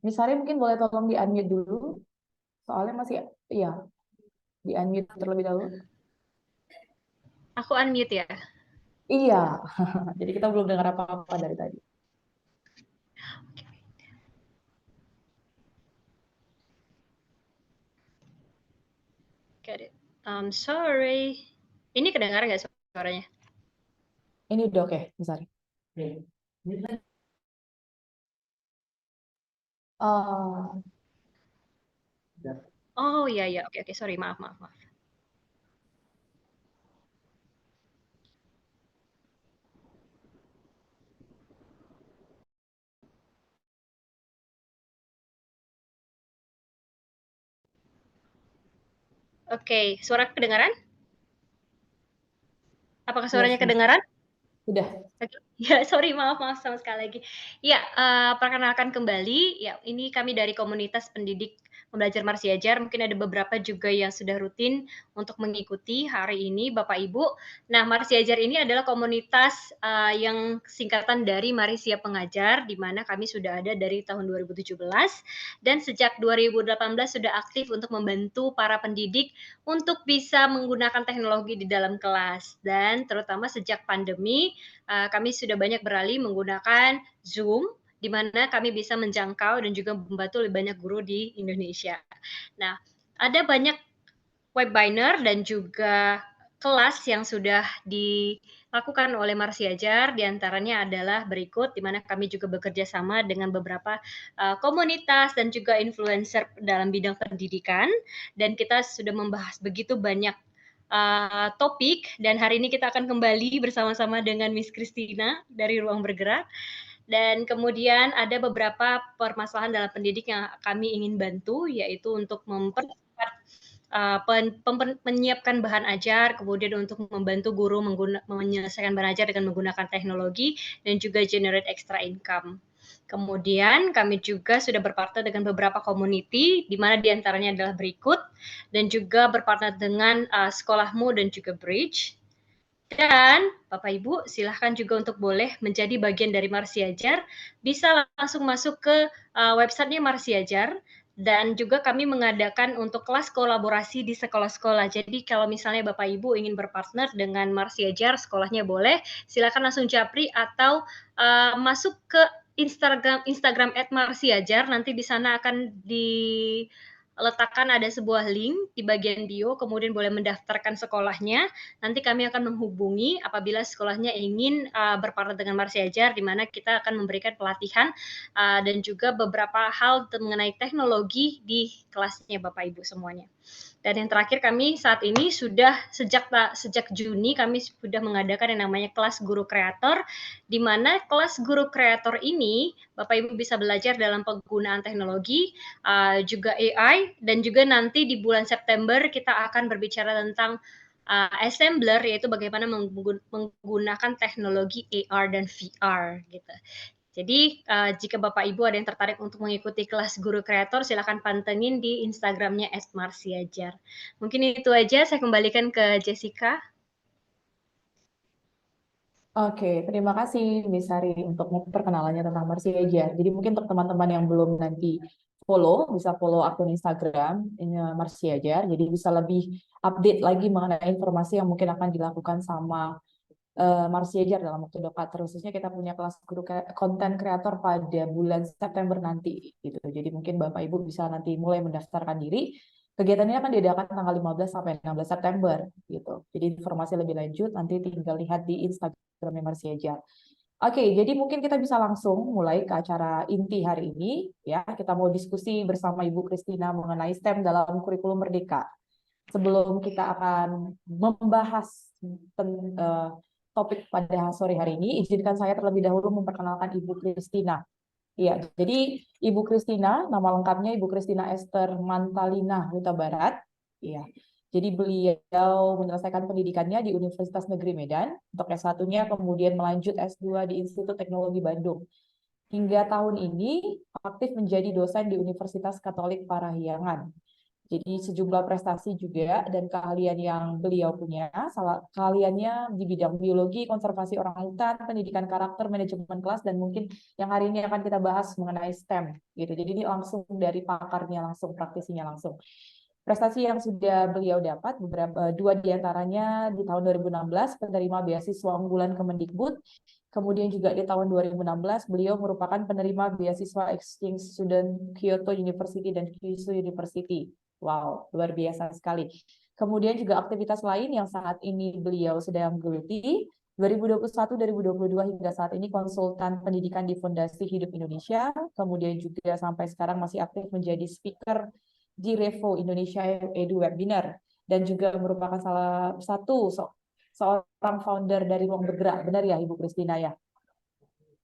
Miss Sari mungkin boleh tolong di-unmute dulu, soalnya masih, iya, di-unmute terlebih dahulu. Aku unmute ya. Iya, jadi kita belum dengar apa-apa dari tadi. Got it. Sorry. Ini kedengaran nggak suaranya? Ini udah oke, Miss Sari. Uh, Oh iya iya, oke oke, sorry, maaf maaf maaf. Oke, suara kedengaran? Apakah suaranya yes, Miss. kedengaran? Sudah. Oke. Ya, sorry, maaf maaf sama sekali lagi. Ya, perkenalkan kembali, ya ini kami dari komunitas pendidik pembelajar Marsiajar, mungkin ada beberapa juga yang sudah rutin untuk mengikuti hari ini, Bapak Ibu. Nah, Marsiajar ini adalah komunitas yang singkatan dari Mari Siap Pengajar, di mana kami sudah ada dari tahun 2017 dan sejak 2018 sudah aktif untuk membantu para pendidik untuk bisa menggunakan teknologi di dalam kelas dan terutama sejak pandemi kami sudah banyak beralih menggunakan Zoom, di mana kami bisa menjangkau dan juga membantu lebih banyak guru di Indonesia. Nah, ada banyak webinar dan juga kelas yang sudah dilakukan oleh Marsiajar, diantaranya adalah berikut, di mana kami juga bekerja sama dengan beberapa komunitas dan juga influencer dalam bidang pendidikan, dan kita sudah membahas begitu banyak topik, dan hari ini kita akan kembali bersama-sama dengan Miss Christina dari Ruang Bergerak. Dan kemudian ada beberapa permasalahan dalam pendidik yang kami ingin bantu, yaitu untuk mempercepat menyiapkan bahan ajar, kemudian untuk membantu guru menyelesaikan bahan ajar dengan menggunakan teknologi, dan juga generate extra income. Kemudian kami juga sudah berpartner dengan beberapa community, di mana diantaranya adalah berikut, dan juga berpartner dengan Sekolahmu dan juga Bridge. Dan Bapak Ibu silahkan juga untuk boleh menjadi bagian dari Marsiajar, bisa langsung masuk ke websitenya Marsiajar, dan juga kami mengadakan untuk kelas kolaborasi di sekolah-sekolah. Jadi kalau misalnya Bapak Ibu ingin berpartner dengan Marsiajar, sekolahnya boleh, silakan langsung japri atau masuk ke Instagram @marsiajar. Nanti di sana akan diletakkan ada sebuah link di bagian bio, kemudian boleh mendaftarkan sekolahnya. Nanti kami akan menghubungi apabila sekolahnya ingin berpartner dengan Marsiajar, di mana kita akan memberikan pelatihan dan juga beberapa hal mengenai teknologi di kelasnya Bapak Ibu semuanya. Dan yang terakhir kami saat ini sudah sejak Juni kami sudah mengadakan yang namanya kelas guru kreator, di mana kelas guru kreator ini Bapak Ibu bisa belajar dalam penggunaan teknologi, juga AI, dan juga nanti di bulan September kita akan berbicara tentang assembler, yaitu bagaimana menggunakan teknologi AR dan VR gitu. Jadi jika Bapak Ibu ada yang tertarik untuk mengikuti kelas guru kreator, silakan pantengin di Instagramnya @marsiajar. Mungkin itu aja, saya kembalikan ke Jessica. Oke, terima kasih Miss Sari untuk perkenalannya tentang Marsiajar. Jadi mungkin untuk teman-teman yang belum nanti follow, bisa follow akun Instagram ini Marsiajar. Jadi bisa lebih update lagi mengenai informasi yang mungkin akan dilakukan sama Marsiajar dalam waktu dekat. Khususnya kita punya kelas guru konten kreator pada bulan September nanti gitu. Jadi mungkin Bapak Ibu bisa nanti mulai mendaftarkan diri. Kegiatan ini akan diadakan tanggal 15 sampai 16 September gitu. Jadi informasi lebih lanjut nanti tinggal lihat di Instagram Marsiajar. Oke, jadi mungkin kita bisa langsung mulai ke acara inti hari ini ya. Kita mau diskusi bersama Ibu Christina mengenai STEM dalam kurikulum Merdeka. Sebelum kita akan membahas topik pada sore hari ini, izinkan saya terlebih dahulu memperkenalkan Ibu Christina. Ya, jadi Ibu Christina, nama lengkapnya Ibu Christina Esther Mantalina, Huta Barat. Ya, jadi beliau menyelesaikan pendidikannya di Universitas Negeri Medan, untuk S1-nya, kemudian melanjut S2 di Institut Teknologi Bandung. Hingga tahun ini aktif menjadi dosen di Universitas Katolik Parahyangan. Jadi sejumlah prestasi juga dan keahlian yang beliau punya, salah keahliannya di bidang biologi, konservasi orangutan, pendidikan karakter, manajemen kelas, dan mungkin yang hari ini akan kita bahas mengenai STEM gitu. Jadi ini langsung dari pakarnya langsung, praktisinya langsung. Prestasi yang sudah beliau dapat, dua diantaranya di tahun 2016 penerima beasiswa unggulan Kemendikbud. Kemudian juga di tahun 2016 beliau merupakan penerima beasiswa exchange student Kyoto University dan Kyushu University. Wow, luar biasa sekali. Kemudian juga aktivitas lain yang saat ini beliau sedang geluti, 2021-2022 hingga saat ini konsultan pendidikan di Fondasi Hidup Indonesia, kemudian juga sampai sekarang masih aktif menjadi speaker di Revo Indonesia Edu Webinar, dan juga merupakan salah satu seorang founder dari Ruang Bergerak, benar ya Ibu Kristina ya?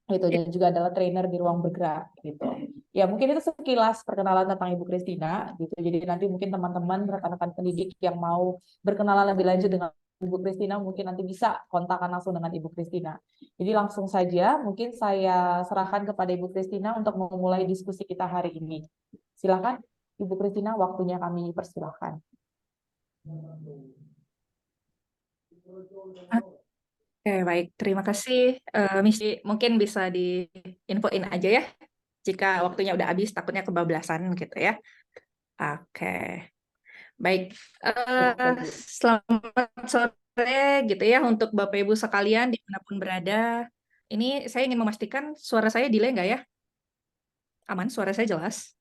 Itu, dan juga adalah trainer di Ruang Bergerak gitu. Ya mungkin itu sekilas perkenalan tentang Ibu Kristina gitu. Jadi nanti mungkin teman-teman rekan-rekan pendidik yang mau berkenalan lebih lanjut dengan Ibu Kristina mungkin nanti bisa kontakkan langsung dengan Ibu Kristina. Jadi langsung saja mungkin saya serahkan kepada Ibu Kristina untuk memulai diskusi kita hari ini. Silakan Ibu Kristina, waktunya kami persilahkan. Oke, baik. Terima kasih. Misi, mungkin bisa diinfoin aja ya, jika waktunya udah habis, takutnya kebablasan gitu ya. Oke, baik. Selamat sore gitu ya untuk Bapak Ibu sekalian dimanapun berada. Ini saya ingin memastikan suara saya delay nggak ya? Aman, suara saya jelas?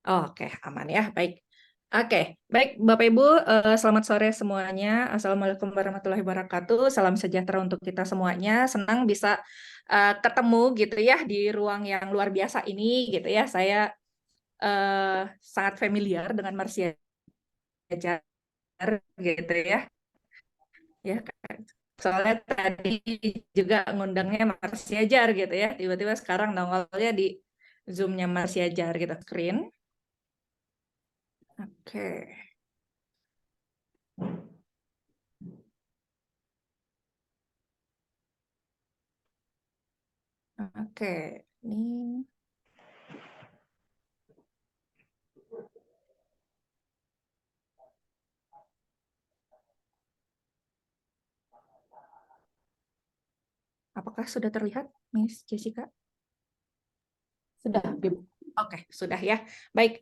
Oke, aman ya. Baik. Oke, baik Bapak Ibu, selamat sore semuanya. Assalamualaikum warahmatullahi wabarakatuh. Salam sejahtera untuk kita semuanya. Senang bisa ketemu gitu ya di ruang yang luar biasa ini gitu ya. Saya sangat familiar dengan Marsia Jar gitu ya. Ya, soalnya tadi juga ngundangnya Marsia Jar gitu ya. Tiba-tiba sekarang nongolnya di Zoom-nya Marsia Jar gitu, screen. Oke. Oke, ini apakah sudah terlihat, Miss Jessica? Sudah, Ibu. Oke, sudah ya. Baik,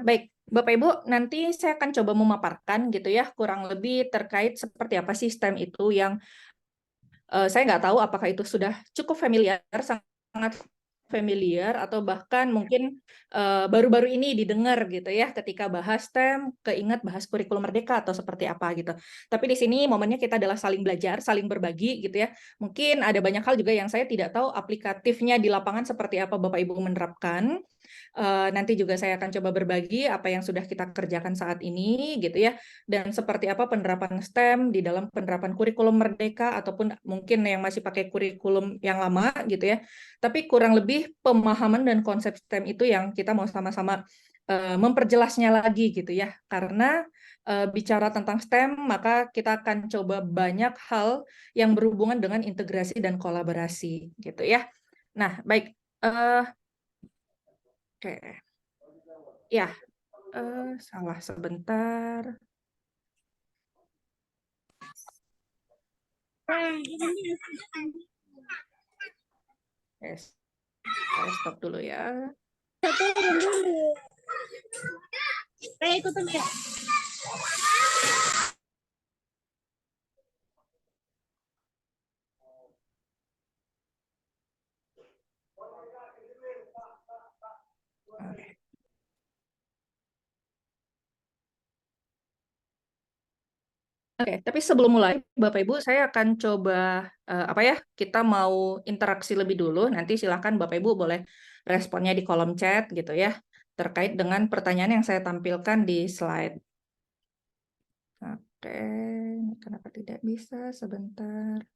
baik, Bapak Ibu, nanti saya akan coba memaparkan gitu ya, kurang lebih terkait seperti apa sih STEM itu yang saya nggak tahu apakah itu sudah cukup familiar, sangat familiar, atau bahkan mungkin baru-baru ini didengar gitu ya, ketika bahas STEM, keinget bahas kurikulum merdeka atau seperti apa gitu. Tapi di sini momennya kita adalah saling belajar, saling berbagi gitu ya. Mungkin ada banyak hal juga yang saya tidak tahu aplikatifnya di lapangan seperti apa Bapak Ibu menerapkan. Nanti juga saya akan coba berbagi apa yang sudah kita kerjakan saat ini gitu ya, dan seperti apa penerapan STEM di dalam penerapan kurikulum merdeka ataupun mungkin yang masih pakai kurikulum yang lama gitu ya. Tapi kurang lebih pemahaman dan konsep STEM itu yang kita mau sama-sama memperjelasnya lagi gitu ya. Karena bicara tentang STEM maka kita akan coba banyak hal yang berhubungan dengan integrasi dan kolaborasi gitu ya. Nah, baik. Oke. Ya, salah sebentar. Yes. Saya stop dulu ya. Oke. Oke, tapi sebelum mulai, Bapak Ibu, saya akan coba apa ya? Kita mau interaksi lebih dulu. Nanti silakan Bapak Ibu boleh responnya di kolom chat gitu ya, terkait dengan pertanyaan yang saya tampilkan di slide. Oke, kenapa tidak bisa? Sebentar.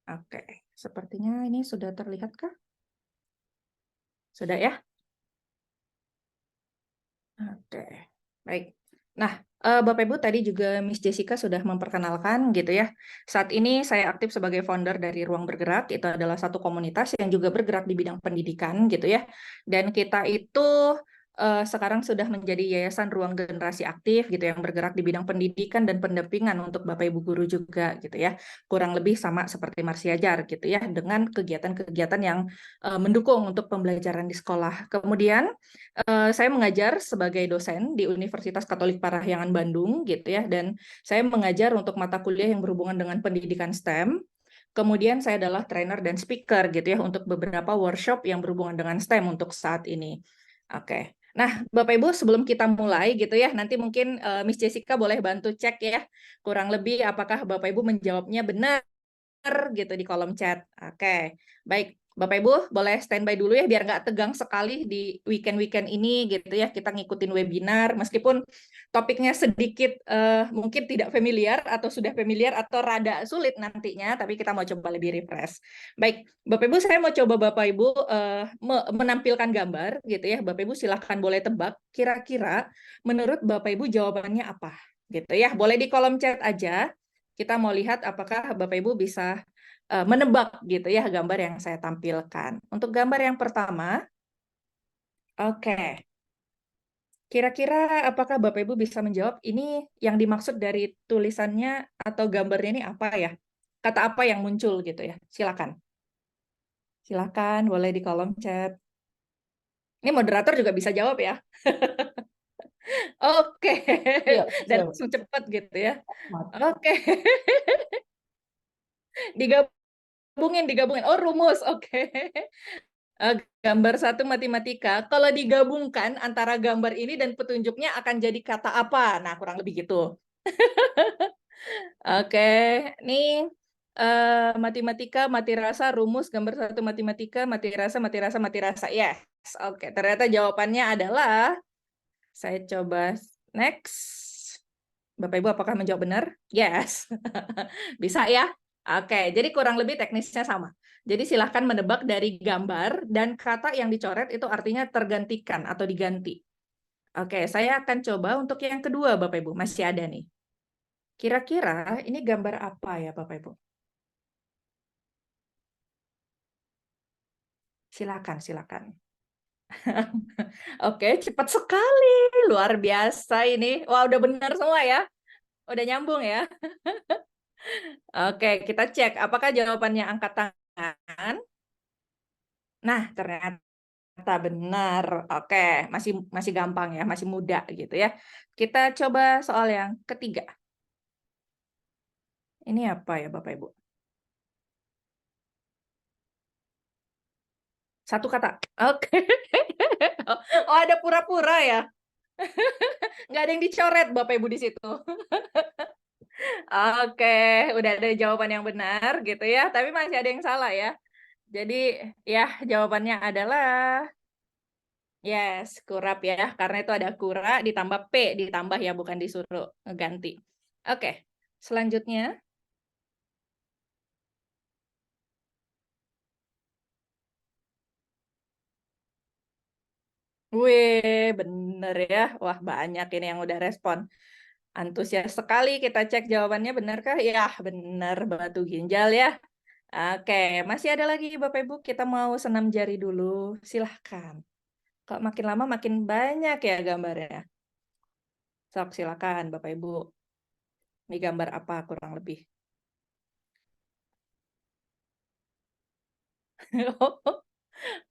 Oke, sepertinya ini sudah terlihat kah? Sudah ya? Oke, baik. Nah, Bapak Ibu tadi juga Miss Jessica sudah memperkenalkan gitu ya. Saat ini saya aktif sebagai founder dari Ruang Bergerak. Itu adalah satu komunitas yang juga bergerak di bidang pendidikan gitu ya. Dan kita itu sekarang sudah menjadi Yayasan Ruang Generasi Aktif gitu yang bergerak di bidang pendidikan dan pendampingan untuk Bapak Ibu guru juga gitu ya. Kurang lebih sama seperti Marsiajar gitu ya, dengan kegiatan-kegiatan yang mendukung untuk pembelajaran di sekolah. Kemudian saya mengajar sebagai dosen di Universitas Katolik Parahyangan Bandung gitu ya, dan saya mengajar untuk mata kuliah yang berhubungan dengan pendidikan STEM. Kemudian saya adalah trainer dan speaker gitu ya untuk beberapa workshop yang berhubungan dengan STEM untuk saat ini. Oke. Nah, Bapak Ibu, sebelum kita mulai gitu ya, nanti mungkin Miss Jessica boleh bantu cek ya, kurang lebih apakah Bapak Ibu menjawabnya benar gitu di kolom chat. Oke, baik. Bapak Ibu boleh standby dulu ya biar nggak tegang sekali di weekend-weekend ini gitu ya. Kita ngikutin webinar meskipun topiknya sedikit mungkin tidak familiar atau sudah familiar atau rada sulit nantinya, tapi kita mau coba lebih refresh. Baik, Bapak Ibu saya mau coba Bapak Ibu menampilkan gambar gitu ya. Bapak Ibu silahkan boleh tebak kira-kira menurut Bapak Ibu jawabannya apa gitu ya. Boleh di kolom chat aja. Kita mau lihat apakah Bapak Ibu bisa menebak gitu ya gambar yang saya tampilkan. Untuk gambar yang pertama, oke. Kira-kira apakah Bapak Ibu bisa menjawab ini yang dimaksud dari tulisannya atau gambarnya ini apa ya? Kata apa yang muncul gitu ya? Silakan. Silakan boleh di kolom chat. Ini moderator juga bisa jawab ya. Oke. Iya, Dan siap. langsung cepat gitu ya. Oke. Digabungin. Oh, rumus. Oke. Gambar satu matematika, kalau digabungkan antara gambar ini dan petunjuknya akan jadi kata apa? Nah, kurang lebih gitu. Oke, nih matematika, mati rasa, rumus, gambar satu matematika, mati rasa, mati rasa, mati rasa. Yes, oke. Ternyata jawabannya adalah, saya coba next. Bapak Ibu apakah menjawab benar? Yes. Bisa ya? Oke, jadi kurang lebih teknisnya sama. Jadi silahkan menebak dari gambar dan kata yang dicoret itu artinya tergantikan atau diganti. Oke, saya akan coba untuk yang kedua Bapak Ibu. Masih ada nih. Kira-kira ini gambar apa ya Bapak Ibu? Silakan, silakan. Oke, cepat sekali. Luar biasa ini. Wah, udah benar semua ya. Udah nyambung ya. Oke, kita cek apakah jawabannya angkat tangan. Nah, ternyata benar. Oke, masih masih gampang ya, masih muda gitu ya. Kita coba soal yang ketiga. Ini apa ya Bapak Ibu? Satu kata. Oke. Oh, ada pura-pura ya. Nggak ada yang dicoret Bapak Ibu di situ. Oke, udah ada jawaban yang benar gitu ya, tapi masih ada yang salah ya. Jadi ya jawabannya adalah yes, kurap ya, karena itu ada kura ditambah P ditambah ya, bukan disuruh ganti. Oke, selanjutnya. Wih, bener ya. Wah, banyak ini yang udah respon. Antusias sekali, kita cek jawabannya benarkah? Ya, benar, batu ginjal ya. Oke, masih ada lagi Bapak Ibu, kita mau senam jari dulu. Silahkan. Kok makin lama makin banyak ya gambarnya. Sok, silakan Bapak Ibu. Ini gambar apa kurang lebih?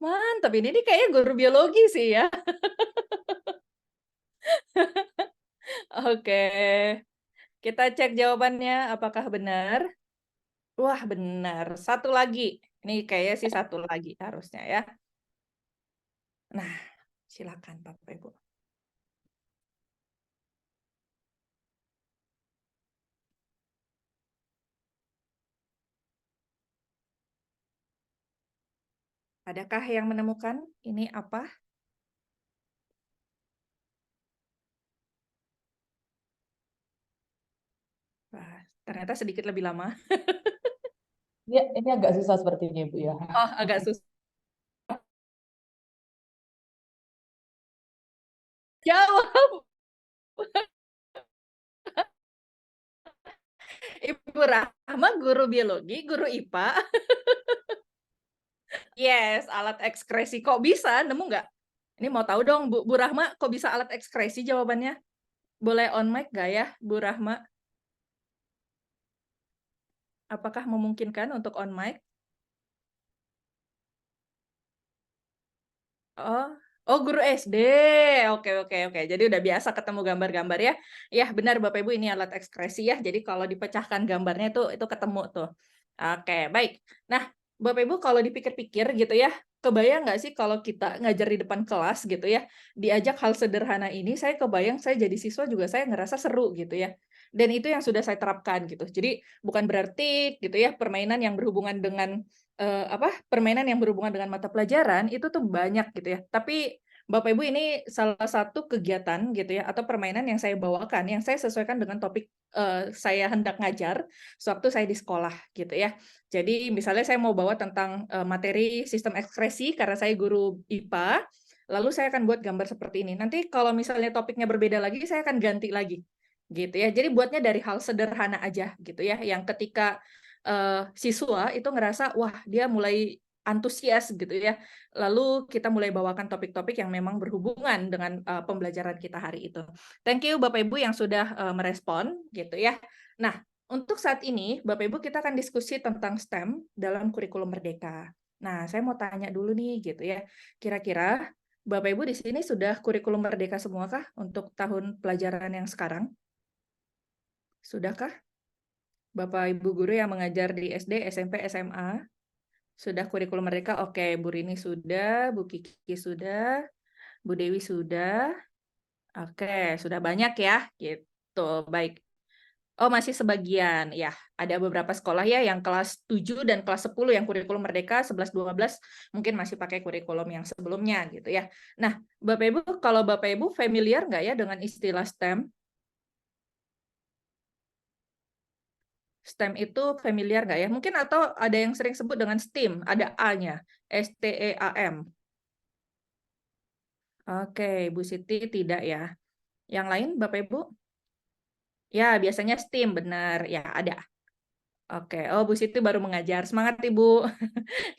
Mantap, ini nih kayaknya guru biologi sih ya. Oke, kita cek jawabannya apakah benar. Wah, benar. Satu lagi. Ini kayaknya sih satu lagi harusnya ya. Nah, silakan Bapak Ibu. Adakah yang menemukan ini apa? Wah, ternyata sedikit lebih lama. Ya, ini agak susah sepertinya, Bu ya. Oh, agak susah. Ibu Rahma guru biologi, guru IPA. Yes, alat ekskresi. Kok bisa? Nemu nggak? Ini mau tahu dong, Bu Rahma, kok bisa alat ekskresi jawabannya? Boleh on mic nggak ya, Bu Rahma? Apakah memungkinkan untuk on mic? Oh, guru SD. Oke, oke, oke. Jadi udah biasa ketemu gambar-gambar ya. Ya, benar Bapak Ibu, ini alat ekskresi ya. Jadi kalau dipecahkan gambarnya itu ketemu tuh. Oke, baik. Nah, Bapak Ibu kalau dipikir-pikir gitu ya, kebayang nggak sih kalau kita ngajar di depan kelas gitu ya, diajak hal sederhana ini, saya kebayang saya jadi siswa juga saya ngerasa seru gitu ya. Dan itu yang sudah saya terapkan gitu. Jadi bukan berarti gitu ya, permainan yang berhubungan dengan permainan yang berhubungan dengan mata pelajaran itu tuh banyak gitu ya. Tapi Bapak Ibu ini salah satu kegiatan gitu ya atau permainan yang saya bawakan yang saya sesuaikan dengan topik saya hendak ngajar sewaktu saya di sekolah gitu ya. Jadi misalnya saya mau bawa tentang materi sistem ekspresi karena saya guru IPA, lalu saya akan buat gambar seperti ini. Nanti kalau misalnya topiknya berbeda lagi, saya akan ganti lagi gitu ya. Jadi buatnya dari hal sederhana aja gitu ya, yang ketika siswa itu ngerasa wah dia mulai antusias gitu ya. Lalu kita mulai bawakan topik-topik yang memang berhubungan dengan pembelajaran kita hari itu. Thank you Bapak Ibu yang sudah merespon gitu ya. Nah, untuk saat ini Bapak Ibu kita akan diskusi tentang STEM dalam kurikulum Merdeka. Nah, saya mau tanya dulu nih gitu ya. Kira-kira Bapak Ibu di sini sudah kurikulum Merdeka semua kah untuk tahun pelajaran yang sekarang? Sudahkah? Bapak Ibu guru yang mengajar di SD, SMP, SMA, sudah kurikulum Merdeka? Oke, Bu Rini sudah, Bu Kiki sudah, Bu Dewi sudah. Oke, sudah banyak ya, gitu. Baik. Oh, masih sebagian. Ya, ada beberapa sekolah ya yang kelas 7 dan kelas 10 yang kurikulum Merdeka, 11, 12 mungkin masih pakai kurikulum yang sebelumnya gitu ya. Nah, Bapak Ibu, kalau Bapak Ibu familiar nggak ya dengan istilah STEM? STEM itu familiar nggak ya? Mungkin atau ada yang sering sebut dengan STEAM, ada A-nya, STEAM. Oke, Bu Siti tidak ya. Yang lain, Bapak Ibu? Ya, biasanya STEAM, benar. Ya, ada. Oke, oh Bu Siti baru mengajar. Semangat Ibu.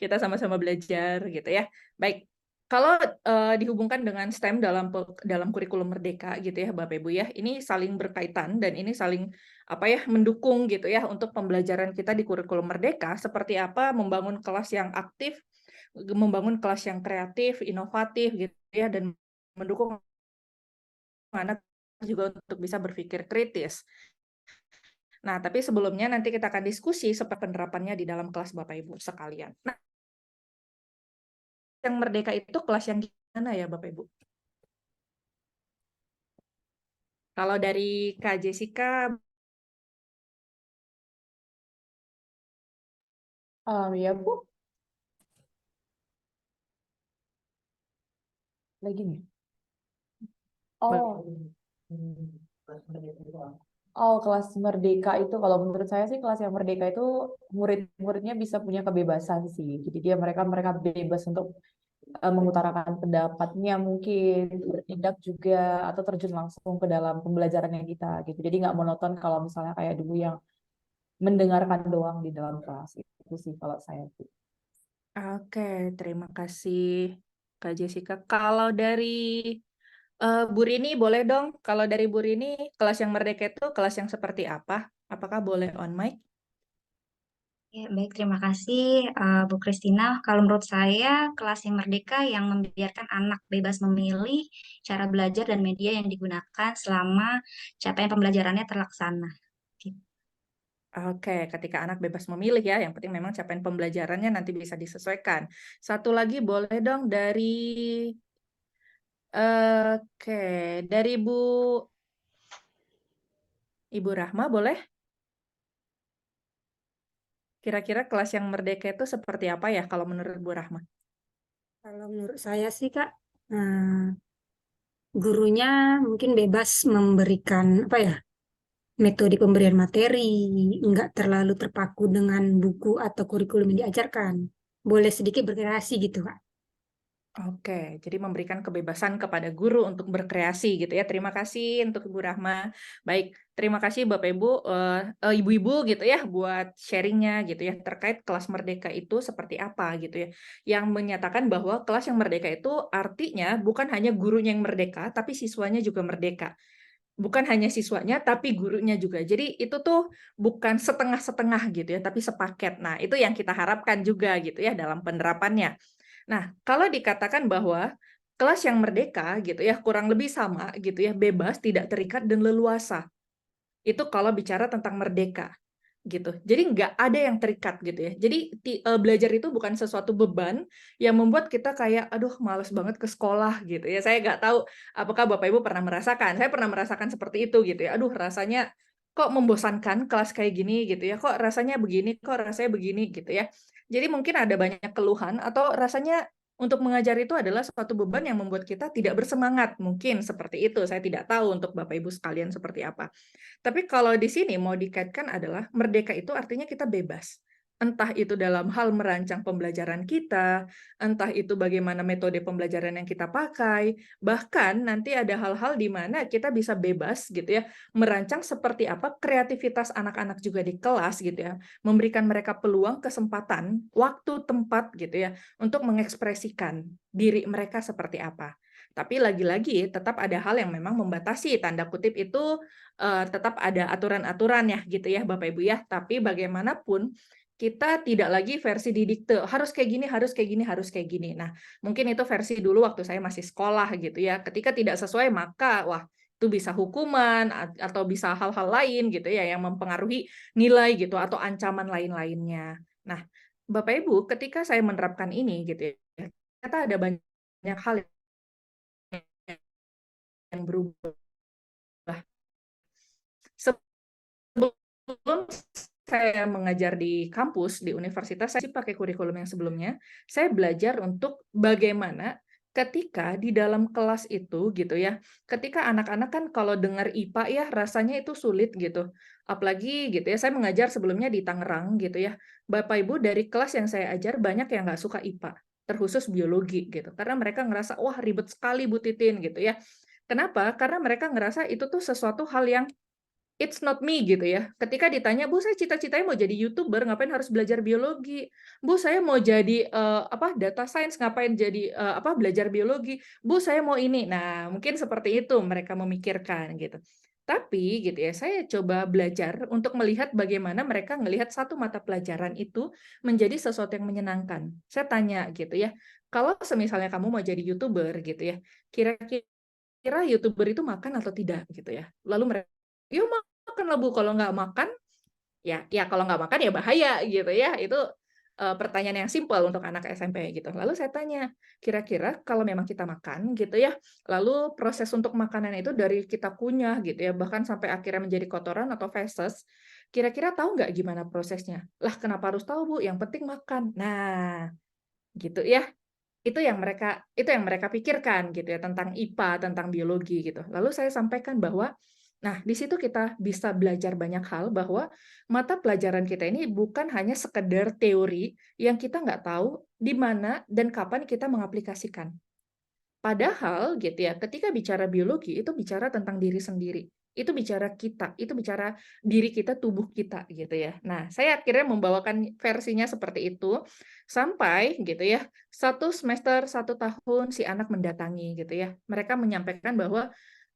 Kita sama-sama belajar gitu ya. Baik. Kalau dihubungkan dengan STEM dalam kurikulum Merdeka gitu ya Bapak Ibu ya, ini saling berkaitan dan ini saling mendukung gitu ya untuk pembelajaran kita di kurikulum Merdeka seperti apa membangun kelas yang aktif, membangun kelas yang kreatif, inovatif gitu ya dan mendukung anak juga untuk bisa berpikir kritis. Nah, tapi sebelumnya nanti kita akan diskusi seperti penerapannya di dalam kelas Bapak Ibu sekalian. Nah, yang Merdeka itu kelas yang gimana ya Bapak Ibu? Kalau dari Kak Jessica, Ya Bu, lagi nih. Oh, kelas Merdeka itu kalau menurut saya sih kelas yang Merdeka itu murid-muridnya bisa punya kebebasan sih. Jadi mereka bebas untuk mengutarakan pendapatnya mungkin, bertindak juga atau terjun langsung ke dalam pembelajarannya kita gitu. Jadi nggak monoton kalau misalnya kayak dulu yang mendengarkan doang di dalam kelas itu sih kalau saya sih. Oke, terima kasih Kak Jessica. Kalau dari Bu Rini boleh dong, kalau dari Bu Rini kelas yang Merdeka itu kelas yang seperti apa? Apakah boleh on mic? Ya, baik, terima kasih Bu Kristina. Kalau menurut saya, kelas yang merdeka yang membiarkan anak bebas memilih cara belajar dan media yang digunakan selama capaian pembelajarannya terlaksana. Gitu. Oke, ketika anak bebas memilih ya, yang penting memang capaian pembelajarannya nanti bisa disesuaikan. Satu lagi boleh dong dari Ibu Rahma boleh? Kira-kira kelas yang merdeka itu seperti apa ya kalau menurut Bu Rahma? Kalau menurut saya sih Kak, gurunya mungkin bebas memberikan metode pemberian materi, nggak terlalu terpaku dengan buku atau kurikulum yang diajarkan. Boleh sedikit berkreasi gitu Kak. Oke, jadi memberikan kebebasan kepada guru untuk berkreasi gitu ya. Terima kasih untuk Ibu Rahma. Baik, terima kasih Bapak Ibu, Ibu-ibu gitu ya buat sharingnya gitu ya terkait kelas merdeka itu seperti apa gitu ya. Yang menyatakan bahwa kelas yang merdeka itu artinya bukan hanya gurunya yang merdeka, tapi siswanya juga merdeka. Bukan hanya siswanya, tapi gurunya juga. Jadi itu tuh bukan setengah-setengah gitu ya, tapi sepaket. Nah, itu yang kita harapkan juga gitu ya dalam penerapannya. Nah, kalau dikatakan bahwa kelas yang merdeka gitu ya, kurang lebih sama gitu ya, bebas, tidak terikat dan leluasa. Itu kalau bicara tentang merdeka gitu. Jadi nggak ada yang terikat gitu ya. Jadi belajar itu bukan sesuatu beban yang membuat kita kayak aduh males banget ke sekolah gitu ya. Saya nggak tahu apakah Bapak Ibu pernah merasakan. Saya pernah merasakan seperti itu gitu ya. Aduh rasanya kok membosankan kelas kayak gini gitu ya. Kok rasanya begini, kok rasanya begini gitu ya. Jadi mungkin ada banyak keluhan atau rasanya untuk mengajar itu adalah suatu beban yang membuat kita tidak bersemangat. Mungkin seperti itu. Saya tidak tahu untuk Bapak Ibu sekalian seperti apa. Tapi kalau di sini mau dikaitkan adalah merdeka itu artinya kita bebas. Entah itu dalam hal merancang pembelajaran kita, entah itu bagaimana metode pembelajaran yang kita pakai, bahkan nanti ada hal-hal di mana kita bisa bebas gitu ya, merancang seperti apa kreativitas anak-anak juga di kelas gitu ya, memberikan mereka peluang, kesempatan, waktu, tempat gitu ya, untuk mengekspresikan diri mereka seperti apa. Tapi lagi-lagi tetap ada hal yang memang membatasi, tanda kutip itu tetap ada aturan-aturan ya gitu ya Bapak Ibu ya. Tapi bagaimanapun kita tidak lagi versi didikte, harus kayak gini, harus kayak gini, harus kayak gini. Nah, mungkin itu versi dulu waktu saya masih sekolah gitu ya. Ketika tidak sesuai maka wah itu bisa hukuman atau bisa hal-hal lain gitu ya yang mempengaruhi nilai gitu atau ancaman lain-lainnya. Nah, Bapak Ibu, ketika saya menerapkan ini gitu ya, ternyata ada banyak hal yang berubah. Sebelum saya mengajar di kampus, di universitas, saya pakai kurikulum yang sebelumnya, saya belajar untuk bagaimana ketika di dalam kelas itu gitu ya, ketika anak-anak kan kalau dengar IPA ya rasanya itu sulit gitu. Apalagi gitu ya, saya mengajar sebelumnya di Tangerang gitu ya. Bapak Ibu dari kelas yang saya ajar banyak yang nggak suka IPA, terkhusus biologi gitu. Karena mereka ngerasa, wah ribet sekali Bu Titin gitu ya. Kenapa? Karena mereka ngerasa itu tuh sesuatu hal yang it's not me gitu ya. Ketika ditanya, "Bu, saya cita-citanya mau jadi YouTuber, ngapain harus belajar biologi? Bu, saya mau jadi data science, ngapain jadi belajar biologi? Bu, saya mau ini." Nah, mungkin seperti itu mereka memikirkan gitu. Tapi gitu ya, saya coba belajar untuk melihat bagaimana mereka melihat satu mata pelajaran itu menjadi sesuatu yang menyenangkan. Saya tanya gitu ya, "Kalau semisalnya kamu mau jadi YouTuber gitu ya, kira-kira YouTuber itu makan atau tidak?" gitu ya. Lalu mereka, "Ya makan lah Bu, kalau nggak makan, ya kalau nggak makan ya bahaya gitu ya." Itu pertanyaan yang simpel untuk anak SMP gitu. Lalu saya tanya, kira-kira kalau memang kita makan gitu ya, lalu proses untuk makanan itu dari kita kunyah gitu ya, bahkan sampai akhirnya menjadi kotoran atau feses, kira-kira tahu nggak gimana prosesnya? Lah kenapa harus tahu Bu? Yang penting makan. Nah, gitu ya. Itu yang mereka pikirkan gitu ya tentang IPA, tentang biologi gitu. Lalu saya sampaikan bahwa nah, di situ kita bisa belajar banyak hal bahwa mata pelajaran kita ini bukan hanya sekedar teori yang kita nggak tahu di mana dan kapan kita mengaplikasikan. Padahal gitu ya, ketika bicara biologi itu bicara tentang diri sendiri. Itu bicara kita, itu bicara diri kita, tubuh kita gitu ya. Nah, saya akhirnya membawakan versinya seperti itu sampai gitu ya, 1 semester, 1 tahun si anak mendatangi gitu ya. Mereka menyampaikan bahwa,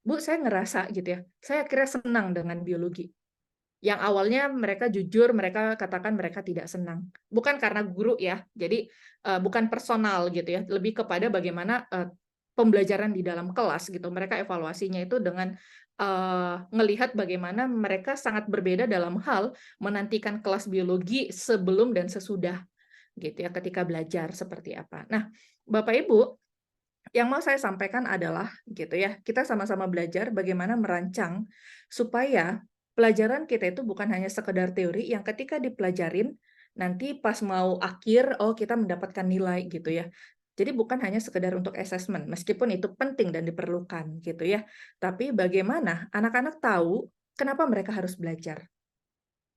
"Bu, saya ngerasa gitu ya, saya akhirnya senang dengan biologi." Yang awalnya mereka jujur, mereka katakan mereka tidak senang. Bukan karena guru ya, jadi bukan personal gitu ya, lebih kepada bagaimana pembelajaran di dalam kelas gitu. Mereka evaluasinya itu dengan ngelihat bagaimana mereka sangat berbeda dalam hal menantikan kelas biologi sebelum dan sesudah gitu ya, ketika belajar seperti apa. Nah, Bapak Ibu, yang mau saya sampaikan adalah gitu ya, kita sama-sama belajar bagaimana merancang supaya pelajaran kita itu bukan hanya sekedar teori yang ketika dipelajarin nanti pas mau akhir oh kita mendapatkan nilai gitu ya. Jadi bukan hanya sekedar untuk assessment meskipun itu penting dan diperlukan gitu ya. Tapi bagaimana anak-anak tahu kenapa mereka harus belajar.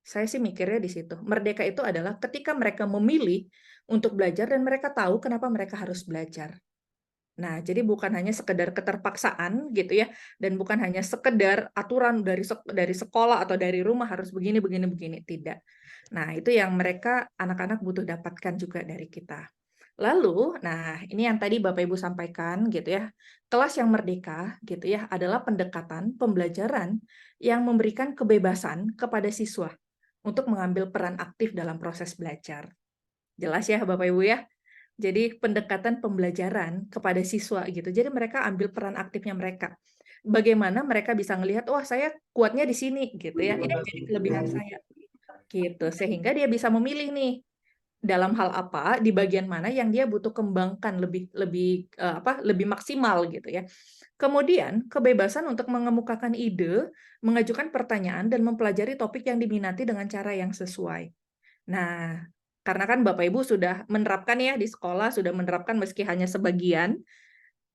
Saya sih mikirnya di situ. Merdeka itu adalah ketika mereka memilih untuk belajar dan mereka tahu kenapa mereka harus belajar. Nah, jadi bukan hanya sekedar keterpaksaan gitu ya, dan bukan hanya sekedar aturan dari sekolah atau dari rumah harus begini, begini, begini, tidak. Nah, itu yang mereka anak-anak butuh dapatkan juga dari kita. Lalu, nah ini yang tadi Bapak Ibu sampaikan gitu ya, kelas yang merdeka gitu ya adalah pendekatan pembelajaran yang memberikan kebebasan kepada siswa untuk mengambil peran aktif dalam proses belajar. Jelas ya Bapak Ibu ya? Jadi pendekatan pembelajaran kepada siswa gitu. Jadi mereka ambil peran aktifnya mereka. Bagaimana mereka bisa melihat, wah saya kuatnya di sini gitu ya. Ini jadi kelebihan saya gitu. Sehingga dia bisa memilih nih dalam hal apa, di bagian mana yang dia butuh kembangkan lebih maksimal gitu ya. Kemudian kebebasan untuk mengemukakan ide, mengajukan pertanyaan dan mempelajari topik yang diminati dengan cara yang sesuai. Nah, karena kan Bapak Ibu sudah menerapkan ya di sekolah, sudah menerapkan meski hanya sebagian,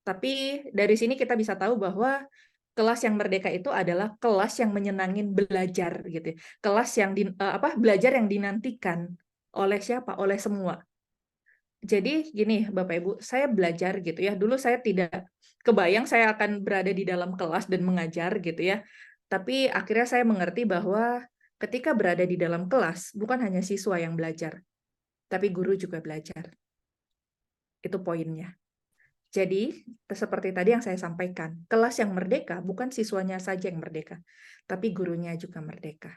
tapi dari sini kita bisa tahu bahwa kelas yang merdeka itu adalah kelas yang menyenangin belajar gitu ya. Kelas yang belajar yang dinantikan oleh siapa? Oleh semua. Jadi gini Bapak Ibu, saya belajar gitu ya. Dulu saya tidak kebayang saya akan berada di dalam kelas dan mengajar gitu ya. Tapi akhirnya saya mengerti bahwa ketika berada di dalam kelas, bukan hanya siswa yang belajar, tapi guru juga belajar. Itu poinnya. Jadi, seperti tadi yang saya sampaikan, kelas yang merdeka bukan siswanya saja yang merdeka, tapi gurunya juga merdeka.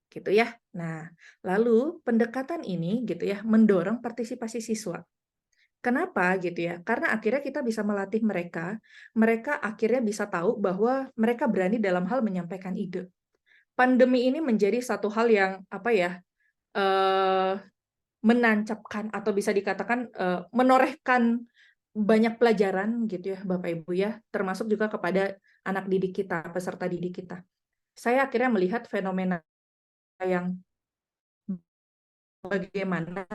Gitu ya. Nah, lalu pendekatan ini gitu ya mendorong partisipasi siswa. Kenapa gitu ya? Karena akhirnya kita bisa melatih mereka, mereka akhirnya bisa tahu bahwa mereka berani dalam hal menyampaikan ide. Pandemi ini menjadi satu hal yang menancapkan atau bisa dikatakan menorehkan banyak pelajaran gitu ya Bapak Ibu ya, termasuk juga kepada anak didik kita, peserta didik kita. Saya akhirnya melihat fenomena yang bagaimana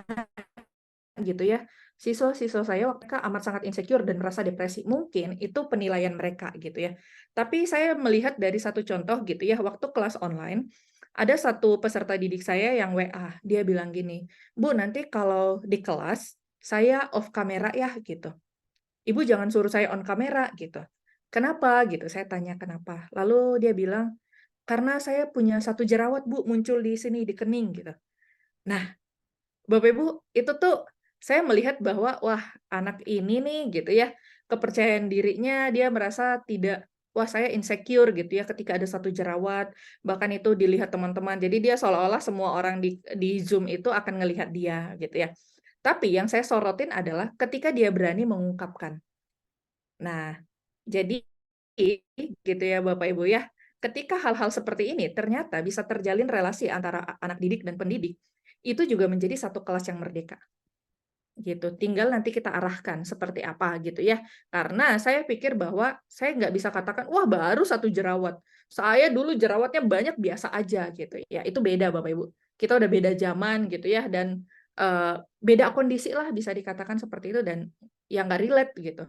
gitu ya, siswa-siswa saya waktu itu amat sangat insecure dan merasa depresi. Mungkin itu penilaian mereka gitu ya. Tapi saya melihat dari satu contoh gitu ya, waktu kelas online, ada satu peserta didik saya yang WA, dia bilang gini, "Bu, nanti kalau di kelas, saya off kamera ya," gitu. "Ibu jangan suruh saya on kamera," gitu. "Kenapa?" gitu, saya tanya kenapa. Lalu dia bilang, "Karena saya punya satu jerawat, Bu, muncul di sini, di kening," gitu. Nah, Bapak Ibu, itu tuh saya melihat bahwa, wah anak ini nih gitu ya, kepercayaan dirinya dia merasa tidak, wah saya insecure gitu ya ketika ada satu jerawat, bahkan itu dilihat teman-teman. Jadi dia seolah-olah semua orang di Zoom itu akan ngelihat dia gitu ya. Tapi yang saya sorotin adalah ketika dia berani mengungkapkan. Nah, jadi gitu ya Bapak Ibu ya, ketika hal-hal seperti ini ternyata bisa terjalin relasi antara anak didik dan pendidik, itu juga menjadi satu kelas yang merdeka. Gitu, tinggal nanti kita arahkan seperti apa gitu ya. Karena saya pikir bahwa saya nggak bisa katakan, wah baru satu jerawat. Saya dulu jerawatnya banyak biasa aja gitu ya. Itu beda Bapak Ibu. Kita udah beda zaman gitu ya dan beda kondisi lah bisa dikatakan seperti itu dan yang nggak relate gitu.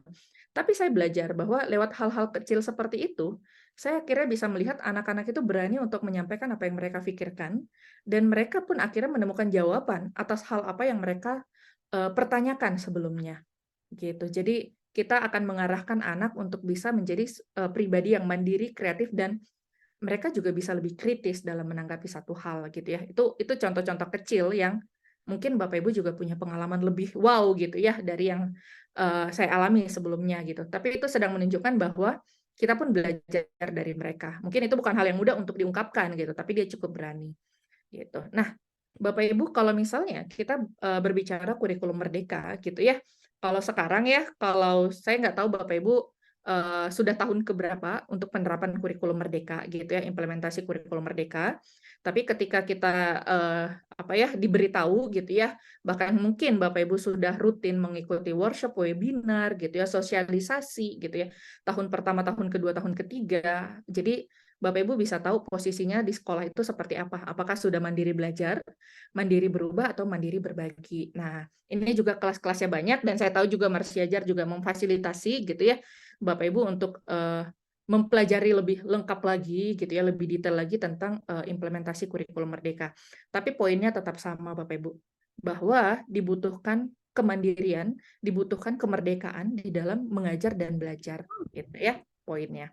Tapi saya belajar bahwa lewat hal-hal kecil seperti itu, saya akhirnya bisa melihat anak-anak itu berani untuk menyampaikan apa yang mereka pikirkan dan mereka pun akhirnya menemukan jawaban atas hal apa yang mereka pertanyakan sebelumnya, gitu. Jadi kita akan mengarahkan anak untuk bisa menjadi pribadi yang mandiri, kreatif, dan mereka juga bisa lebih kritis dalam menanggapi satu hal, gitu ya. Itu contoh-contoh kecil yang mungkin Bapak Ibu juga punya pengalaman lebih wow gitu ya dari yang saya alami sebelumnya gitu. Tapi itu sedang menunjukkan bahwa kita pun belajar dari mereka. Mungkin itu bukan hal yang mudah untuk diungkapkan gitu, tapi dia cukup berani gitu. Nah, Bapak Ibu, kalau misalnya kita berbicara kurikulum merdeka gitu ya, kalau sekarang ya, kalau saya nggak tahu Bapak Ibu sudah tahun keberapa untuk penerapan kurikulum merdeka gitu ya, implementasi kurikulum merdeka. Tapi ketika kita diberitahu gitu ya, bahkan mungkin Bapak Ibu sudah rutin mengikuti workshop, webinar gitu ya, sosialisasi gitu ya, tahun pertama, tahun kedua, tahun ketiga. Jadi Bapak Ibu bisa tahu posisinya di sekolah itu seperti apa. Apakah sudah mandiri belajar, mandiri berubah, atau mandiri berbagi. Nah, ini juga kelas-kelasnya banyak, dan saya tahu juga Marsiajar juga memfasilitasi gitu ya, Bapak Ibu untuk mempelajari lebih lengkap lagi, gitu ya, lebih detail lagi tentang implementasi kurikulum merdeka. Tapi poinnya tetap sama Bapak Ibu, bahwa dibutuhkan kemandirian, dibutuhkan kemerdekaan di dalam mengajar dan belajar, gitu ya poinnya.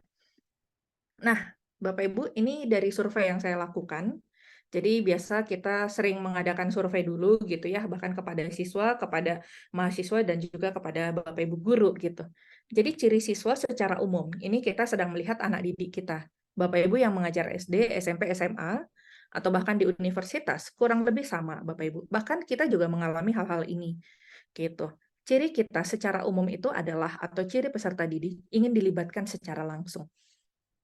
Nah, Bapak Ibu, ini dari survei yang saya lakukan. Jadi biasa kita sering mengadakan survei dulu gitu ya, bahkan kepada siswa, kepada mahasiswa, dan juga kepada Bapak Ibu guru gitu. Jadi ciri siswa secara umum, ini kita sedang melihat anak didik kita. Bapak Ibu yang mengajar SD, SMP, SMA, atau bahkan di universitas, kurang lebih sama Bapak Ibu. Bahkan kita juga mengalami hal-hal ini gitu. Ciri kita secara umum itu adalah, atau ciri peserta didik, ingin dilibatkan secara langsung.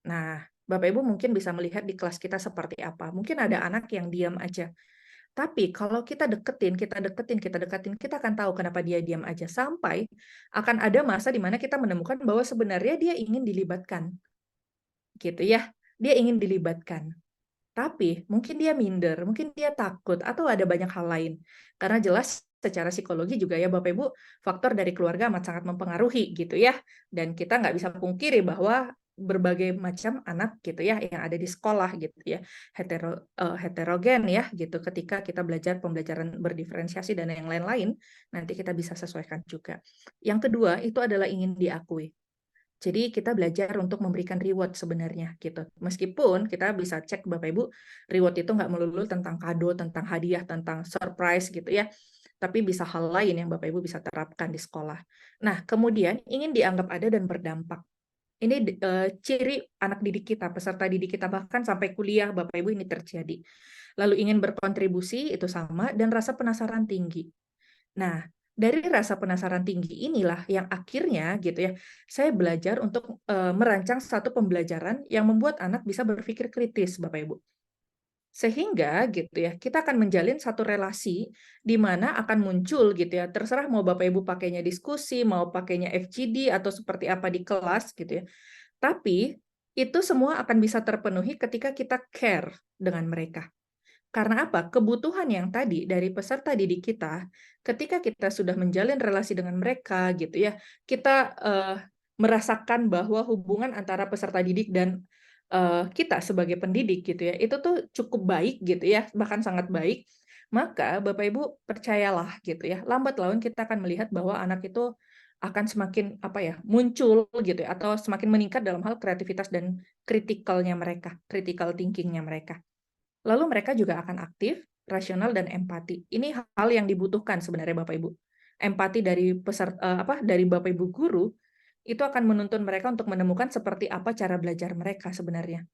Nah, Bapak Ibu mungkin bisa melihat di kelas kita seperti apa. Mungkin ada anak yang diam aja. Tapi kalau kita deketin, kita akan tahu kenapa dia diam aja. Sampai akan ada masa di mana kita menemukan bahwa sebenarnya dia ingin dilibatkan. Gitu ya. Dia ingin dilibatkan. Tapi mungkin dia minder, mungkin dia takut, atau ada banyak hal lain. Karena jelas secara psikologi juga ya Bapak Ibu, faktor dari keluarga amat sangat mempengaruhi gitu ya. Dan kita nggak bisa pungkiri bahwa berbagai macam anak gitu ya yang ada di sekolah gitu ya, heterogen ya gitu. Ketika kita belajar pembelajaran berdiferensiasi dan yang lain-lain, nanti kita bisa sesuaikan juga. Yang kedua itu adalah ingin diakui. Jadi kita belajar untuk memberikan reward sebenarnya gitu. Meskipun kita bisa cek Bapak Ibu, reward itu nggak melulu tentang kado, tentang hadiah, tentang surprise gitu ya. Tapi bisa hal lain yang Bapak Ibu bisa terapkan di sekolah. Nah, kemudian ingin dianggap ada dan berdampak. Ini ciri anak didik kita, peserta didik kita, bahkan sampai kuliah Bapak Ibu ini terjadi. Lalu ingin berkontribusi, itu sama, dan rasa penasaran tinggi. Nah, dari rasa penasaran tinggi inilah yang akhirnya gitu ya, saya belajar untuk merancang satu pembelajaran yang membuat anak bisa berpikir kritis, Bapak Ibu. Sehingga gitu ya, kita akan menjalin satu relasi di mana akan muncul gitu ya, terserah mau Bapak Ibu pakainya diskusi, mau pakainya FGD atau seperti apa di kelas gitu ya. Tapi itu semua akan bisa terpenuhi ketika kita care dengan mereka. Karena apa? Kebutuhan yang tadi dari peserta didik kita, ketika kita sudah menjalin relasi dengan mereka gitu ya, kita merasakan bahwa hubungan antara peserta didik dan kita sebagai pendidik gitu ya, itu tuh cukup baik gitu ya, bahkan sangat baik. Maka Bapak Ibu percayalah gitu ya, lambat laun kita akan melihat bahwa anak itu akan semakin apa ya, muncul gitu ya, atau semakin meningkat dalam hal kreativitas dan kritikalnya mereka, critical thinkingnya mereka. Lalu mereka juga akan aktif, rasional, dan empati. Ini hal yang dibutuhkan sebenarnya Bapak Ibu. Empati dari dari Bapak Ibu guru itu akan menuntun mereka untuk menemukan seperti apa cara belajar mereka sebenarnya.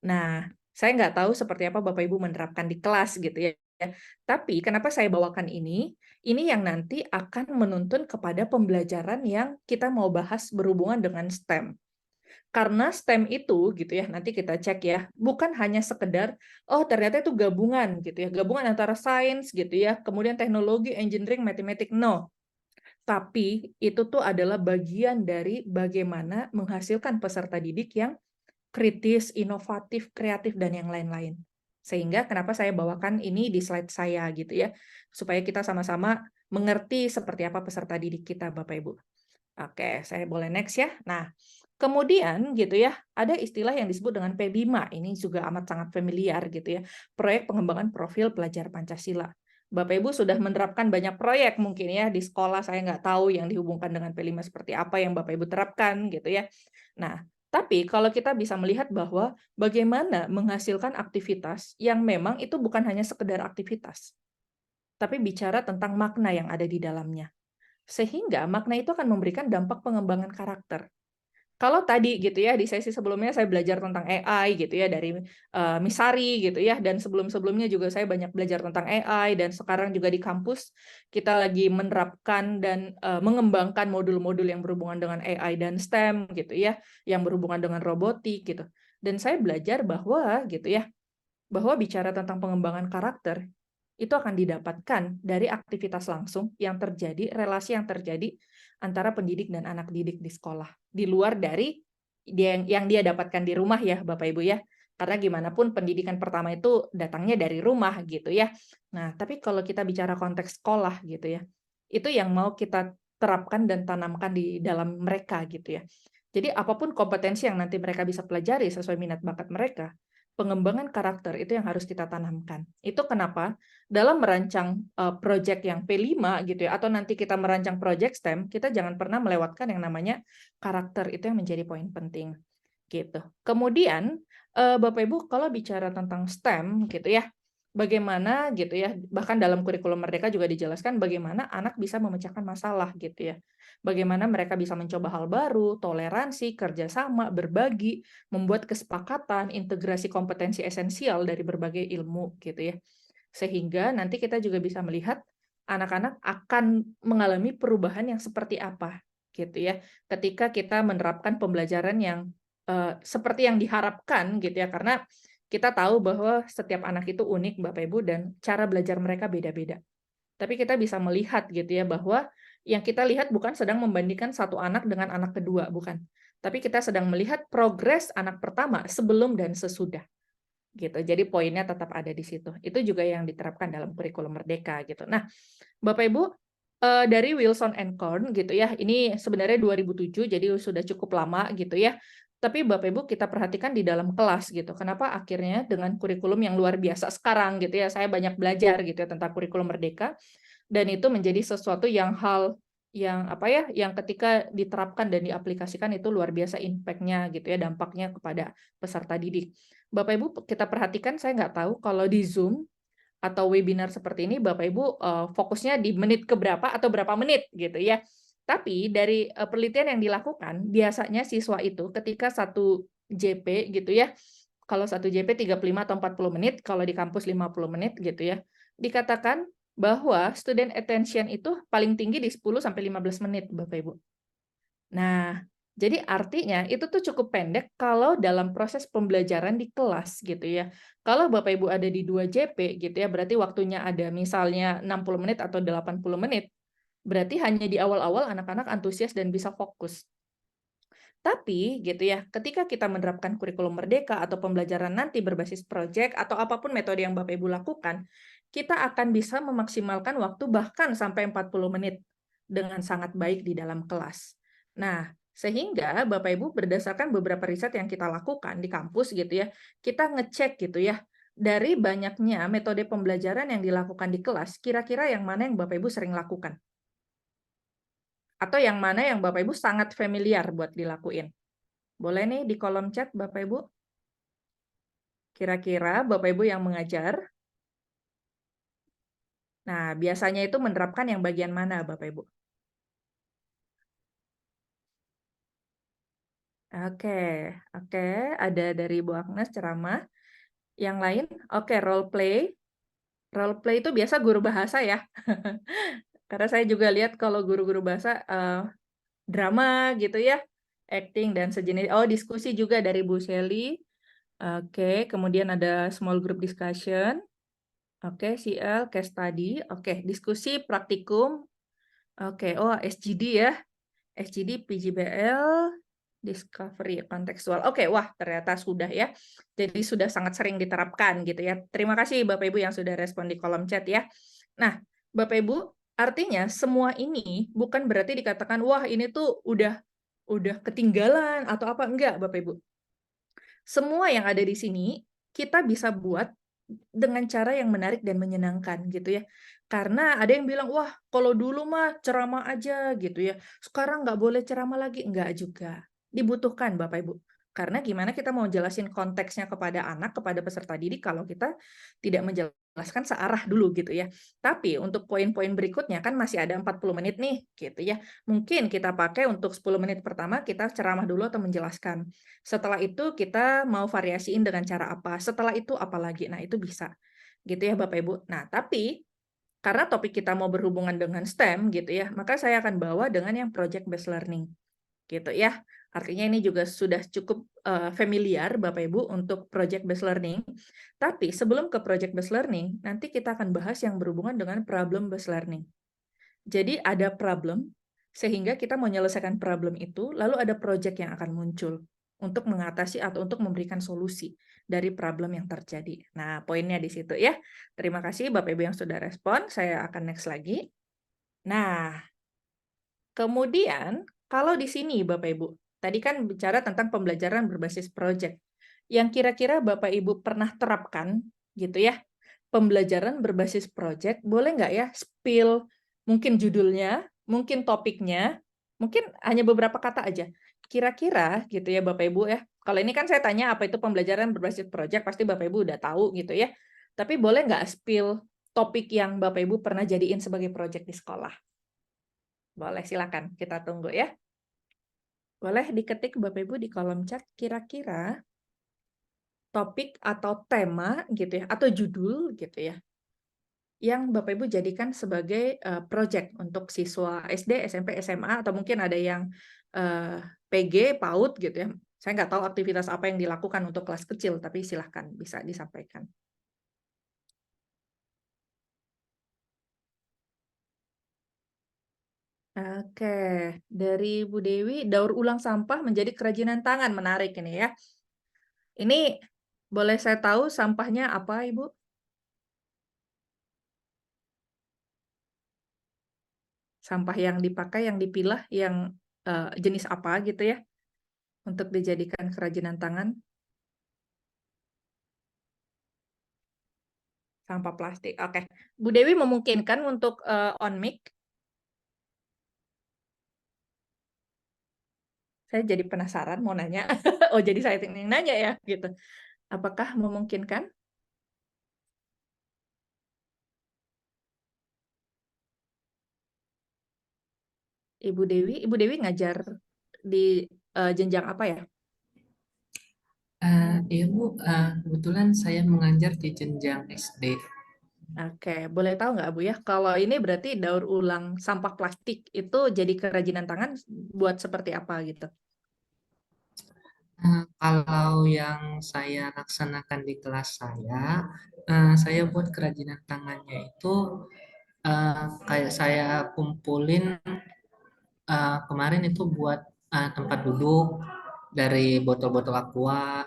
Nah, saya nggak tahu seperti apa Bapak Ibu menerapkan di kelas gitu ya. Tapi kenapa saya bawakan ini? Ini yang nanti akan menuntun kepada pembelajaran yang kita mau bahas berhubungan dengan STEM. Karena STEM itu gitu ya, nanti kita cek ya, bukan hanya sekedar oh ternyata itu gabungan gitu ya, gabungan antara sains gitu ya, kemudian teknologi, engineering, matematik, no. Tapi itu tuh adalah bagian dari bagaimana menghasilkan peserta didik yang kritis, inovatif, kreatif, dan yang lain-lain. Sehingga kenapa saya bawakan ini di slide saya gitu ya, supaya kita sama-sama mengerti seperti apa peserta didik kita Bapak Ibu. Oke, saya boleh next ya. Nah, kemudian gitu ya, ada istilah yang disebut dengan P5. Ini juga amat sangat familiar gitu ya. Proyek pengembangan profil pelajar Pancasila. Bapak Ibu sudah menerapkan banyak proyek mungkin ya di sekolah, saya nggak tahu yang dihubungkan dengan P5 seperti apa yang Bapak Ibu terapkan gitu ya. Nah, tapi kalau kita bisa melihat bahwa bagaimana menghasilkan aktivitas yang memang itu bukan hanya sekedar aktivitas, tapi bicara tentang makna yang ada di dalamnya. Sehingga makna itu akan memberikan dampak pengembangan karakter. Kalau tadi gitu ya, di sesi sebelumnya saya belajar tentang AI gitu ya, dari Misari gitu ya, dan sebelum-sebelumnya juga saya banyak belajar tentang AI, dan sekarang juga di kampus kita lagi menerapkan dan mengembangkan modul-modul yang berhubungan dengan AI dan STEM gitu ya, yang berhubungan dengan robotik gitu. Dan saya belajar bahwa gitu ya, bahwa bicara tentang pengembangan karakter, itu akan didapatkan dari aktivitas langsung yang terjadi, relasi yang terjadi antara pendidik dan anak didik di sekolah. Di luar dari yang dia dapatkan di rumah ya, Bapak Ibu ya. Karena gimana pun pendidikan pertama itu datangnya dari rumah gitu ya. Nah, tapi kalau kita bicara konteks sekolah gitu ya, itu yang mau kita terapkan dan tanamkan di dalam mereka gitu ya. Jadi apapun kompetensi yang nanti mereka bisa pelajari sesuai minat bakat mereka, pengembangan karakter itu yang harus kita tanamkan. Itu kenapa dalam merancang project yang P5 gitu ya, atau nanti kita merancang project STEM, kita jangan pernah melewatkan yang namanya karakter, itu yang menjadi poin penting gitu. Kemudian Bapak Ibu kalau bicara tentang STEM gitu ya, bagaimana gitu ya, bahkan dalam kurikulum Merdeka juga dijelaskan bagaimana anak bisa memecahkan masalah gitu ya. Bagaimana mereka bisa mencoba hal baru, toleransi, kerjasama, berbagi, membuat kesepakatan, integrasi kompetensi esensial dari berbagai ilmu gitu ya. Sehingga nanti kita juga bisa melihat anak-anak akan mengalami perubahan yang seperti apa gitu ya. Ketika kita menerapkan pembelajaran yang seperti yang diharapkan gitu ya, karena kita tahu bahwa setiap anak itu unik Bapak Ibu dan cara belajar mereka beda-beda. Tapi kita bisa melihat gitu ya bahwa yang kita lihat bukan sedang membandingkan satu anak dengan anak kedua, bukan. Tapi kita sedang melihat progres anak pertama sebelum dan sesudah. Gitu. Jadi poinnya tetap ada di situ. Itu juga yang diterapkan dalam kurikulum Merdeka gitu. Nah, Bapak Ibu dari Wilson and Korn gitu ya. Ini sebenarnya 2007 jadi sudah cukup lama gitu ya. Tapi Bapak Ibu kita perhatikan di dalam kelas gitu. Kenapa akhirnya dengan kurikulum yang luar biasa sekarang gitu ya. Saya banyak belajar gitu ya tentang kurikulum Merdeka dan itu menjadi sesuatu yang yang apa ya, yang ketika diterapkan dan diaplikasikan itu luar biasa impact-nya gitu ya, dampaknya kepada peserta didik. Bapak Ibu kita perhatikan, saya nggak tahu kalau di Zoom atau webinar seperti ini Bapak Ibu fokusnya di menit keberapa atau berapa menit gitu ya. Tapi dari penelitian yang dilakukan, biasanya siswa itu ketika satu JP gitu ya, kalau satu JP 35 atau 40 menit, kalau di kampus 50 menit gitu ya, dikatakan bahwa student attention itu paling tinggi di 10 sampai 15 menit Bapak Ibu. Nah, jadi artinya itu tuh cukup pendek kalau dalam proses pembelajaran di kelas gitu ya. Kalau Bapak Ibu ada di 2 JP gitu ya, berarti waktunya ada misalnya 60 menit atau 80 menit, berarti hanya di awal-awal anak-anak antusias dan bisa fokus. Tapi gitu ya, ketika kita menerapkan kurikulum Merdeka atau pembelajaran nanti berbasis proyek atau apapun metode yang Bapak Ibu lakukan, kita akan bisa memaksimalkan waktu bahkan sampai 40 menit dengan sangat baik di dalam kelas. Nah, sehingga Bapak Ibu berdasarkan beberapa riset yang kita lakukan di kampus gitu ya, kita ngecek gitu ya, dari banyaknya metode pembelajaran yang dilakukan di kelas, kira-kira yang mana yang Bapak Ibu sering lakukan? Atau yang mana yang Bapak Ibu sangat familiar buat dilakuin? Boleh nih di kolom chat Bapak Ibu. Kira-kira Bapak Ibu yang mengajar. Nah, biasanya itu menerapkan yang bagian mana Bapak Ibu? Oke, oke, ada dari Bu Agnes ceramah. Yang lain, oke, role play. Role play itu biasa guru bahasa ya. Karena saya juga lihat kalau guru-guru bahasa drama gitu ya, acting dan sejenis. Oh, diskusi juga dari Bu Shelly. Oke, kemudian ada small group discussion. Oke, CL, case study. Oke, diskusi, praktikum. Oke, oh SGD ya. SGD, PJBL, discovery kontekstual. Oke, wah ternyata sudah ya. Jadi sudah sangat sering diterapkan gitu ya. Terima kasih Bapak Ibu yang sudah respon di kolom chat ya. Nah, Bapak Ibu, artinya semua ini bukan berarti dikatakan wah ini tuh udah ketinggalan atau apa, enggak Bapak Ibu. Semua yang ada di sini kita bisa buat dengan cara yang menarik dan menyenangkan gitu ya. Karena ada yang bilang, wah kalau dulu mah ceramah aja gitu ya. Sekarang nggak boleh ceramah lagi. Nggak juga. Dibutuhkan Bapak Ibu. Karena gimana kita mau jelasin konteksnya kepada anak, kepada peserta didik kalau kita tidak menjelaskan searah dulu gitu ya. Tapi untuk poin-poin berikutnya kan masih ada 40 menit nih gitu ya. Mungkin kita pakai untuk 10 menit pertama kita ceramah dulu atau menjelaskan. Setelah itu kita mau variasiin dengan cara apa. Setelah itu apa lagi. Nah, itu bisa. Gitu ya Bapak Ibu. Nah, tapi karena topik kita mau berhubungan dengan STEM gitu ya, maka saya akan bawa dengan yang project based learning. Gitu ya. Artinya ini juga sudah cukup familiar Bapak Ibu untuk project based learning. Tapi sebelum ke project based learning, nanti kita akan bahas yang berhubungan dengan problem based learning. Jadi ada problem, sehingga kita mau menyelesaikan problem itu, lalu ada project yang akan muncul untuk mengatasi atau untuk memberikan solusi dari problem yang terjadi. Nah, poinnya di situ ya. Terima kasih Bapak Ibu yang sudah respon. Saya akan next lagi. Nah, kemudian kalau di sini Bapak Ibu, tadi kan bicara tentang pembelajaran berbasis project. yang kira-kira Bapak Ibu pernah terapkan gitu ya, pembelajaran berbasis project, boleh nggak ya spill mungkin judulnya, mungkin topiknya, mungkin hanya beberapa kata aja. Kira-kira gitu ya Bapak Ibu ya, kalau ini kan saya tanya apa itu pembelajaran berbasis project, pasti Bapak Ibu udah tahu gitu ya. Tapi boleh nggak spill topik yang Bapak Ibu pernah jadiin sebagai project di sekolah? Boleh, silakan. Kita tunggu ya. Boleh diketik Bapak Ibu di kolom chat kira-kira topik atau tema gitu ya, atau judul gitu ya, yang Bapak Ibu jadikan sebagai project untuk siswa SD, SMP, SMA, atau mungkin ada yang PG, PAUD gitu ya. Saya nggak tahu aktivitas apa yang dilakukan untuk kelas kecil, tapi silahkan bisa disampaikan. Oke, dari Bu Dewi, daur ulang sampah menjadi kerajinan tangan. Menarik ini ya. Ini boleh saya tahu sampahnya apa, Ibu? Sampah yang dipakai, yang dipilah, yang jenis apa gitu ya, untuk dijadikan kerajinan tangan? Sampah plastik. Oke. Bu Dewi memungkinkan untuk on mic? Saya jadi penasaran mau nanya. Oh, jadi saya yang nanya ya, gitu. Apakah memungkinkan? Ibu Dewi ngajar di jenjang apa ya? Iya Bu, kebetulan saya mengajar di jenjang SD. Oke, boleh tahu nggak Bu ya, kalau ini berarti daur ulang sampah plastik itu jadi kerajinan tangan buat seperti apa gitu? Kalau yang saya laksanakan di kelas saya buat kerajinan tangannya itu kayak saya kumpulin kemarin itu buat tempat duduk dari botol-botol aqua.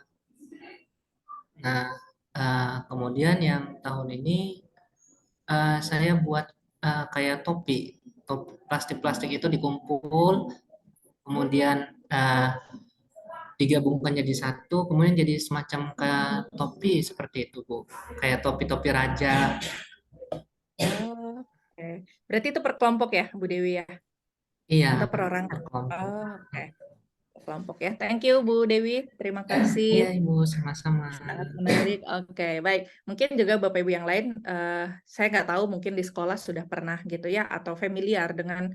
Nah, kemudian yang tahun ini saya buat kayak topi, plastik-plastik itu dikumpul, kemudian digabungkan jadi satu, kemudian jadi semacam kayak topi seperti itu Bu, kayak topi-topi raja. Oh, oke. Berarti itu per kelompok ya, Bu Dewi ya? Iya, Atau per orang? per kelompok. Oh, oke. Kelompok ya. Thank you Bu Dewi. Terima Iya kasih. Ibu, sama-sama. Sangat menarik. Oke, baik. Mungkin juga Bapak Ibu yang lain, saya nggak tahu mungkin di sekolah sudah pernah gitu ya, atau familiar dengan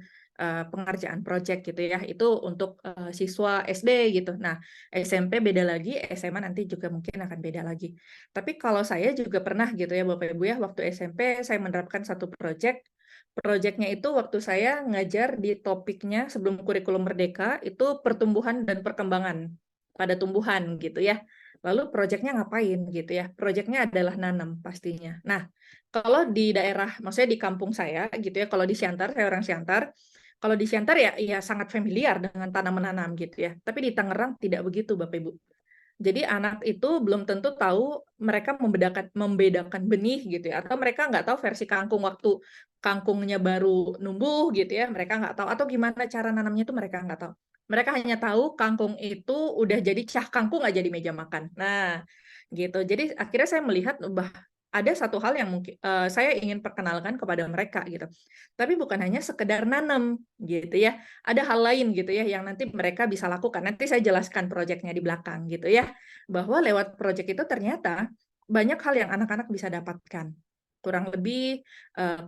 pengerjaan project gitu ya. Itu untuk siswa SD gitu. Nah, SMP beda lagi, SMA nanti juga mungkin akan beda lagi. Tapi kalau saya juga pernah gitu ya Bapak Ibu ya, waktu SMP saya menerapkan satu project. Projectnya itu waktu saya ngajar di topiknya sebelum kurikulum Merdeka, itu pertumbuhan dan perkembangan pada tumbuhan gitu ya. Lalu proyeknya ngapain gitu ya? Proyeknya adalah nanam pastinya. Nah, kalau di daerah, maksudnya di kampung saya gitu ya, kalau di Siantar, saya orang Siantar, kalau di Siantar ya sangat familiar dengan tanam menanam gitu ya. Tapi di Tangerang tidak begitu Bapak Ibu. Jadi anak itu belum tentu tahu mereka membedakan benih gitu ya, atau mereka nggak tahu versi kangkung waktu kangkungnya baru numbuh gitu ya, mereka nggak tahu, atau gimana cara nanamnya itu mereka nggak tahu. Mereka hanya tahu kangkung itu udah jadi cah kangkung nggak jadi meja makan. Nah, gitu. Jadi akhirnya saya melihat ada satu hal yang mungkin saya ingin perkenalkan kepada mereka gitu. Tapi bukan hanya sekedar nanam gitu ya. Ada hal lain gitu ya yang nanti mereka bisa lakukan. Nanti saya jelaskan proyeknya di belakang gitu ya. Bahwa lewat proyek itu ternyata banyak hal yang anak-anak bisa dapatkan. Kurang lebih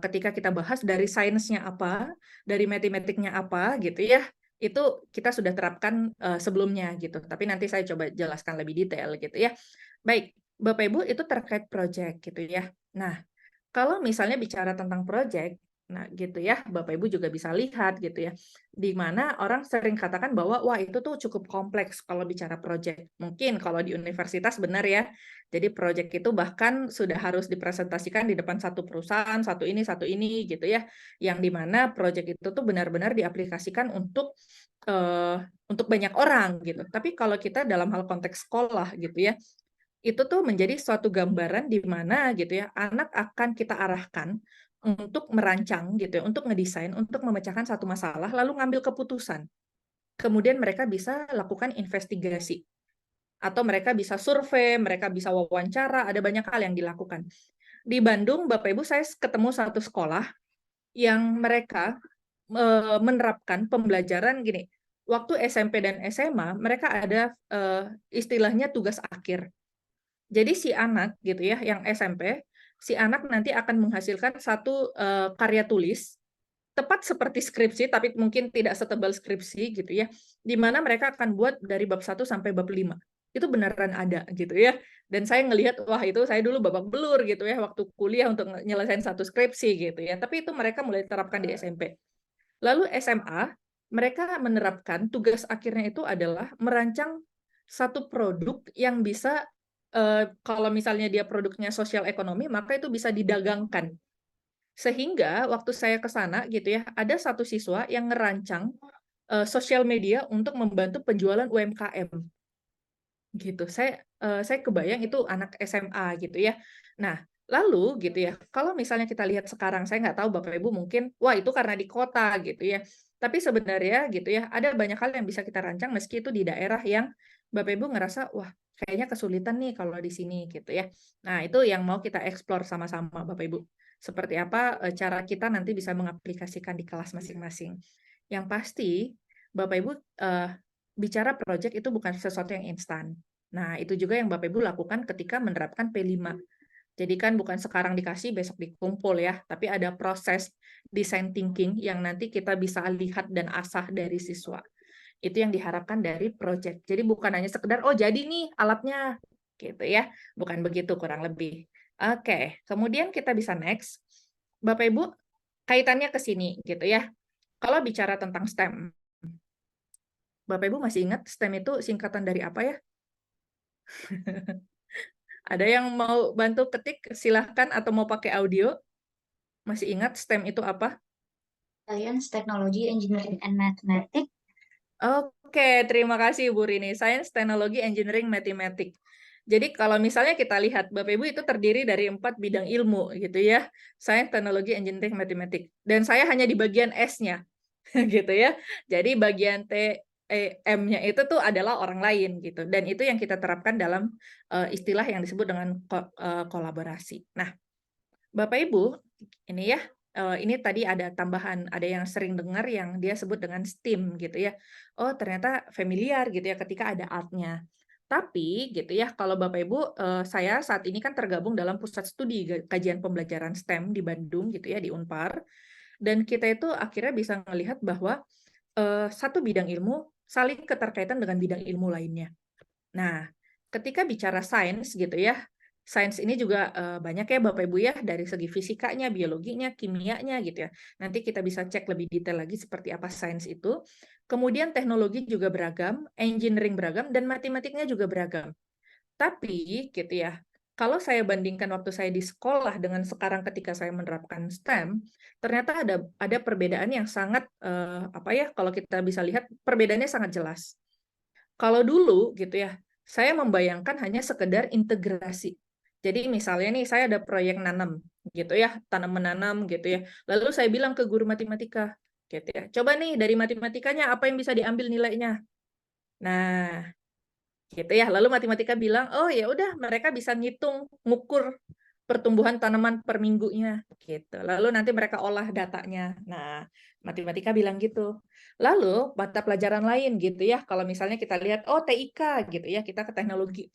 ketika kita bahas dari sainsnya apa, dari matematiknya apa gitu ya, itu kita sudah terapkan sebelumnya gitu. Tapi nanti saya coba jelaskan lebih detail gitu ya. Baik, Bapak Ibu itu terkait proyek gitu ya. Nah, kalau misalnya bicara tentang proyek, nah gitu ya, Bapak Ibu juga bisa lihat gitu ya, di mana orang sering katakan bahwa wah itu tuh cukup kompleks kalau bicara proyek. Mungkin kalau di universitas benar ya, jadi proyek itu bahkan sudah harus dipresentasikan di depan satu perusahaan, satu ini gitu ya, yang di mana proyek itu tuh benar-benar diaplikasikan untuk banyak orang gitu. Tapi kalau kita dalam hal konteks sekolah gitu ya, itu tuh menjadi suatu gambaran di mana gitu ya, anak akan kita arahkan untuk merancang gitu ya, untuk ngedesain, untuk memecahkan satu masalah, lalu ngambil keputusan. Kemudian mereka bisa lakukan investigasi. atau mereka bisa survei, mereka bisa wawancara, ada banyak hal yang dilakukan. Di Bandung, Bapak Ibu, saya ketemu satu sekolah yang mereka menerapkan pembelajaran gini. Waktu SMP dan SMA, mereka ada istilahnya tugas akhir. Jadi si anak gitu ya, yang SMP, si anak nanti akan menghasilkan satu karya tulis tepat seperti skripsi, tapi mungkin tidak setebal skripsi gitu ya, di mana mereka akan buat dari bab 1 sampai bab 5. Itu beneran ada gitu ya. Dan saya ngelihat, wah itu saya dulu babak belur gitu ya, waktu kuliah untuk nyelesain satu skripsi gitu ya. Tapi itu mereka mulai terapkan di SMP. Lalu SMA, mereka menerapkan tugas akhirnya itu adalah merancang satu produk yang bisa, kalau misalnya dia produknya sosial ekonomi, maka itu bisa didagangkan. Sehingga waktu saya ke sana gitu ya, ada satu siswa yang ngerancang sosial media untuk membantu penjualan UMKM gitu. Saya kebayang itu anak SMA gitu ya. Nah, lalu gitu ya, kalau misalnya kita lihat sekarang, saya nggak tahu Bapak Ibu mungkin, wah itu karena di kota gitu ya. Tapi sebenarnya gitu ya, ada banyak hal yang bisa kita rancang meski itu di daerah yang Bapak Ibu ngerasa, wah kayaknya kesulitan nih kalau di sini gitu ya. Nah, itu yang mau kita eksplor sama-sama Bapak Ibu. Seperti apa cara kita nanti bisa mengaplikasikan di kelas masing-masing. Yang pasti, Bapak Ibu bicara project itu bukan sesuatu yang instan. Nah, itu juga yang Bapak Ibu lakukan ketika menerapkan P5. Jadi kan bukan sekarang dikasih, besok dikumpul ya, tapi ada proses design thinking yang nanti kita bisa lihat dan asah dari siswa. Itu yang diharapkan dari project. Jadi bukan hanya sekedar, oh jadi nih alatnya, gitu ya. Bukan begitu kurang lebih. Oke, kemudian kita bisa next. Bapak Ibu, kaitannya ke sini gitu ya. Kalau bicara tentang STEM, Bapak Ibu masih ingat STEM itu singkatan dari apa ya? Ada yang mau bantu ketik? Silahkan, atau mau pakai audio? Masih ingat STEM itu apa? Science, Technology, Engineering, and Mathematics. Oke, terima kasih Bu Rini. Science, Teknologi, Engineering, Mathematics. Jadi kalau misalnya kita lihat, Bapak Ibu itu terdiri dari 4 bidang ilmu gitu ya. Science, Teknologi, Engineering, Mathematics. Dan saya hanya di bagian S-nya gitu ya. Jadi bagian T, E, M-nya itu tuh adalah orang lain gitu. Dan itu yang kita terapkan dalam istilah yang disebut dengan kolaborasi. Nah, Bapak Ibu, ini ya, ini tadi ada tambahan, ada yang sering dengar yang dia sebut dengan STEAM gitu ya. Oh, ternyata familiar gitu ya ketika ada art-nya. Tapi gitu ya, kalau Bapak Ibu, saya saat ini kan tergabung dalam pusat studi kajian pembelajaran STEM di Bandung gitu ya, di Unpar. Dan kita itu akhirnya bisa melihat bahwa satu bidang ilmu saling keterkaitan dengan bidang ilmu lainnya. Nah, ketika bicara sains gitu ya, sains ini juga banyak ya Bapak Ibu ya, dari segi fisikanya, biologinya, kimianya gitu ya. Nanti kita bisa cek lebih detail lagi seperti apa sains itu. Kemudian teknologi juga beragam, engineering beragam, dan matematiknya juga beragam. Tapi gitu ya, kalau saya bandingkan waktu saya di sekolah dengan sekarang ketika saya menerapkan STEM, ternyata ada perbedaan yang sangat apa ya, kalau kita bisa lihat perbedaannya sangat jelas. Kalau dulu gitu ya, saya membayangkan hanya sekedar integrasi. Jadi misalnya nih saya ada proyek nanam gitu ya, tanam menanam gitu ya. Lalu saya bilang ke guru matematika gitu ya. Coba nih dari matematikanya apa yang bisa diambil nilainya. Nah, gitu ya. Lalu matematika bilang, "Oh ya udah mereka bisa ngitung, ngukur pertumbuhan tanaman per minggunya gitu. Lalu nanti mereka olah datanya." Nah, matematika bilang gitu. Lalu mata pelajaran lain gitu ya. Kalau misalnya kita lihat oh TIK gitu ya, kita ke teknologi.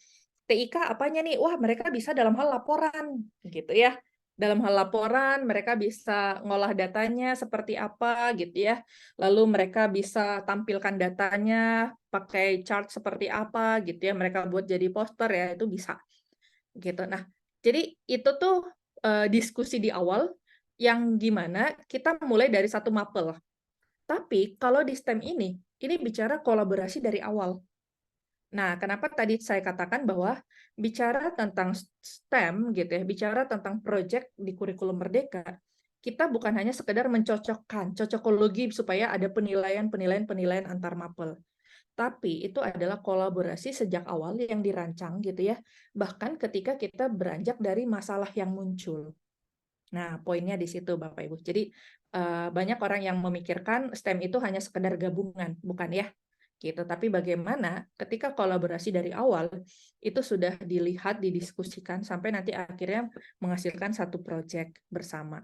TIK apanya nih? Wah, mereka bisa dalam hal laporan gitu ya. Dalam hal laporan mereka bisa ngolah datanya seperti apa gitu ya. Lalu mereka bisa tampilkan datanya pakai chart seperti apa gitu ya. Mereka buat jadi poster ya, itu bisa gitu. Nah, jadi itu tuh diskusi di awal yang gimana kita mulai dari satu mapel. Tapi kalau di STEM ini bicara kolaborasi dari awal. Nah, kenapa tadi saya katakan bahwa bicara tentang STEM gitu ya, bicara tentang proyek di kurikulum Merdeka, kita bukan hanya sekedar mencocokkan, cocokologi supaya ada penilaian antar mapel. Tapi itu adalah kolaborasi sejak awal yang dirancang gitu ya, bahkan ketika kita beranjak dari masalah yang muncul. Nah, poinnya di situ Bapak Ibu. Jadi banyak orang yang memikirkan STEM itu hanya sekedar gabungan, bukan ya. gitu. Tapi bagaimana ketika kolaborasi dari awal itu sudah dilihat, didiskusikan sampai nanti akhirnya menghasilkan satu proyek bersama.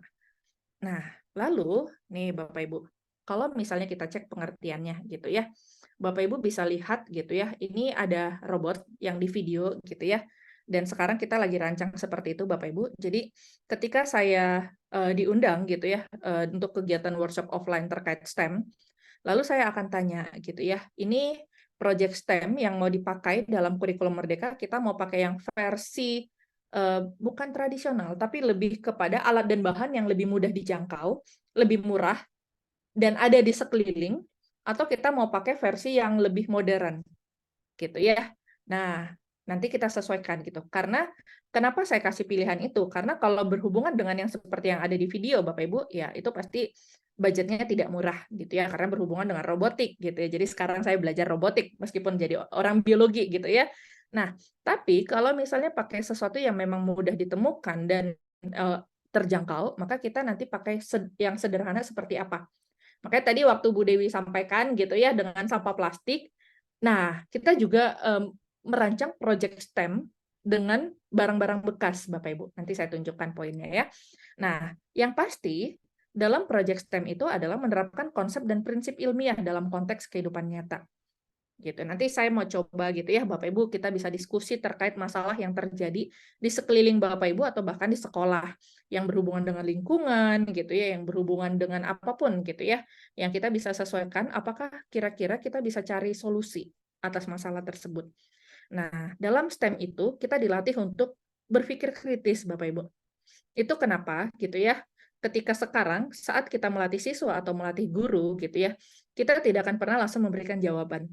Nah, lalu nih Bapak Ibu, kalau misalnya kita cek pengertiannya gitu ya, Bapak Ibu bisa lihat gitu ya, ini ada robot yang di video gitu ya, dan sekarang kita lagi rancang seperti itu Bapak Ibu. Jadi ketika saya diundang gitu ya untuk kegiatan workshop offline terkait STEM, lalu saya akan tanya gitu ya, ini project STEM yang mau dipakai dalam kurikulum Merdeka, kita mau pakai yang versi bukan tradisional, tapi lebih kepada alat dan bahan yang lebih mudah dijangkau, lebih murah, dan ada di sekeliling, atau kita mau pakai versi yang lebih modern, gitu ya. Nah, nanti kita sesuaikan gitu. Karena kenapa saya kasih pilihan itu? Karena kalau berhubungan dengan yang seperti yang ada di video, Bapak Ibu, ya itu pasti budgetnya tidak murah gitu ya, karena berhubungan dengan robotik gitu ya. Jadi sekarang saya belajar robotik meskipun jadi orang biologi gitu ya. Nah, tapi kalau misalnya pakai sesuatu yang memang mudah ditemukan dan terjangkau, maka kita nanti pakai yang sederhana seperti apa. Makanya tadi waktu Bu Dewi sampaikan gitu ya dengan sampah plastik. Nah, kita juga merancang proyek STEM dengan barang-barang bekas, Bapak Ibu. Nanti saya tunjukkan poinnya ya. Nah, yang pasti dalam proyek STEM itu adalah menerapkan konsep dan prinsip ilmiah dalam konteks kehidupan nyata. Gitu. Nanti saya mau coba gitu ya, Bapak Ibu, kita bisa diskusi terkait masalah yang terjadi di sekeliling Bapak Ibu atau bahkan di sekolah yang berhubungan dengan lingkungan gitu ya, yang berhubungan dengan apapun gitu ya, yang kita bisa sesuaikan apakah kira-kira kita bisa cari solusi atas masalah tersebut. Nah, dalam STEM itu kita dilatih untuk berpikir kritis, Bapak Ibu. Itu kenapa gitu ya? Ketika sekarang saat kita melatih siswa atau melatih guru gitu ya, kita tidak akan pernah langsung memberikan jawaban.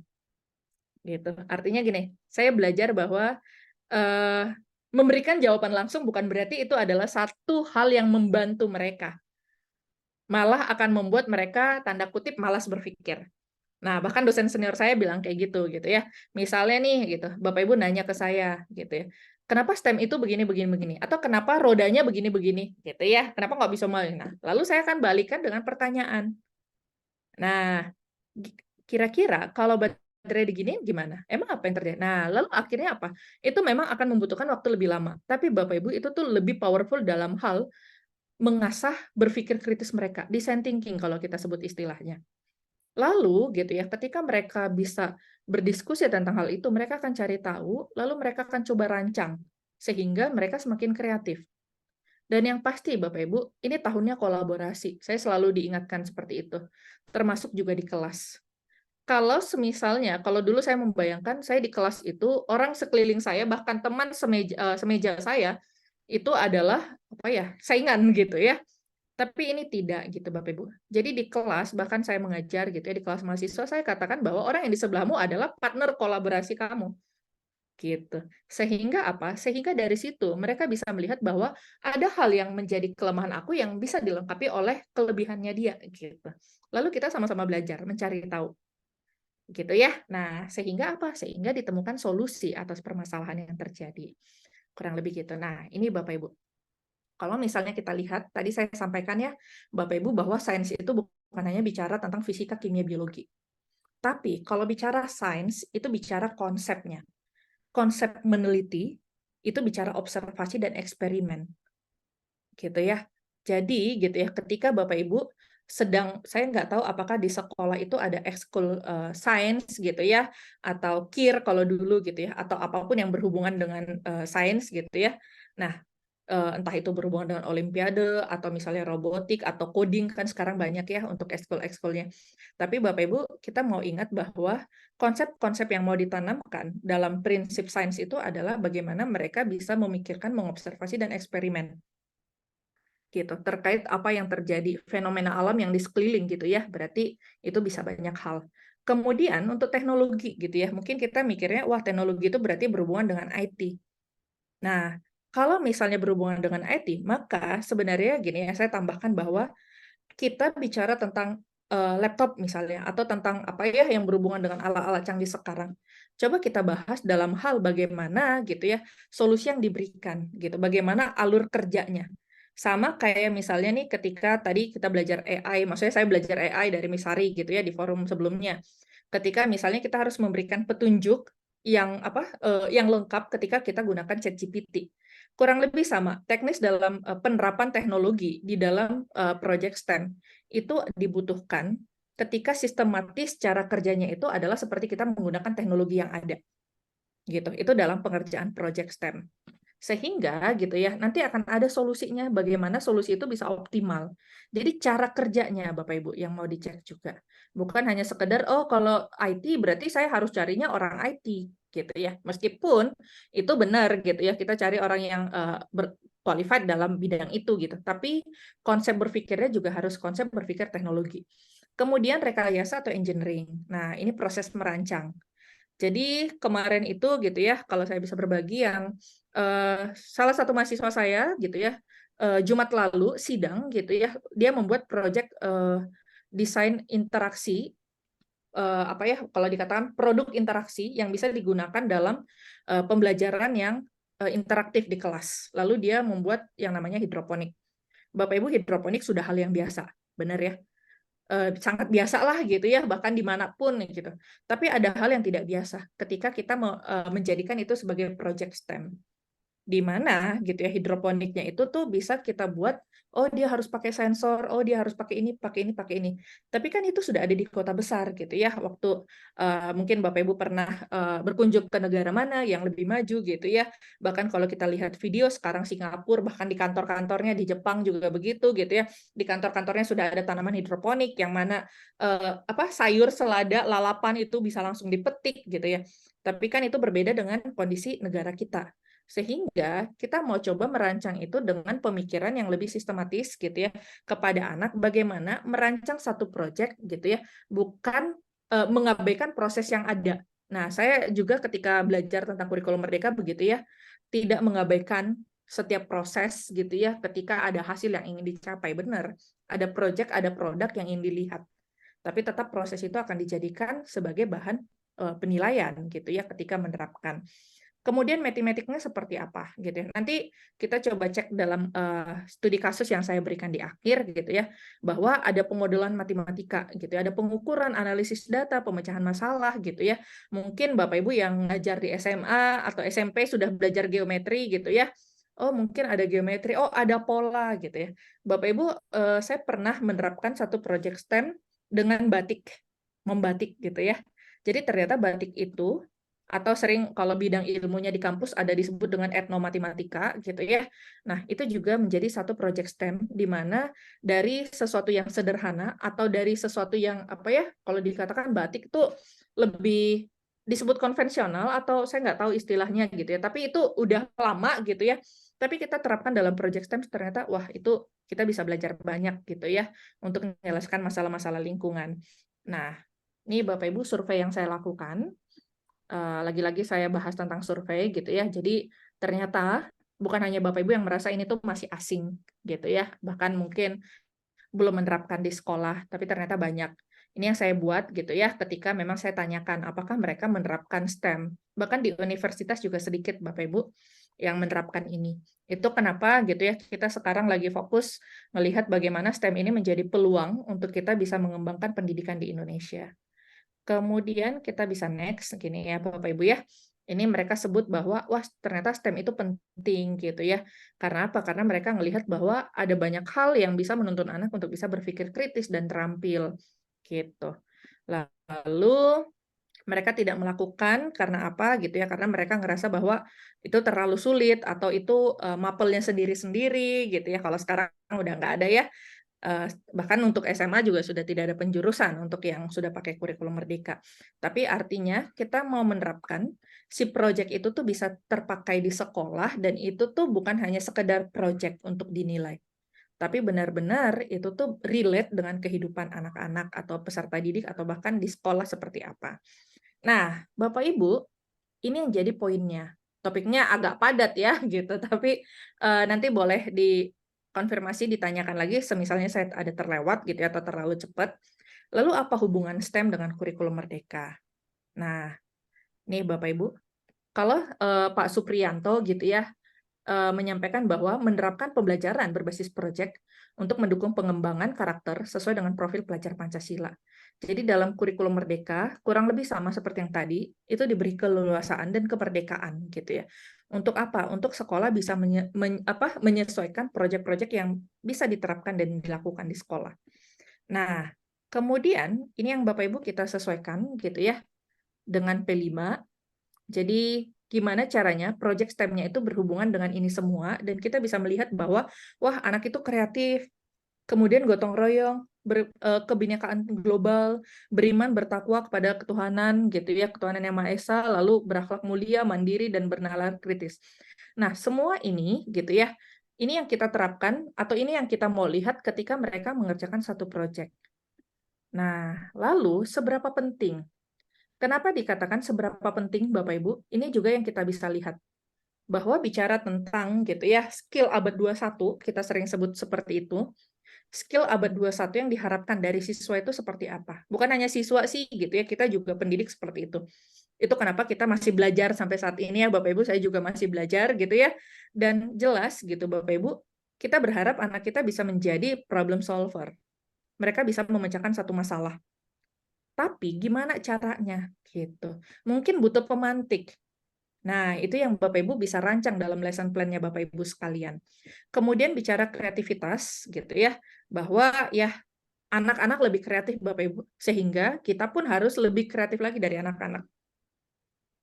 Gitu. Artinya gini, saya belajar bahwa memberikan jawaban langsung bukan berarti itu adalah satu hal yang membantu mereka. Malah akan membuat mereka tanda kutip malas berpikir. Nah, bahkan dosen senior saya bilang kayak gitu ya. Misalnya nih gitu, Bapak Ibu nanya ke saya gitu ya. Kenapa STEM itu begini begini begini atau kenapa rodanya begini begini gitu ya. Kenapa nggak bisa main? Nah, lalu saya akan balikan dengan pertanyaan. Nah, kira-kira kalau baterai diginiin gimana? Emang apa yang terjadi? Nah, lalu akhirnya apa? Itu memang akan membutuhkan waktu lebih lama. Tapi Bapak Ibu itu tuh lebih powerful dalam hal mengasah berpikir kritis mereka, design thinking kalau kita sebut istilahnya. Lalu gitu ya, ketika mereka bisa berdiskusi tentang hal itu, mereka akan cari tahu, lalu mereka akan coba rancang sehingga mereka semakin kreatif. Dan yang pasti Bapak Ibu, ini tahunnya kolaborasi. Saya selalu diingatkan seperti itu. Termasuk juga di kelas. Kalau semisalnya, kalau dulu saya membayangkan saya di kelas itu orang sekeliling saya bahkan teman semeja saya itu adalah apa ya, saingan gitu ya. Tapi ini tidak gitu Bapak Ibu. Jadi di kelas bahkan saya mengajar gitu ya di kelas mahasiswa saya katakan bahwa orang yang di sebelahmu adalah partner kolaborasi kamu. Gitu. Sehingga apa? Sehingga dari situ mereka bisa melihat bahwa ada hal yang menjadi kelemahan aku yang bisa dilengkapi oleh kelebihannya dia gitu. Lalu kita sama-sama belajar, mencari tahu. Gitu ya. Nah, sehingga apa? Sehingga ditemukan solusi atas permasalahan yang terjadi. Kurang lebih gitu. Nah, ini Bapak Ibu. Kalau misalnya kita lihat, tadi saya sampaikan ya, Bapak Ibu, bahwa sains itu bukan hanya bicara tentang fisika, kimia, biologi. Tapi kalau bicara sains, itu bicara konsepnya. Konsep meneliti, itu bicara observasi dan eksperimen. Gitu ya. Jadi, gitu ya, ketika Bapak Ibu sedang, saya nggak tahu apakah di sekolah itu ada ekskul sains gitu ya, atau KIR kalau dulu gitu ya, atau apapun yang berhubungan dengan sains gitu ya. Nah, entah itu berhubungan dengan olimpiade atau misalnya robotik atau coding kan sekarang banyak ya untuk ekskul-ekskulnya. Tapi Bapak Ibu, kita mau ingat bahwa konsep-konsep yang mau ditanamkan dalam prinsip sains itu adalah bagaimana mereka bisa memikirkan, mengobservasi dan eksperimen. Gitu, terkait apa yang terjadi, fenomena alam yang di sekeliling gitu ya. Berarti itu bisa banyak hal. Kemudian untuk teknologi gitu ya. Mungkin kita mikirnya wah teknologi itu berarti berhubungan dengan IT. Nah, kalau misalnya berhubungan dengan IT, maka sebenarnya gini ya, saya tambahkan bahwa kita bicara tentang laptop misalnya, atau tentang apa ya yang berhubungan dengan alat-alat canggih sekarang. Coba kita bahas dalam hal bagaimana gitu ya, solusi yang diberikan gitu, bagaimana alur kerjanya. Sama kayak misalnya nih ketika tadi kita belajar AI, maksudnya saya belajar AI dari Misari gitu ya di forum sebelumnya. ketika misalnya kita harus memberikan petunjuk yang lengkap ketika kita gunakan ChatGPT. Kurang lebih sama, teknis dalam penerapan teknologi di dalam project STEM itu dibutuhkan ketika sistematis cara kerjanya itu adalah seperti kita menggunakan teknologi yang ada. Gitu. Itu dalam pengerjaan project STEM. Sehingga gitu ya, nanti akan ada solusinya bagaimana solusi itu bisa optimal. Jadi cara kerjanya Bapak Ibu yang mau dicek juga. Bukan hanya sekedar oh kalau IT berarti saya harus carinya orang IT gitu ya. Meskipun itu benar gitu ya, kita cari orang yang qualified dalam bidang itu gitu. Tapi konsep berpikirnya juga harus konsep berpikir teknologi. Kemudian rekayasa atau engineering. Nah, ini proses merancang. Jadi kemarin itu gitu ya, kalau saya bisa berbagi yang salah satu mahasiswa saya gitu ya, Jumat lalu sidang gitu ya, dia membuat proyek desain interaksi kalau dikatakan produk interaksi yang bisa digunakan dalam pembelajaran yang interaktif di kelas. Lalu dia membuat yang namanya hidroponik. Bapak Ibu, hidroponik sudah hal yang biasa, benar ya? Sangat biasa lah gitu ya, bahkan dimanapun gitu. Tapi ada hal yang tidak biasa ketika kita menjadikan itu sebagai project STEM. Di mana gitu ya hidroponiknya itu tuh bisa kita buat, oh dia harus pakai sensor, oh dia harus pakai ini, pakai ini, pakai ini. Tapi kan itu sudah ada di kota besar gitu ya. Waktu mungkin Bapak Ibu pernah berkunjung ke negara mana yang lebih maju gitu ya. Bahkan kalau kita lihat video sekarang Singapura, bahkan di kantor-kantornya di Jepang juga begitu gitu ya. Di kantor-kantornya sudah ada tanaman hidroponik yang mana sayur, selada, lalapan itu bisa langsung dipetik gitu ya. Tapi kan itu berbeda dengan kondisi negara kita. Sehingga kita mau coba merancang itu dengan pemikiran yang lebih sistematis gitu ya kepada anak, bagaimana merancang satu proyek gitu ya, bukan mengabaikan proses yang ada. Nah, saya juga ketika belajar tentang kurikulum merdeka begitu ya, tidak mengabaikan setiap proses gitu ya ketika ada hasil yang ingin dicapai. Benar, ada proyek, ada produk yang ingin dilihat. Tapi tetap proses itu akan dijadikan sebagai bahan penilaian gitu ya ketika menerapkan. Kemudian matematiknya seperti apa gitu ya. Nanti kita coba cek dalam studi kasus yang saya berikan di akhir gitu ya, bahwa ada pemodelan matematika gitu ya, ada pengukuran analisis data, pemecahan masalah gitu ya. Mungkin Bapak Ibu yang ngajar di SMA atau SMP sudah belajar geometri gitu ya. Oh, mungkin ada geometri, oh ada pola gitu ya. Bapak Ibu, saya pernah menerapkan satu proyek STEM dengan batik, membatik gitu ya. Jadi ternyata batik itu atau sering kalau bidang ilmunya di kampus ada disebut dengan etnomatematika gitu ya. Nah, itu juga menjadi satu project STEM di mana dari sesuatu yang sederhana atau dari sesuatu yang kalau dikatakan batik itu lebih disebut konvensional atau saya nggak tahu istilahnya gitu ya. Tapi itu udah lama gitu ya. Tapi kita terapkan dalam project STEM ternyata wah itu kita bisa belajar banyak gitu ya untuk menyelesaikan masalah-masalah lingkungan. Nah, ini Bapak Ibu survei yang saya lakukan. Lagi-lagi saya bahas tentang survei gitu ya. Jadi ternyata bukan hanya Bapak Ibu yang merasa ini tuh masih asing gitu ya. Bahkan mungkin belum menerapkan di sekolah, tapi ternyata banyak. Ini yang saya buat gitu ya ketika memang saya tanyakan apakah mereka menerapkan STEM. Bahkan di universitas juga sedikit Bapak Ibu yang menerapkan ini. Itu kenapa gitu ya kita sekarang lagi fokus melihat bagaimana STEM ini menjadi peluang untuk kita bisa mengembangkan pendidikan di Indonesia. Kemudian kita bisa next, gini ya Bapak Ibu ya. Ini mereka sebut bahwa, wah ternyata STEM itu penting gitu ya. Karena apa? Karena mereka melihat bahwa ada banyak hal yang bisa menuntun anak untuk bisa berpikir kritis dan terampil. Gitu. Lalu mereka tidak melakukan karena apa gitu ya? Karena mereka ngerasa bahwa itu terlalu sulit atau itu mapelnya sendiri-sendiri gitu ya. Kalau sekarang udah nggak ada ya. Bahkan untuk SMA juga sudah tidak ada penjurusan untuk yang sudah pakai kurikulum merdeka. Tapi artinya kita mau menerapkan si project itu tuh bisa terpakai di sekolah dan itu tuh bukan hanya sekedar project untuk dinilai. Tapi benar-benar itu tuh relate dengan kehidupan anak-anak atau peserta didik atau bahkan di sekolah seperti apa. Nah, Bapak Ibu, ini yang jadi poinnya. Topiknya agak padat ya gitu, tapi nanti boleh konfirmasi ditanyakan lagi semisalnya saya ada terlewat gitu ya atau terlalu cepat. Lalu apa hubungan STEM dengan kurikulum merdeka? Nah, nih Bapak Ibu, kalau Pak Supriyanto gitu ya menyampaikan bahwa menerapkan pembelajaran berbasis proyek untuk mendukung pengembangan karakter sesuai dengan profil pelajar Pancasila. Jadi dalam kurikulum Merdeka, kurang lebih sama seperti yang tadi, itu diberi keleluasaan dan kemerdekaan gitu ya. Untuk apa? Untuk sekolah bisa menyesuaikan proyek-proyek yang bisa diterapkan dan dilakukan di sekolah. Nah, kemudian ini yang Bapak Ibu kita sesuaikan gitu ya dengan P5. Jadi gimana caranya proyek STEM-nya itu berhubungan dengan ini semua dan kita bisa melihat bahwa wah anak itu kreatif, kemudian gotong royong, kebinekaan global, beriman bertakwa kepada ketuhanan gitu ya, ketuhanan yang Maha Esa, lalu berakhlak mulia, mandiri dan bernalar kritis. Nah, semua ini gitu ya, ini yang kita terapkan atau ini yang kita mau lihat ketika mereka mengerjakan satu proyek. Nah, lalu seberapa penting? Kenapa dikatakan seberapa penting Bapak Ibu? Ini juga yang kita bisa lihat. Bahwa bicara tentang gitu ya, skill abad 21, kita sering sebut seperti itu. Skill abad 21 yang diharapkan dari siswa itu seperti apa? Bukan hanya siswa sih gitu ya, kita juga pendidik seperti itu. Itu kenapa kita masih belajar sampai saat ini ya Bapak Ibu, saya juga masih belajar gitu ya. Dan jelas gitu Bapak Ibu, kita berharap anak kita bisa menjadi problem solver. Mereka bisa memecahkan satu masalah. Tapi gimana caranya gitu. Mungkin butuh pemantik. Nah, itu yang Bapak Ibu bisa rancang dalam lesson plan-nya Bapak Ibu sekalian. Kemudian bicara kreativitas gitu ya, bahwa ya anak-anak lebih kreatif Bapak Ibu, sehingga kita pun harus lebih kreatif lagi dari anak-anak.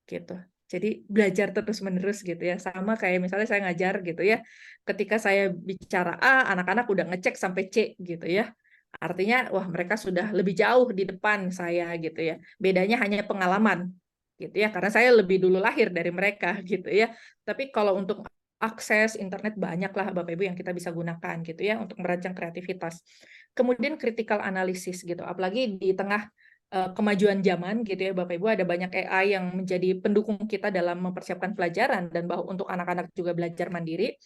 Gitu. Jadi belajar terus-menerus gitu ya. Sama kayak misalnya saya ngajar gitu ya. Ketika saya bicara A, anak-anak udah ngecek sampai C gitu ya. Artinya, wah mereka sudah lebih jauh di depan saya gitu ya. Bedanya hanya pengalaman gitu ya, karena saya lebih dulu lahir dari mereka gitu ya. Tapi kalau untuk akses internet banyaklah Bapak Ibu yang kita bisa gunakan gitu ya untuk merancang kreativitas. Kemudian critical analysis gitu, apalagi di tengah kemajuan zaman gitu ya Bapak Ibu, ada banyak AI yang menjadi pendukung kita dalam mempersiapkan pelajaran dan bahwa untuk anak-anak juga belajar mandiri,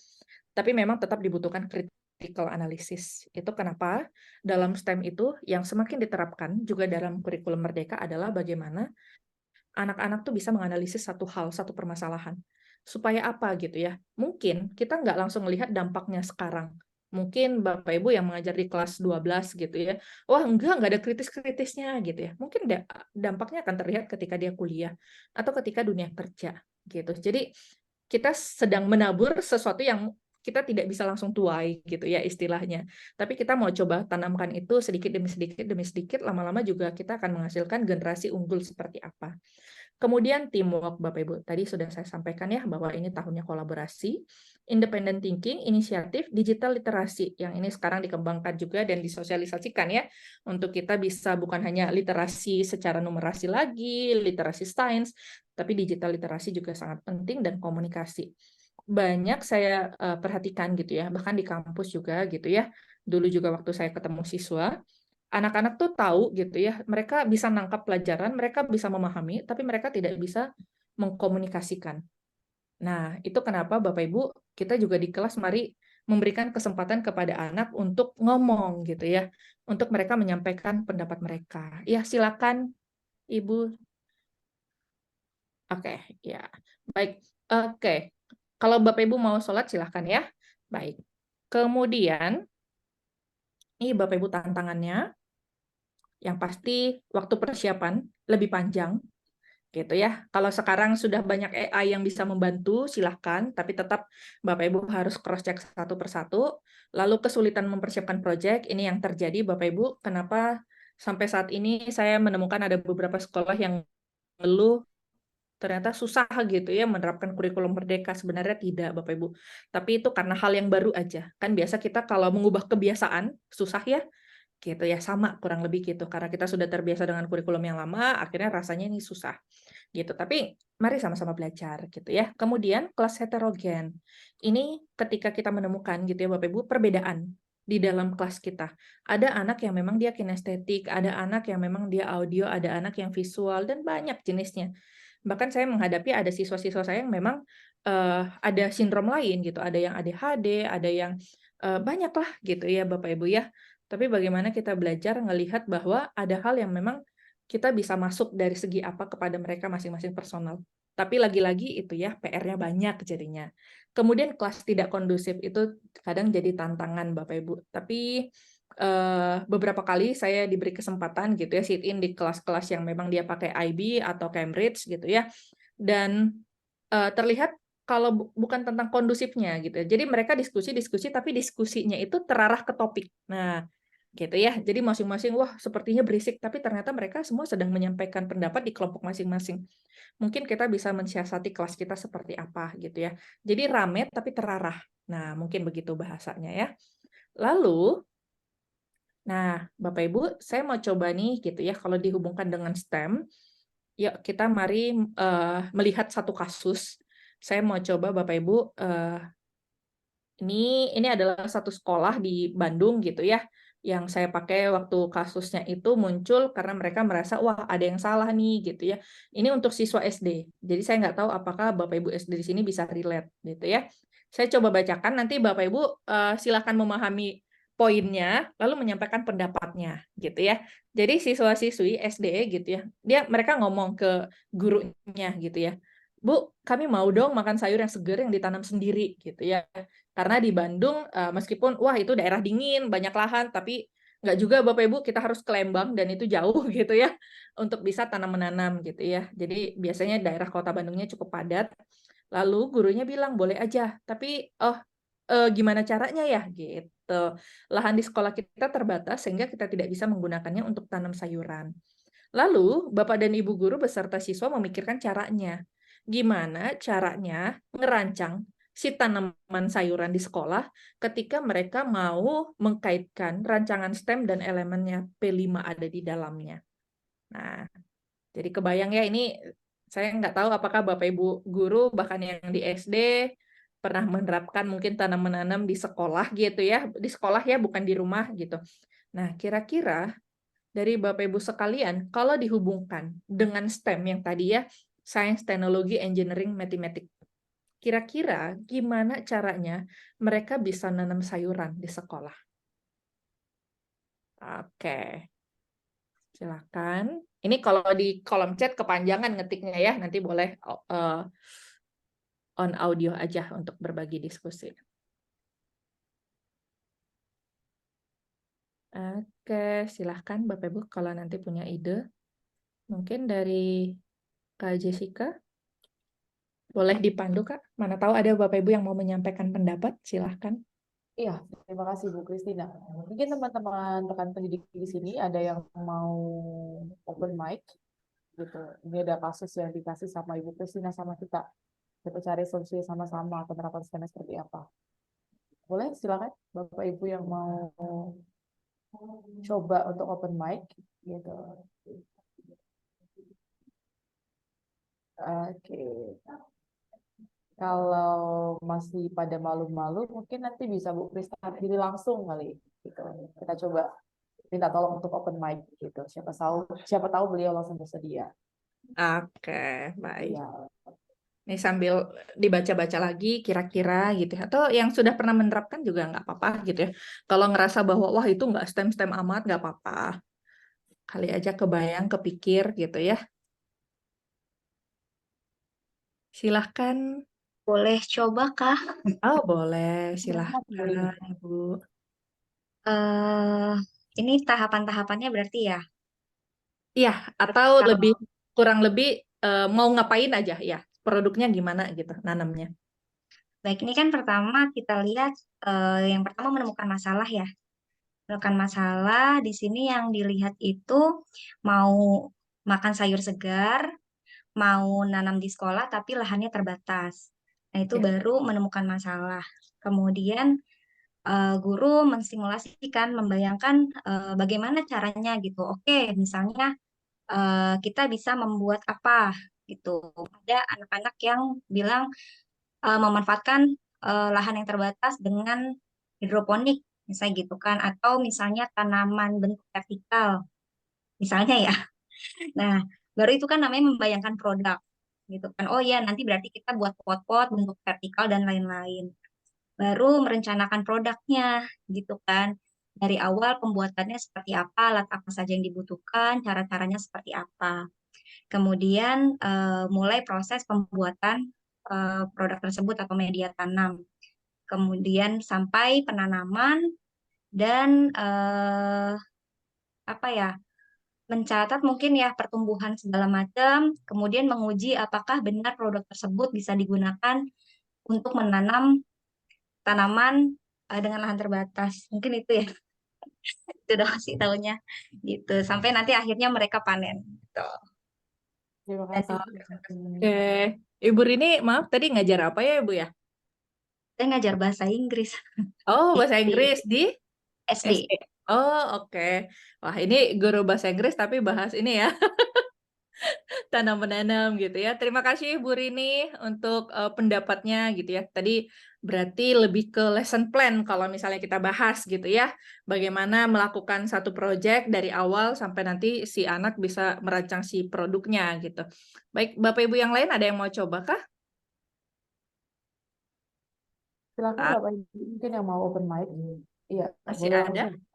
tapi memang tetap dibutuhkan critical analysis. Itu kenapa dalam STEM itu yang semakin diterapkan juga dalam kurikulum Merdeka adalah bagaimana anak-anak tuh bisa menganalisis satu hal, satu permasalahan. Supaya apa gitu ya? Mungkin kita nggak langsung melihat dampaknya sekarang. Mungkin Bapak Ibu yang mengajar di kelas 12 gitu ya, wah nggak ada kritis-kritisnya gitu ya. Mungkin dampaknya akan terlihat ketika dia kuliah atau ketika dunia kerja gitu. Jadi kita sedang menabur sesuatu yang kita tidak bisa langsung tuai gitu ya istilahnya. Tapi kita mau coba tanamkan itu sedikit demi sedikit, lama-lama juga kita akan menghasilkan generasi unggul seperti apa. Kemudian teamwork Bapak Ibu, tadi sudah saya sampaikan ya bahwa ini tahunnya kolaborasi, independent thinking, inisiatif, digital literasi, yang ini sekarang dikembangkan juga dan disosialisasikan ya, untuk kita bisa bukan hanya literasi secara numerasi lagi, literasi sains, tapi digital literasi juga sangat penting dan komunikasi. Banyak saya perhatikan gitu ya, bahkan di kampus juga gitu ya, dulu juga waktu saya ketemu siswa, anak-anak tuh tahu gitu ya, mereka bisa nangkap pelajaran, mereka bisa memahami, tapi mereka tidak bisa mengkomunikasikan. Nah, itu kenapa Bapak Ibu, kita juga di kelas mari memberikan kesempatan kepada anak untuk ngomong gitu ya, untuk mereka menyampaikan pendapat mereka. Ya, silakan Ibu. Oke, ya. Baik. Oke. Kalau Bapak Ibu mau sholat silakan ya. Baik. Kemudian ini Bapak Ibu tantangannya. Yang pasti waktu persiapan lebih panjang gitu ya. Kalau sekarang sudah banyak AI yang bisa membantu, silahkan, tapi tetap Bapak Ibu harus cross check satu persatu. Lalu kesulitan mempersiapkan proyek, ini yang terjadi Bapak Ibu. Kenapa sampai saat ini saya menemukan ada beberapa sekolah yang ngeluh ternyata susah gitu ya menerapkan kurikulum Merdeka. Sebenarnya tidak Bapak Ibu. Tapi itu karena hal yang baru aja. Kan biasa kita kalau mengubah kebiasaan susah ya. Gitu ya, sama kurang lebih gitu. Karena kita sudah terbiasa dengan kurikulum yang lama, akhirnya rasanya ini susah. Gitu. Tapi mari sama-sama belajar gitu ya. Kemudian kelas heterogen. Ini ketika kita menemukan gitu ya Bapak Ibu perbedaan di dalam kelas kita. Ada anak yang memang dia kinestetik, ada anak yang memang dia audio, ada anak yang visual dan banyak jenisnya. Bahkan saya menghadapi ada siswa-siswa saya yang memang ada sindrom lain gitu, ada yang ADHD, ada yang banyak lah gitu ya Bapak Ibu ya. Tapi bagaimana kita belajar ngelihat bahwa ada hal yang memang kita bisa masuk dari segi apa kepada mereka masing-masing personal. Tapi lagi-lagi itu ya PR-nya banyak jadinya. Kemudian kelas tidak kondusif itu kadang jadi tantangan Bapak Ibu. Tapi beberapa kali saya diberi kesempatan gitu ya sit in di kelas-kelas yang memang dia pakai IB atau Cambridge gitu ya. Dan terlihat kalau bukan tentang kondusifnya gitu. Jadi mereka diskusi-diskusi tapi diskusinya itu terarah ke topik. Nah, gitu ya. Jadi masing-masing wah sepertinya berisik tapi ternyata mereka semua sedang menyampaikan pendapat di kelompok masing-masing. Mungkin kita bisa mensiasati kelas kita seperti apa gitu ya. Jadi rame tapi terarah. Nah, mungkin begitu bahasanya ya. Lalu nah, Bapak Ibu, saya mau coba nih gitu ya kalau dihubungkan dengan STEM, yuk kita mari melihat satu kasus. Saya mau coba Bapak Ibu ini adalah satu sekolah di Bandung gitu ya, yang saya pakai waktu kasusnya itu muncul karena mereka merasa wah ada yang salah nih gitu ya. Ini untuk siswa SD. Jadi saya nggak tahu apakah Bapak Ibu SD di sini bisa relate gitu ya. Saya coba bacakan nanti Bapak Ibu silakan memahami poinnya lalu menyampaikan pendapatnya gitu ya. Jadi siswa-siswi SD gitu ya. Mereka ngomong ke gurunya gitu ya. Bu, kami mau dong makan sayur yang segar yang ditanam sendiri gitu ya. Karena di Bandung, meskipun wah itu daerah dingin, banyak lahan, tapi nggak juga Bapak Ibu kita harus ke Lembang dan itu jauh gitu ya untuk bisa tanam-menanam gitu ya. Jadi biasanya daerah kota Bandungnya cukup padat. Lalu gurunya bilang boleh aja, tapi gimana caranya ya gitu. Lahan di sekolah kita terbatas sehingga kita tidak bisa menggunakannya untuk tanam sayuran. Lalu Bapak dan Ibu guru beserta siswa memikirkan caranya. Gimana caranya ngerancang si tanaman sayuran di sekolah ketika mereka mau mengkaitkan rancangan STEM dan elemennya P5 ada di dalamnya. Nah, jadi kebayang ya ini saya nggak tahu apakah Bapak Ibu guru bahkan yang di SD pernah menerapkan mungkin tanam menanam di sekolah gitu ya, di sekolah ya bukan di rumah gitu. Nah, kira-kira dari Bapak Ibu sekalian, kalau dihubungkan dengan STEM yang tadi ya, Science, Teknologi, Engineering, Matematik, kira-kira gimana caranya mereka bisa nanam sayuran di sekolah? Oke, silakan. Ini kalau di kolom chat kepanjangan ngetiknya ya, nanti boleh on audio aja untuk berbagi diskusi. Oke, silahkan Bapak Ibu kalau nanti punya ide. Mungkin dari Kak Jessica. Boleh dipandu, Kak. Mana tahu ada Bapak Ibu yang mau menyampaikan pendapat, silahkan. Iya, terima kasih Bu Christina. Mungkin teman-teman rekan pendidik di sini ada yang mau open mic gitu. Ini ada kasus yang dikasih sama Ibu Christina sama kita. Kita cari solusi sama-sama penerapan STEM seperti apa. Boleh silakan Bapak Ibu yang mau coba untuk open mic gitu. Oke. Kalau masih pada malu-malu, mungkin nanti bisa Bu Krisna diri langsung kali. Gitu. Kita coba minta tolong untuk open mic gitu. Siapa tahu beliau langsung bersedia. Oke, baik. Ya. Ini sambil dibaca-baca lagi kira-kira gitu ya. Atau yang sudah pernah menerapkan juga nggak apa-apa gitu ya. Kalau ngerasa bahwa wah itu nggak STEM-STEM amat, nggak apa-apa. Kali aja kebayang, kepikir gitu ya. Silahkan. Boleh coba kah? Oh, boleh. Silahkan, Ibu. Ini tahapan-tahapannya berarti ya. Iya, atau Pertama, kurang lebih mau ngapain aja ya. Produknya gimana gitu, nanamnya. baik ini kan pertama kita lihat yang pertama menemukan masalah ya. Menemukan masalah di sini yang dilihat itu mau makan sayur segar, mau nanam di sekolah tapi lahannya terbatas. Nah, itu Ya. baru menemukan masalah. Kemudian guru mensimulasikan, membayangkan bagaimana caranya gitu. Oke, misalnya kita bisa membuat apa gitu. Ada anak-anak yang bilang memanfaatkan lahan yang terbatas dengan hidroponik, misalnya gitu kan, atau misalnya tanaman bentuk vertikal, misalnya ya. Nah, baru itu kan namanya membayangkan produk, gitu kan. Oh ya, nanti berarti kita buat pot-pot bentuk vertikal dan lain-lain. Baru merencanakan produknya, gitu kan. Dari awal pembuatannya seperti apa, alat apa saja yang dibutuhkan, cara-caranya seperti apa. Kemudian mulai proses pembuatan produk tersebut atau media tanam. Kemudian sampai penanaman dan apa ya, mencatat mungkin ya pertumbuhan segala macam, kemudian menguji apakah benar produk tersebut bisa digunakan untuk menanam tanaman dengan lahan terbatas. Mungkin itu ya, itu doang sih tahunya gitu. Sampai nanti akhirnya mereka panen. Gitu. Terima Dan kasih. Oke. Ibu Rini, maaf tadi ngajar apa ya Ibu ya? saya ngajar bahasa Inggris Oh, bahasa di Inggris di SD. SD. Oh, oke. Wah, ini guru bahasa Inggris tapi bahas ini ya, tanam-menanam gitu ya. Terima kasih Bu Rini untuk pendapatnya gitu ya. Tadi berarti lebih ke lesson plan kalau misalnya kita bahas gitu ya. Bagaimana melakukan satu project dari awal sampai nanti si anak bisa merancang si produknya gitu. Baik, Bapak Ibu yang lain ada yang mau coba kah? Silakan Ah, Bapak Ibu mungkin yang mau open mic. Iya, masih boleh ada? langsung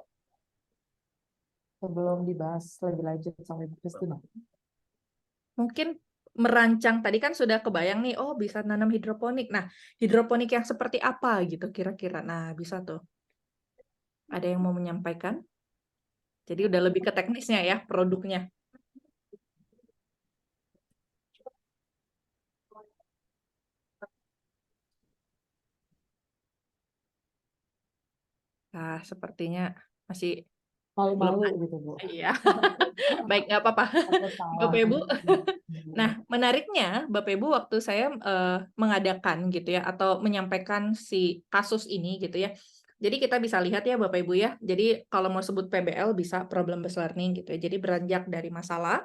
sebelum dibahas lebih lanjut sama Ibu Christina. Mungkin merancang tadi kan sudah kebayang nih, oh bisa nanam hidroponik. Nah, hidroponik yang seperti apa gitu kira-kira. Nah, bisa tuh. Ada yang mau menyampaikan? Jadi udah lebih ke teknisnya ya, produknya. Nah, sepertinya masih belum Malu-malu ada. gitu, Bu. Iya. Baik, nggak apa-apa. Takut salah. Bapak Ibu. Nah, menariknya Bapak Ibu waktu saya mengadakan gitu ya atau menyampaikan si kasus ini gitu ya. Jadi kita bisa lihat ya Bapak Ibu ya. Jadi kalau mau sebut PBL bisa problem based learning gitu ya. Jadi beranjak dari masalah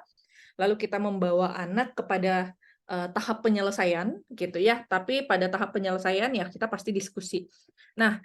lalu kita membawa anak kepada tahap penyelesaian gitu ya. Tapi pada tahap penyelesaian ya kita pasti diskusi. Nah,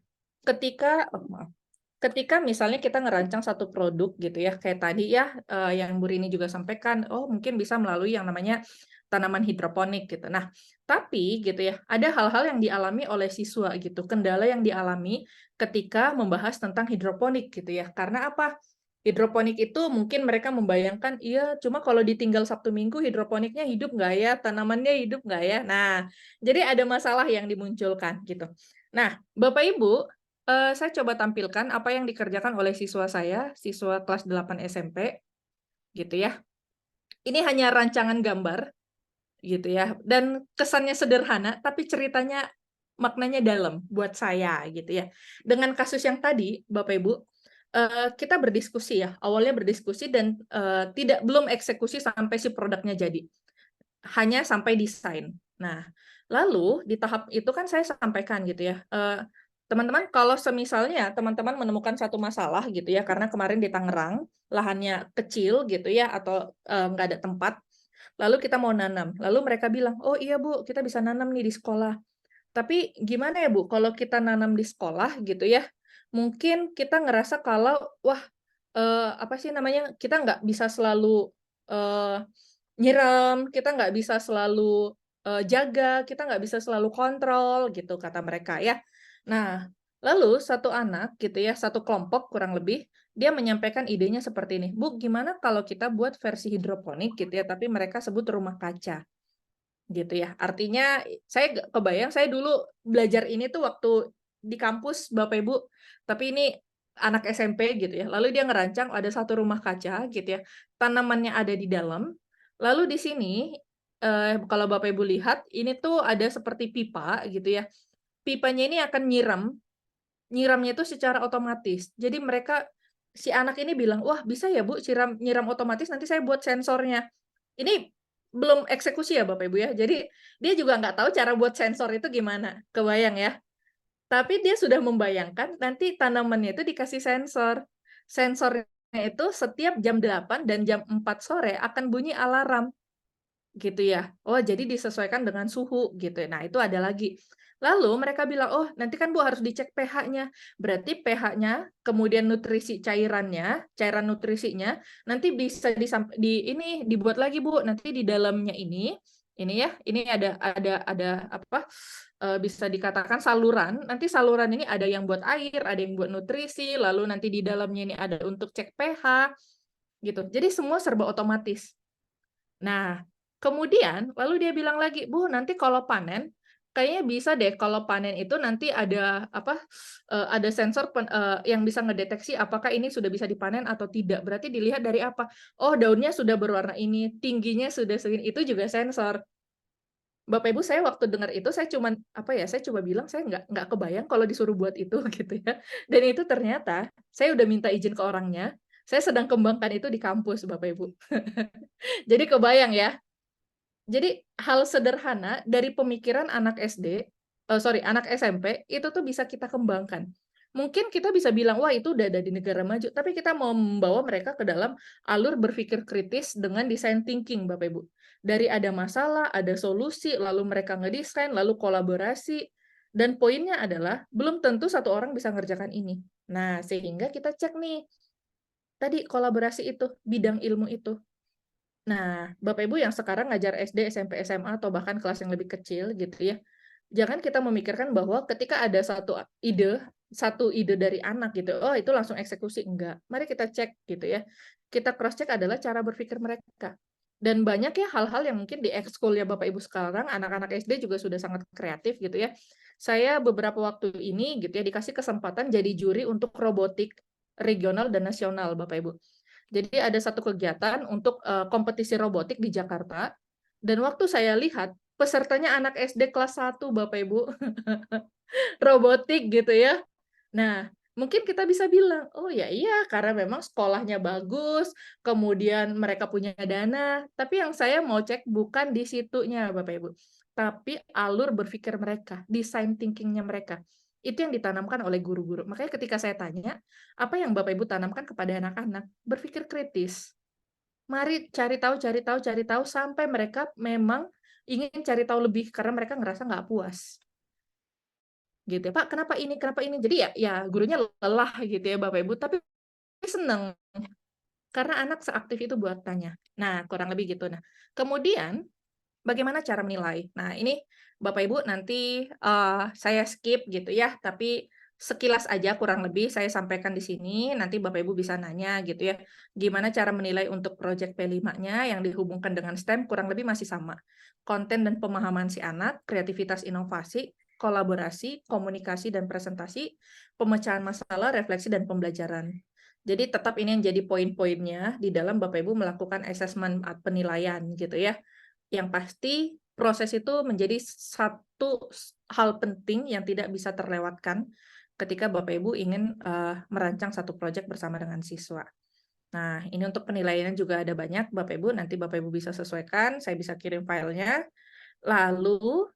ketika misalnya kita ngerancang satu produk gitu ya, kayak tadi ya yang Bu Rini juga sampaikan, oh mungkin bisa melalui yang namanya tanaman hidroponik gitu. Nah, tapi gitu ya, ada hal-hal yang dialami oleh siswa gitu, kendala yang dialami ketika membahas tentang hidroponik gitu ya. Karena apa? Hidroponik itu mungkin mereka membayangkan, iya cuma kalau ditinggal Sabtu Minggu hidroponiknya hidup nggak ya, tanamannya hidup nggak ya. Nah, jadi ada masalah yang dimunculkan gitu. Nah, Bapak Ibu, saya coba tampilkan apa yang dikerjakan oleh siswa saya, siswa kelas 8 SMP, gitu ya. Ini hanya rancangan gambar, gitu ya. Dan kesannya sederhana, tapi ceritanya maknanya dalam buat saya, gitu ya. Dengan kasus yang tadi, Bapak Ibu, kita berdiskusi ya. Awalnya berdiskusi dan belum eksekusi sampai si produknya jadi. Hanya sampai desain. Nah, lalu di tahap itu kan saya sampaikan gitu ya, teman-teman kalau semisalnya teman-teman menemukan satu masalah gitu ya, karena kemarin di Tangerang lahannya kecil gitu ya, atau nggak ada tempat, lalu kita mau nanam, lalu mereka bilang, oh iya Bu, kita bisa nanam nih di sekolah. Tapi gimana ya Bu, kalau kita nanam di sekolah gitu ya, mungkin kita ngerasa kalau, wah apa sih namanya, kita nggak bisa selalu eh, nyiram, kita nggak bisa selalu jaga, kita nggak bisa selalu kontrol gitu kata mereka ya. Nah, lalu satu anak gitu ya, satu kelompok kurang lebih, dia menyampaikan idenya seperti ini, Bu, gimana kalau kita buat versi hidroponik gitu ya, tapi mereka sebut rumah kaca gitu ya. Artinya saya kebayang, saya dulu belajar ini tuh waktu di kampus Bapak Ibu, tapi ini anak SMP gitu ya. Lalu dia ngerancang ada satu rumah kaca gitu ya. Tanamannya ada di dalam. Lalu di sini kalau Bapak Ibu lihat ini tuh ada seperti pipa gitu ya. Pipanya ini akan nyiramnya itu secara otomatis. Jadi si anak ini bilang, "Wah, bisa ya, Bu, nyiram otomatis nanti saya buat sensornya." Ini belum eksekusi ya Bapak Ibu ya. Jadi dia juga nggak tahu cara buat sensor itu gimana, kebayang ya. Tapi dia sudah membayangkan nanti tanamannya itu dikasih sensor. Sensornya itu setiap jam 8 dan jam 4 sore akan bunyi alarm. Gitu ya. Oh, jadi disesuaikan dengan suhu gitu. Nah, itu ada lagi. Lalu mereka bilang, "Oh, nanti kan Bu harus dicek pH-nya." Berarti pH-nya, kemudian nutrisi cairannya, cairan nutrisinya nanti bisa ini dibuat lagi Bu. Nanti di dalamnya ini ya, ini ada apa? Bisa dikatakan saluran. Nanti saluran ini ada yang buat air, ada yang buat nutrisi, lalu nanti di dalamnya ini ada untuk cek pH gitu. Jadi semua serba otomatis. Nah, Kemudian, lalu dia bilang lagi, Bu, nanti kalau panen, kayaknya bisa deh kalau panen itu nanti ada ada sensor yang bisa ngedeteksi apakah ini sudah bisa dipanen atau tidak. Berarti dilihat dari apa? Oh, daunnya sudah berwarna ini, tingginya sudah segini, itu juga sensor. Bapak Ibu, saya waktu dengar itu saya cuman saya coba bilang saya nggak kebayang kalau disuruh buat itu gitu ya. Dan itu ternyata saya udah minta izin ke orangnya. Saya sedang kembangkan itu di kampus, Bapak Ibu. Jadi kebayang ya. Jadi hal sederhana dari pemikiran anak anak SMP itu tuh bisa kita kembangkan. Mungkin kita bisa bilang, wah itu udah ada di negara maju, tapi kita mau membawa mereka ke dalam alur berpikir kritis dengan design thinking, Bapak Ibu. Dari ada masalah, ada solusi, lalu mereka ngedesain, lalu kolaborasi, dan poinnya adalah belum tentu satu orang bisa ngerjakan ini. Nah, sehingga kita cek nih, tadi kolaborasi itu, bidang ilmu itu. Nah, Bapak Ibu yang sekarang ngajar SD, SMP, SMA, atau bahkan kelas yang lebih kecil gitu ya, jangan kita memikirkan bahwa ketika ada satu ide dari anak gitu, oh itu langsung eksekusi, enggak. Mari kita cek gitu ya. Kita cross check adalah cara berpikir mereka. Dan banyak ya hal-hal yang mungkin di ekskul ya Bapak Ibu sekarang, anak-anak SD juga sudah sangat kreatif gitu ya. Saya beberapa waktu ini gitu ya dikasih kesempatan jadi juri untuk robotik regional dan nasional Bapak Ibu. Jadi ada satu kegiatan untuk kompetisi robotik di Jakarta, dan waktu saya lihat pesertanya anak SD kelas 1, Bapak Ibu. Robotik gitu ya. Nah, mungkin kita bisa bilang, oh ya iya karena memang sekolahnya bagus, kemudian mereka punya dana, tapi yang saya mau cek bukan di situnya Bapak Ibu, tapi alur berpikir mereka, design thinking-nya mereka. Itu yang ditanamkan oleh guru-guru. Makanya ketika saya tanya, apa yang Bapak Ibu tanamkan kepada anak-anak? Berpikir kritis. Mari cari tahu sampai mereka memang ingin cari tahu lebih karena mereka ngerasa nggak puas. Gitu ya, Pak, kenapa ini? Kenapa ini? Jadi ya gurunya lelah gitu ya Bapak Ibu, tapi seneng karena anak seaktif itu buat tanya. Nah, kurang lebih gitu. Nah, kemudian bagaimana cara menilai? Nah, ini Bapak Ibu nanti saya skip gitu ya, tapi sekilas aja kurang lebih saya sampaikan di sini, nanti Bapak Ibu bisa nanya gitu ya. Gimana cara menilai untuk proyek P5-nya yang dihubungkan dengan STEM kurang lebih masih sama. Konten dan pemahaman si anak, kreativitas inovasi, kolaborasi, komunikasi dan presentasi, pemecahan masalah, refleksi dan pembelajaran. Jadi tetap ini yang jadi poin-poinnya di dalam Bapak Ibu melakukan asesmen penilaian gitu ya. Yang pasti proses itu menjadi satu hal penting yang tidak bisa terlewatkan ketika Bapak Ibu ingin merancang satu proyek bersama dengan siswa. Nah, ini untuk penilaiannya juga ada banyak, Bapak Ibu. Nanti Bapak Ibu bisa sesuaikan, saya bisa kirim filenya. Lalu,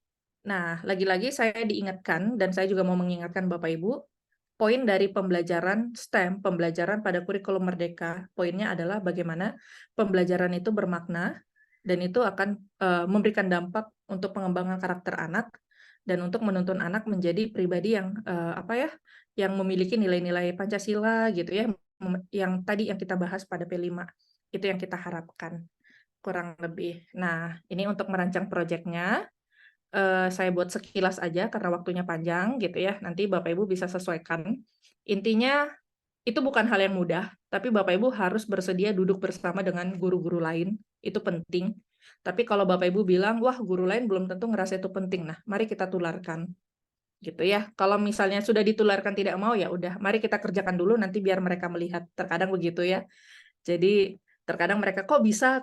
nah, lagi-lagi saya diingatkan, dan saya juga mau mengingatkan Bapak Ibu, poin dari pembelajaran STEM, pembelajaran pada kurikulum Merdeka, poinnya adalah bagaimana pembelajaran itu bermakna, dan itu akan memberikan dampak untuk pengembangan karakter anak, dan untuk menuntun anak menjadi pribadi yang yang memiliki nilai-nilai Pancasila gitu ya, yang tadi yang kita bahas pada P5, itu yang kita harapkan kurang lebih. Nah, ini untuk merancang proyeknya, saya buat sekilas aja karena waktunya panjang gitu ya, nanti Bapak Ibu bisa sesuaikan. Intinya itu bukan hal yang mudah, tapi Bapak Ibu harus bersedia duduk bersama dengan guru-guru lain, itu penting. Tapi kalau Bapak Ibu bilang, wah guru lain belum tentu ngerasa itu penting, nah mari kita tularkan. Gitu ya. Kalau misalnya sudah ditularkan tidak mau, ya udah, mari kita kerjakan dulu nanti biar mereka melihat. Terkadang begitu ya. Jadi terkadang mereka kok bisa,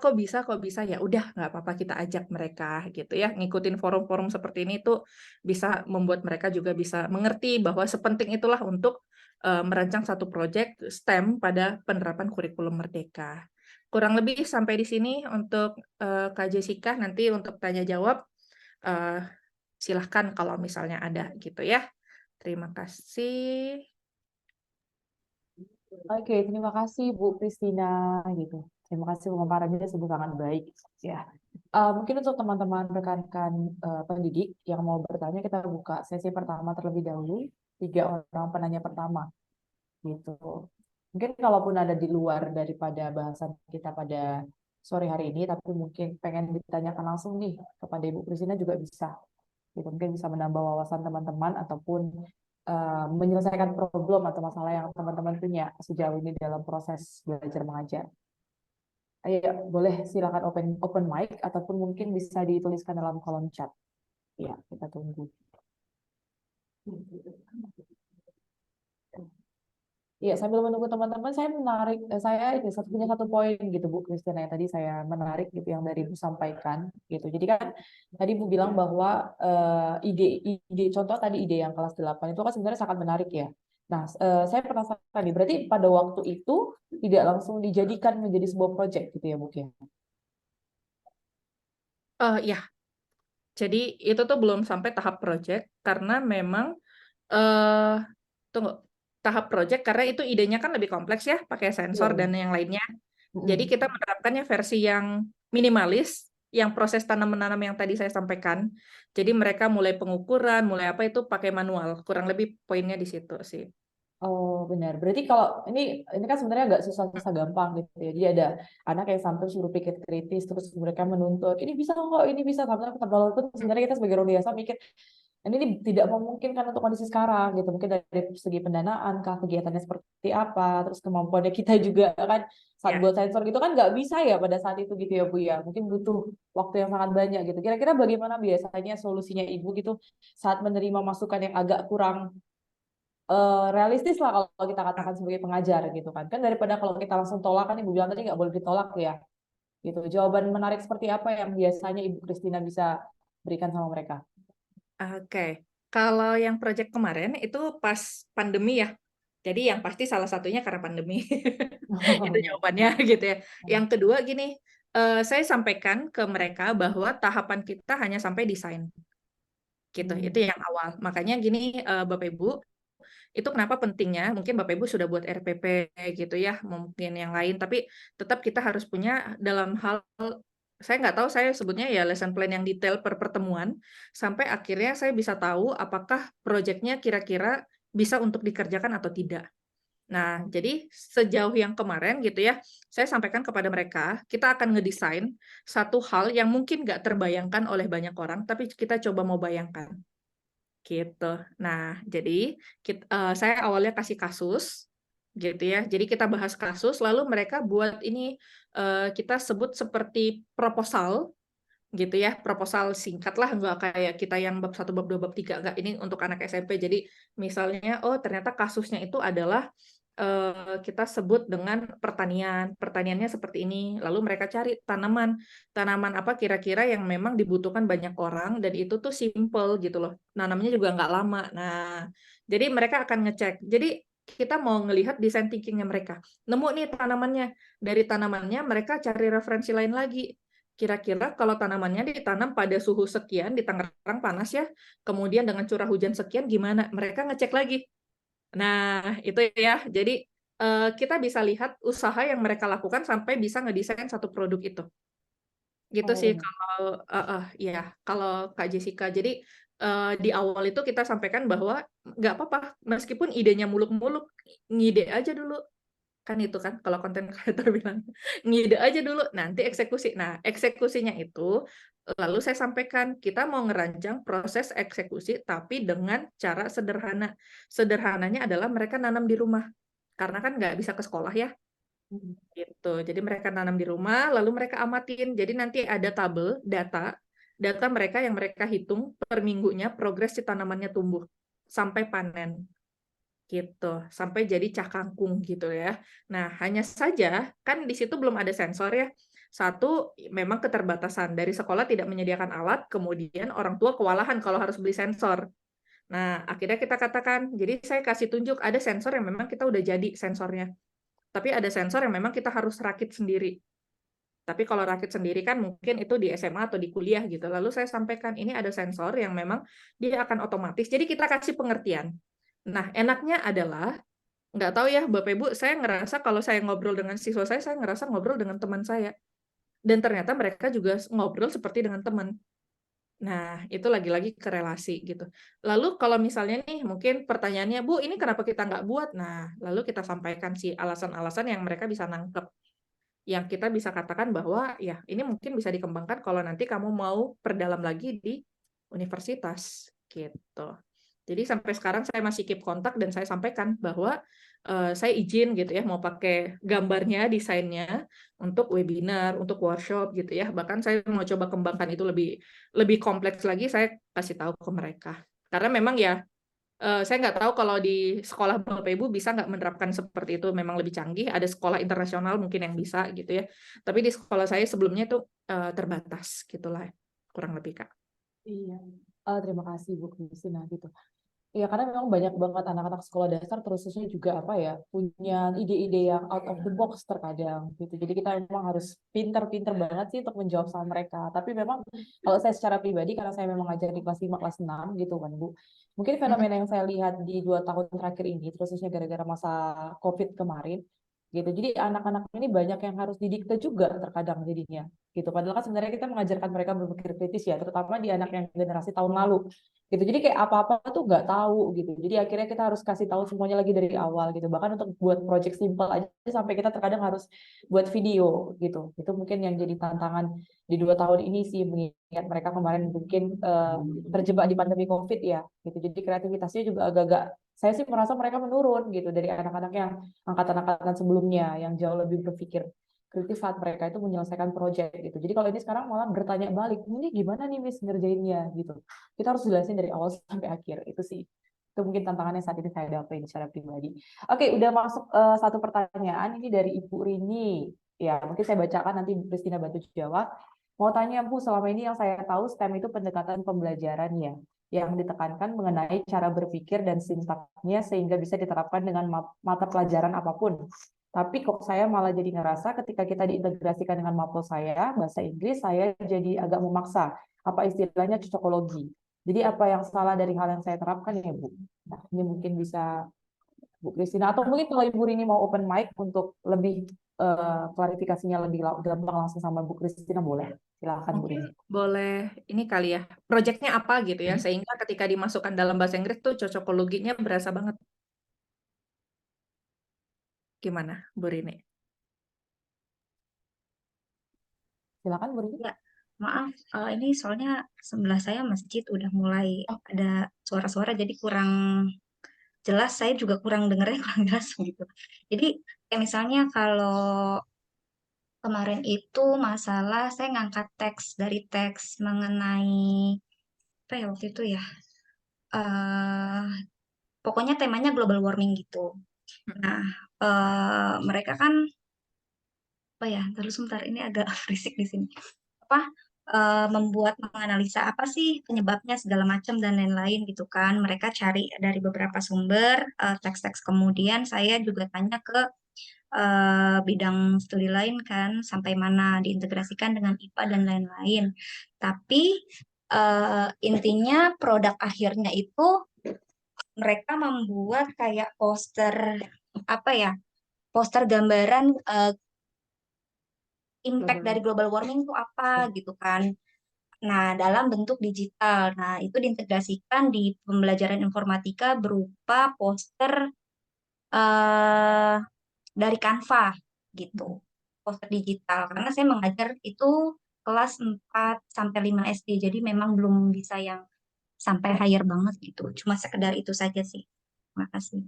ya udah nggak apa-apa kita ajak mereka gitu ya. Ngikutin forum-forum seperti ini tuh bisa membuat mereka juga bisa mengerti bahwa sepenting itulah untuk merancang satu proyek STEM pada penerapan kurikulum Merdeka. Kurang lebih sampai di sini untuk Kak Jessica, nanti untuk tanya jawab silahkan kalau misalnya ada gitu ya. Terima kasih. Oke, terima kasih Bu Christina gitu. Terima kasih pemaparannya sungguh sangat baik ya. Mungkin untuk teman-teman rekan-rekan pendidik yang mau bertanya, kita buka sesi pertama terlebih dahulu, 3 orang penanya pertama gitu. Mungkin kalaupun ada di luar daripada bahasan kita pada sore hari ini, tapi mungkin pengen ditanyakan langsung nih kepada Ibu Christina juga bisa. Gitu. Mungkin bisa menambah wawasan teman-teman ataupun menyelesaikan problem atau masalah yang teman-teman punya sejauh ini dalam proses belajar mengajar. Ayo, boleh silakan open mic ataupun mungkin bisa dituliskan dalam kolom chat. Ya, kita tunggu. Iya, sambil menunggu teman-teman, saya punya satu poin gitu Bu Christiana yang tadi saya menarik gitu yang dari Bu sampaikan gitu. Jadi kan tadi Bu bilang bahwa ide contoh tadi ide yang kelas 8 itu kan sebenarnya sangat menarik ya. Nah, saya penasaran nih, berarti pada waktu itu tidak langsung dijadikan menjadi sebuah project gitu ya Bu ya? Ya, jadi itu tuh belum sampai tahap project karena memang eh tunggu, tahap project karena itu idenya kan lebih kompleks ya, pakai sensor Iya. dan yang lainnya. Jadi Mm-mm. kita menerapkannya versi yang minimalis, yang proses tanam-menanam yang tadi saya sampaikan. Jadi mereka mulai pengukuran, mulai apa itu pakai manual. Kurang lebih poinnya di situ sih. Oh benar. Berarti kalau ini kan sebenarnya agak susah-susah gampang gitu ya. Jadi ada anak yang sampai suruh pikir kritis terus mereka menuntut ini bisa kok, ini bisa sampai walaupun sebenarnya kita sebagai orang biasa mikir ini tidak memungkinkan untuk kondisi sekarang gitu. Mungkin dari segi pendanaan kah, kegiatannya seperti apa, terus kemampuannya kita juga kan saat Ya. buat sensor gitu kan nggak bisa ya pada saat itu gitu ya Bu ya. Mungkin butuh waktu yang sangat banyak gitu. Kira-kira bagaimana biasanya solusinya Ibu gitu saat menerima masukan yang agak kurang realistis lah kalau kita katakan sebagai pengajar gitu kan daripada kalau kita langsung tolak kan Ibu bilang tadi nggak boleh ditolak ya gitu. Jawaban menarik seperti apa yang biasanya Ibu Christina bisa berikan sama mereka? Oke. Kalau yang project kemarin itu pas pandemi ya. Jadi yang pasti salah satunya karena pandemi. Itu jawabannya gitu ya. Yang kedua gini, saya sampaikan ke mereka bahwa tahapan kita hanya sampai desain. Gitu. Itu yang awal. Makanya gini Bapak Ibu, itu kenapa pentingnya, mungkin Bapak Ibu sudah buat RPP gitu ya, mungkin yang lain, tapi tetap kita harus punya dalam hal, saya nggak tahu saya sebutnya ya lesson plan yang detail per pertemuan, sampai akhirnya saya bisa tahu apakah proyeknya kira-kira bisa untuk dikerjakan atau tidak. Nah, jadi sejauh yang kemarin gitu ya, saya sampaikan kepada mereka, kita akan ngedesain satu hal yang mungkin nggak terbayangkan oleh banyak orang, tapi kita coba mau bayangkan. Gitu. Nah, jadi saya awalnya kasih kasus, gitu ya. Jadi kita bahas kasus, lalu mereka buat ini kita sebut seperti proposal, gitu ya. Proposal singkat lah, nggak kayak kita yang bab 1, bab 2, bab 3. Nggak, ini untuk anak SMP. Jadi misalnya, oh ternyata kasusnya itu adalah kita sebut dengan pertanian. Pertaniannya seperti ini. Lalu mereka cari tanaman. Tanaman apa kira-kira yang memang dibutuhkan banyak orang dan itu tuh simple gitu loh. Nanamnya juga nggak lama. Nah, jadi mereka akan ngecek. Jadi kita mau ngelihat design thinkingnya mereka. Nemu nih tanamannya. Dari tanamannya mereka cari referensi lain lagi. Kira-kira kalau tanamannya ditanam pada suhu sekian, di Tangerang panas ya, kemudian dengan curah hujan sekian gimana? Mereka ngecek lagi. Nah, itu ya. Jadi kita bisa lihat usaha yang mereka lakukan sampai bisa ngedesain satu produk itu. Gitu sih kalau ya, kalau Kak Jessica. Jadi di awal itu kita sampaikan bahwa nggak apa-apa, meskipun idenya muluk-muluk, ngide aja dulu. Kan itu kan kalau konten creator bilang, ngide aja dulu, nanti eksekusi. Nah, eksekusinya itu lalu saya sampaikan, kita mau ngerancang proses eksekusi tapi dengan cara sederhana. Sederhananya adalah mereka nanam di rumah. Karena kan nggak bisa ke sekolah ya. Gitu. Jadi mereka nanam di rumah, lalu mereka amatin. Jadi nanti ada tabel data mereka yang mereka hitung per minggunya progres si tanamannya tumbuh sampai panen. Gitu, sampai jadi cah kangkung gitu ya. Nah, hanya saja kan di situ belum ada sensor ya. Satu, memang keterbatasan dari sekolah tidak menyediakan alat, kemudian orang tua kewalahan kalau harus beli sensor. Nah, akhirnya kita katakan, jadi saya kasih tunjuk ada sensor yang memang kita udah jadi sensornya. Tapi ada sensor yang memang kita harus rakit sendiri. Tapi kalau rakit sendiri kan mungkin itu di SMA atau di kuliah gitu. Lalu saya sampaikan ini ada sensor yang memang dia akan otomatis. Jadi kita kasih pengertian. Nah, enaknya adalah nggak tahu ya Bapak Ibu, saya ngerasa kalau saya ngobrol dengan siswa saya ngerasa ngobrol dengan teman saya. Dan ternyata mereka juga ngobrol seperti dengan teman. Nah, itu lagi-lagi ke relasi gitu. Lalu kalau misalnya nih, mungkin pertanyaannya, Bu, ini kenapa kita nggak buat? Nah, lalu kita sampaikan sih alasan-alasan yang mereka bisa nangkep. Yang kita bisa katakan bahwa, ya ini mungkin bisa dikembangkan kalau nanti kamu mau perdalam lagi di universitas. Gitu. Jadi sampai sekarang saya masih keep kontak dan saya sampaikan bahwa saya izin gitu ya mau pakai gambarnya, desainnya untuk webinar, untuk workshop gitu ya. Bahkan saya mau coba kembangkan itu lebih kompleks lagi, saya kasih tahu ke mereka. Karena memang ya saya nggak tahu kalau di sekolah Bapak Ibu bisa nggak menerapkan seperti itu, memang lebih canggih. Ada sekolah internasional mungkin yang bisa gitu ya. Tapi di sekolah saya sebelumnya itu terbatas gitulah kurang lebih Kak. Iya. Terima kasih Bu Christina gitu. Iya, karena memang banyak banget anak-anak sekolah dasar terusnya juga apa ya, punya ide-ide yang out of the box terkadang gitu. Jadi kita memang harus pinter-pinter banget sih untuk menjawab sama mereka. Tapi memang kalau saya secara pribadi, karena saya memang ngajar di kelas 5, kelas 6 gitu kan Bu. Mungkin fenomena yang saya lihat di 2 tahun terakhir ini, terusnya gara-gara masa COVID kemarin, gitu. Jadi anak-anak ini banyak yang harus didikte juga terkadang jadinya gitu. Padahal kan sebenarnya kita mengajarkan mereka berpikir kritis ya, terutama di anak yang generasi tahun lalu gitu. Jadi kayak apa-apa tuh nggak tahu gitu. Jadi akhirnya kita harus kasih tahu semuanya lagi dari awal gitu. Bahkan untuk buat project simple aja sampai kita terkadang harus buat video gitu. Itu mungkin yang jadi tantangan di 2 tahun ini sih, mengingat mereka kemarin mungkin terjebak di pandemi COVID ya gitu. Jadi kreativitasnya juga agak-agak, saya sih merasa mereka menurun gitu dari anak-anak yang angkatan-angkatan sebelumnya yang jauh lebih berpikir kritis saat mereka itu menyelesaikan proyek gitu. Jadi kalau ini sekarang malah bertanya balik, ini gimana nih Miss ngerjainnya gitu. Kita harus jelasin dari awal sampai akhir. Itu sih. Itu mungkin tantangannya saat ini saya dapetin secara pribadi. Oke, udah masuk satu pertanyaan ini dari Ibu Rini. Ya, mungkin saya bacakan nanti Bu Christina bantu jawab. Mau tanya Bu, selama ini yang saya tahu STEM itu pendekatan pembelajaran ya, yang ditekankan mengenai cara berpikir dan sintaknya sehingga bisa diterapkan dengan mata pelajaran apapun. Tapi kok saya malah jadi ngerasa ketika kita diintegrasikan dengan mapel saya, bahasa Inggris, saya jadi agak memaksa. Apa istilahnya cocokologi. Jadi apa yang salah dari hal yang saya terapkan ya Bu? Nah, ini mungkin bisa Bu Christina. Atau mungkin kalau Ibu Rini mau open mic untuk lebih klarifikasinya lebih gampang langsung sama Bu Christina boleh. Silakan Bu Rini. Boleh ini kali ya, proyeknya apa gitu ya, sehingga ketika dimasukkan dalam bahasa Inggris tuh cocokologinya berasa banget. Gimana, Bu Rini? Silakan Bu Rini. Ya, maaf, ini soalnya sebelah saya masjid udah mulai ada suara-suara jadi kurang jelas. Saya juga kurang dengernya kurang jelas gitu. Jadi kayak misalnya kalau kemarin itu masalah saya ngangkat teks dari teks mengenai apa ya waktu itu ya. eh Pokoknya temanya global warming gitu. Nah, mereka kan apa ya? Terus sebentar ini agak berisik di sini. Apa membuat menganalisa apa sih penyebabnya segala macam dan lain-lain gitu kan. Mereka cari dari beberapa sumber teks-teks, kemudian saya juga tanya ke bidang studi lain kan sampai mana diintegrasikan dengan IPA dan lain-lain. Tapi intinya produk akhirnya itu mereka membuat kayak poster apa ya? Poster gambaran impact dari global warming itu apa gitu kan. Nah, dalam bentuk digital. Nah, itu diintegrasikan di pembelajaran informatika berupa poster eh, dari Canva gitu. Poster digital. Karena saya mengajar itu kelas 4 sampai 5 SD. Jadi memang belum bisa yang sampai higher banget gitu. Cuma sekedar itu saja sih. Terima kasih.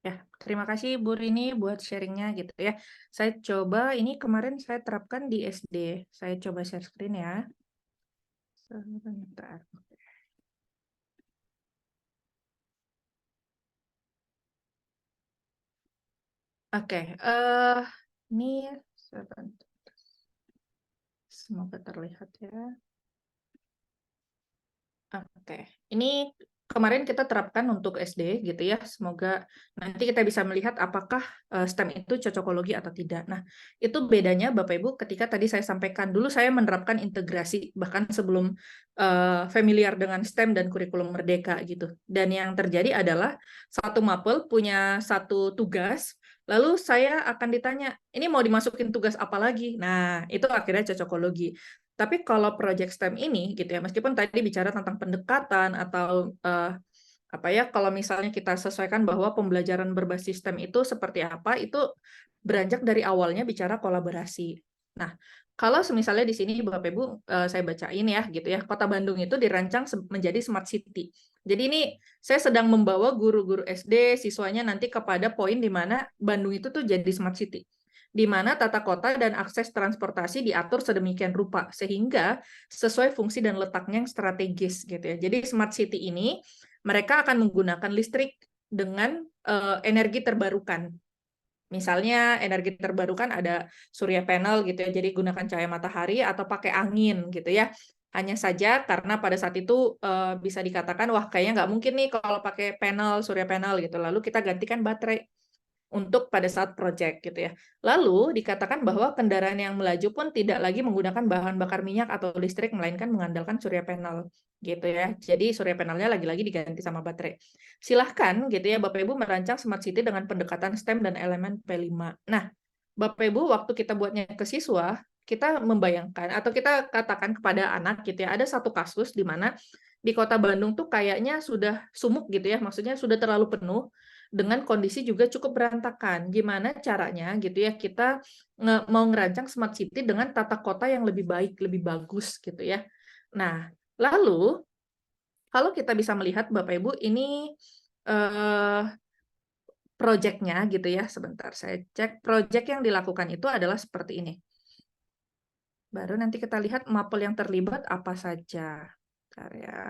Ya, terima kasih Bu Rini buat sharingnya gitu ya. Saya coba, ini kemarin saya terapkan di SD. Saya coba share screen ya. Sebentar. Oke, ini sebentar. Semoga terlihat ya. Oke, ini kemarin kita terapkan untuk SD gitu ya. Semoga nanti kita bisa melihat apakah STEM itu cocokologi atau tidak. Nah, itu bedanya Bapak Ibu ketika tadi saya sampaikan dulu saya menerapkan integrasi bahkan sebelum familiar dengan STEM dan kurikulum Merdeka gitu. Dan yang terjadi adalah satu mapel punya satu tugas, lalu saya akan ditanya, ini mau dimasukin tugas apa lagi? Nah, itu akhirnya cocokologi. Tapi kalau project STEM ini gitu ya, meskipun tadi bicara tentang pendekatan atau apa ya, kalau misalnya kita sesuaikan bahwa pembelajaran berbasis STEM itu seperti apa, itu beranjak dari awalnya bicara kolaborasi. Nah, kalau misalnya di sini Bapak Ibu saya bacain ya gitu ya, Kota Bandung itu dirancang menjadi smart city. Jadi ini saya sedang membawa guru-guru SD siswanya nanti kepada poin di mana Bandung itu tuh jadi smart city, di mana tata kota dan akses transportasi diatur sedemikian rupa sehingga sesuai fungsi dan letaknya yang strategis gitu ya. Jadi smart city ini mereka akan menggunakan listrik dengan energi terbarukan. Misalnya energi terbarukan ada surya panel gitu ya, jadi gunakan cahaya matahari atau pakai angin gitu ya. Hanya saja karena pada saat itu bisa dikatakan wah kayaknya nggak mungkin nih kalau pakai panel surya panel gitu. Lalu kita gantikan baterai untuk pada saat project gitu ya. Lalu dikatakan bahwa kendaraan yang melaju pun tidak lagi menggunakan bahan bakar minyak atau listrik melainkan mengandalkan surya panel gitu ya. Jadi surya panelnya lagi-lagi diganti sama baterai. Silahkan gitu ya Bapak Ibu merancang smart city dengan pendekatan STEM dan elemen P5. Nah, Bapak Ibu waktu kita buatnya ke siswa, kita membayangkan atau kita katakan kepada anak gitu ya, ada satu kasus di mana di Kota Bandung tuh kayaknya sudah sumuk gitu ya, maksudnya sudah terlalu penuh dengan kondisi juga cukup berantakan. Gimana caranya gitu ya kita mau ngerancang smart city dengan tata kota yang lebih baik, lebih bagus gitu ya. Nah, lalu kalau kita bisa melihat Bapak Ibu ini proyeknya gitu ya. Sebentar saya cek proyek yang dilakukan itu adalah seperti ini. Baru nanti kita lihat mapel yang terlibat apa saja. Bentar ya.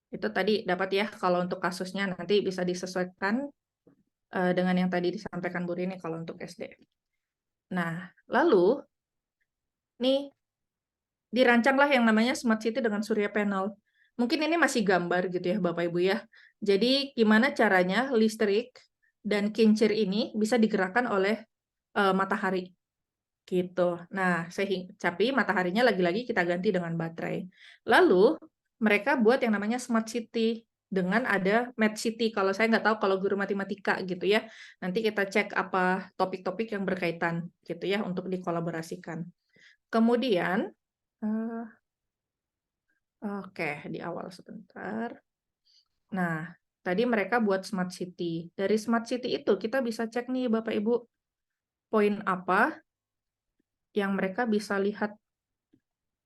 Itu tadi dapat ya, kalau untuk kasusnya nanti bisa disesuaikan dengan yang tadi disampaikan Bu Rini kalau untuk SD. Nah, lalu nih dirancanglah yang namanya smart city dengan surya panel. Mungkin ini masih gambar gitu ya Bapak Ibu ya. Jadi gimana caranya listrik dan kincir ini bisa digerakkan oleh matahari gitu. Nah, tapi mataharinya lagi-lagi kita ganti dengan baterai. Lalu mereka buat yang namanya smart city dengan ada Math City. Kalau saya nggak tahu kalau guru matematika gitu ya. Nanti kita cek apa topik-topik yang berkaitan gitu ya untuk dikolaborasikan. Kemudian, oke di awal sebentar. Nah, tadi mereka buat smart city. Dari smart city itu kita bisa cek nih Bapak Ibu poin apa yang mereka bisa lihat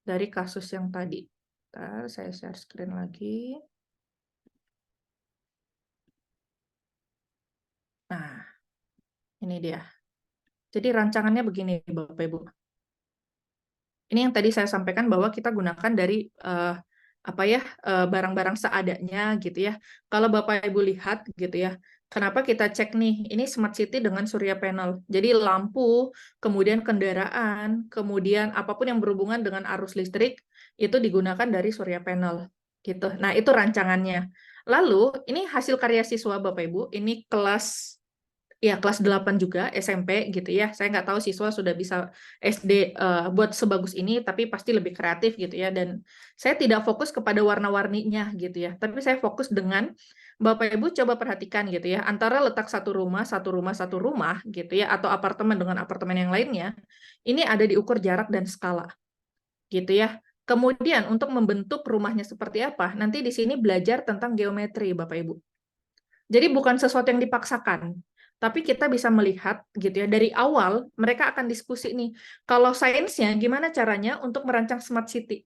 dari kasus yang tadi. Bentar, saya share screen lagi. Nah, ini dia. Jadi rancangannya begini, Bapak Ibu. Ini yang tadi saya sampaikan bahwa kita gunakan dari barang-barang seadanya gitu ya. Kalau Bapak Ibu lihat gitu ya, kenapa kita cek nih, ini smart city dengan surya panel. Jadi lampu, kemudian kendaraan, kemudian apapun yang berhubungan dengan arus listrik itu digunakan dari surya panel gitu. Nah, itu rancangannya. Lalu ini hasil karya siswa Bapak Ibu, ini kelas 8 juga SMP gitu ya. Saya nggak tahu siswa sudah bisa SD buat sebagus ini, tapi pasti lebih kreatif gitu ya. Dan saya tidak fokus kepada warna-warninya gitu ya. Tapi saya fokus dengan Bapak Ibu coba perhatikan gitu ya, antara letak satu rumah gitu ya, atau apartemen dengan apartemen yang lainnya, ini ada diukur jarak dan skala gitu ya. Kemudian untuk membentuk rumahnya seperti apa, nanti di sini belajar tentang geometri Bapak Ibu. Jadi bukan sesuatu yang dipaksakan, tapi kita bisa melihat gitu ya, dari awal mereka akan diskusi nih, kalau sainsnya gimana caranya untuk merancang smart city.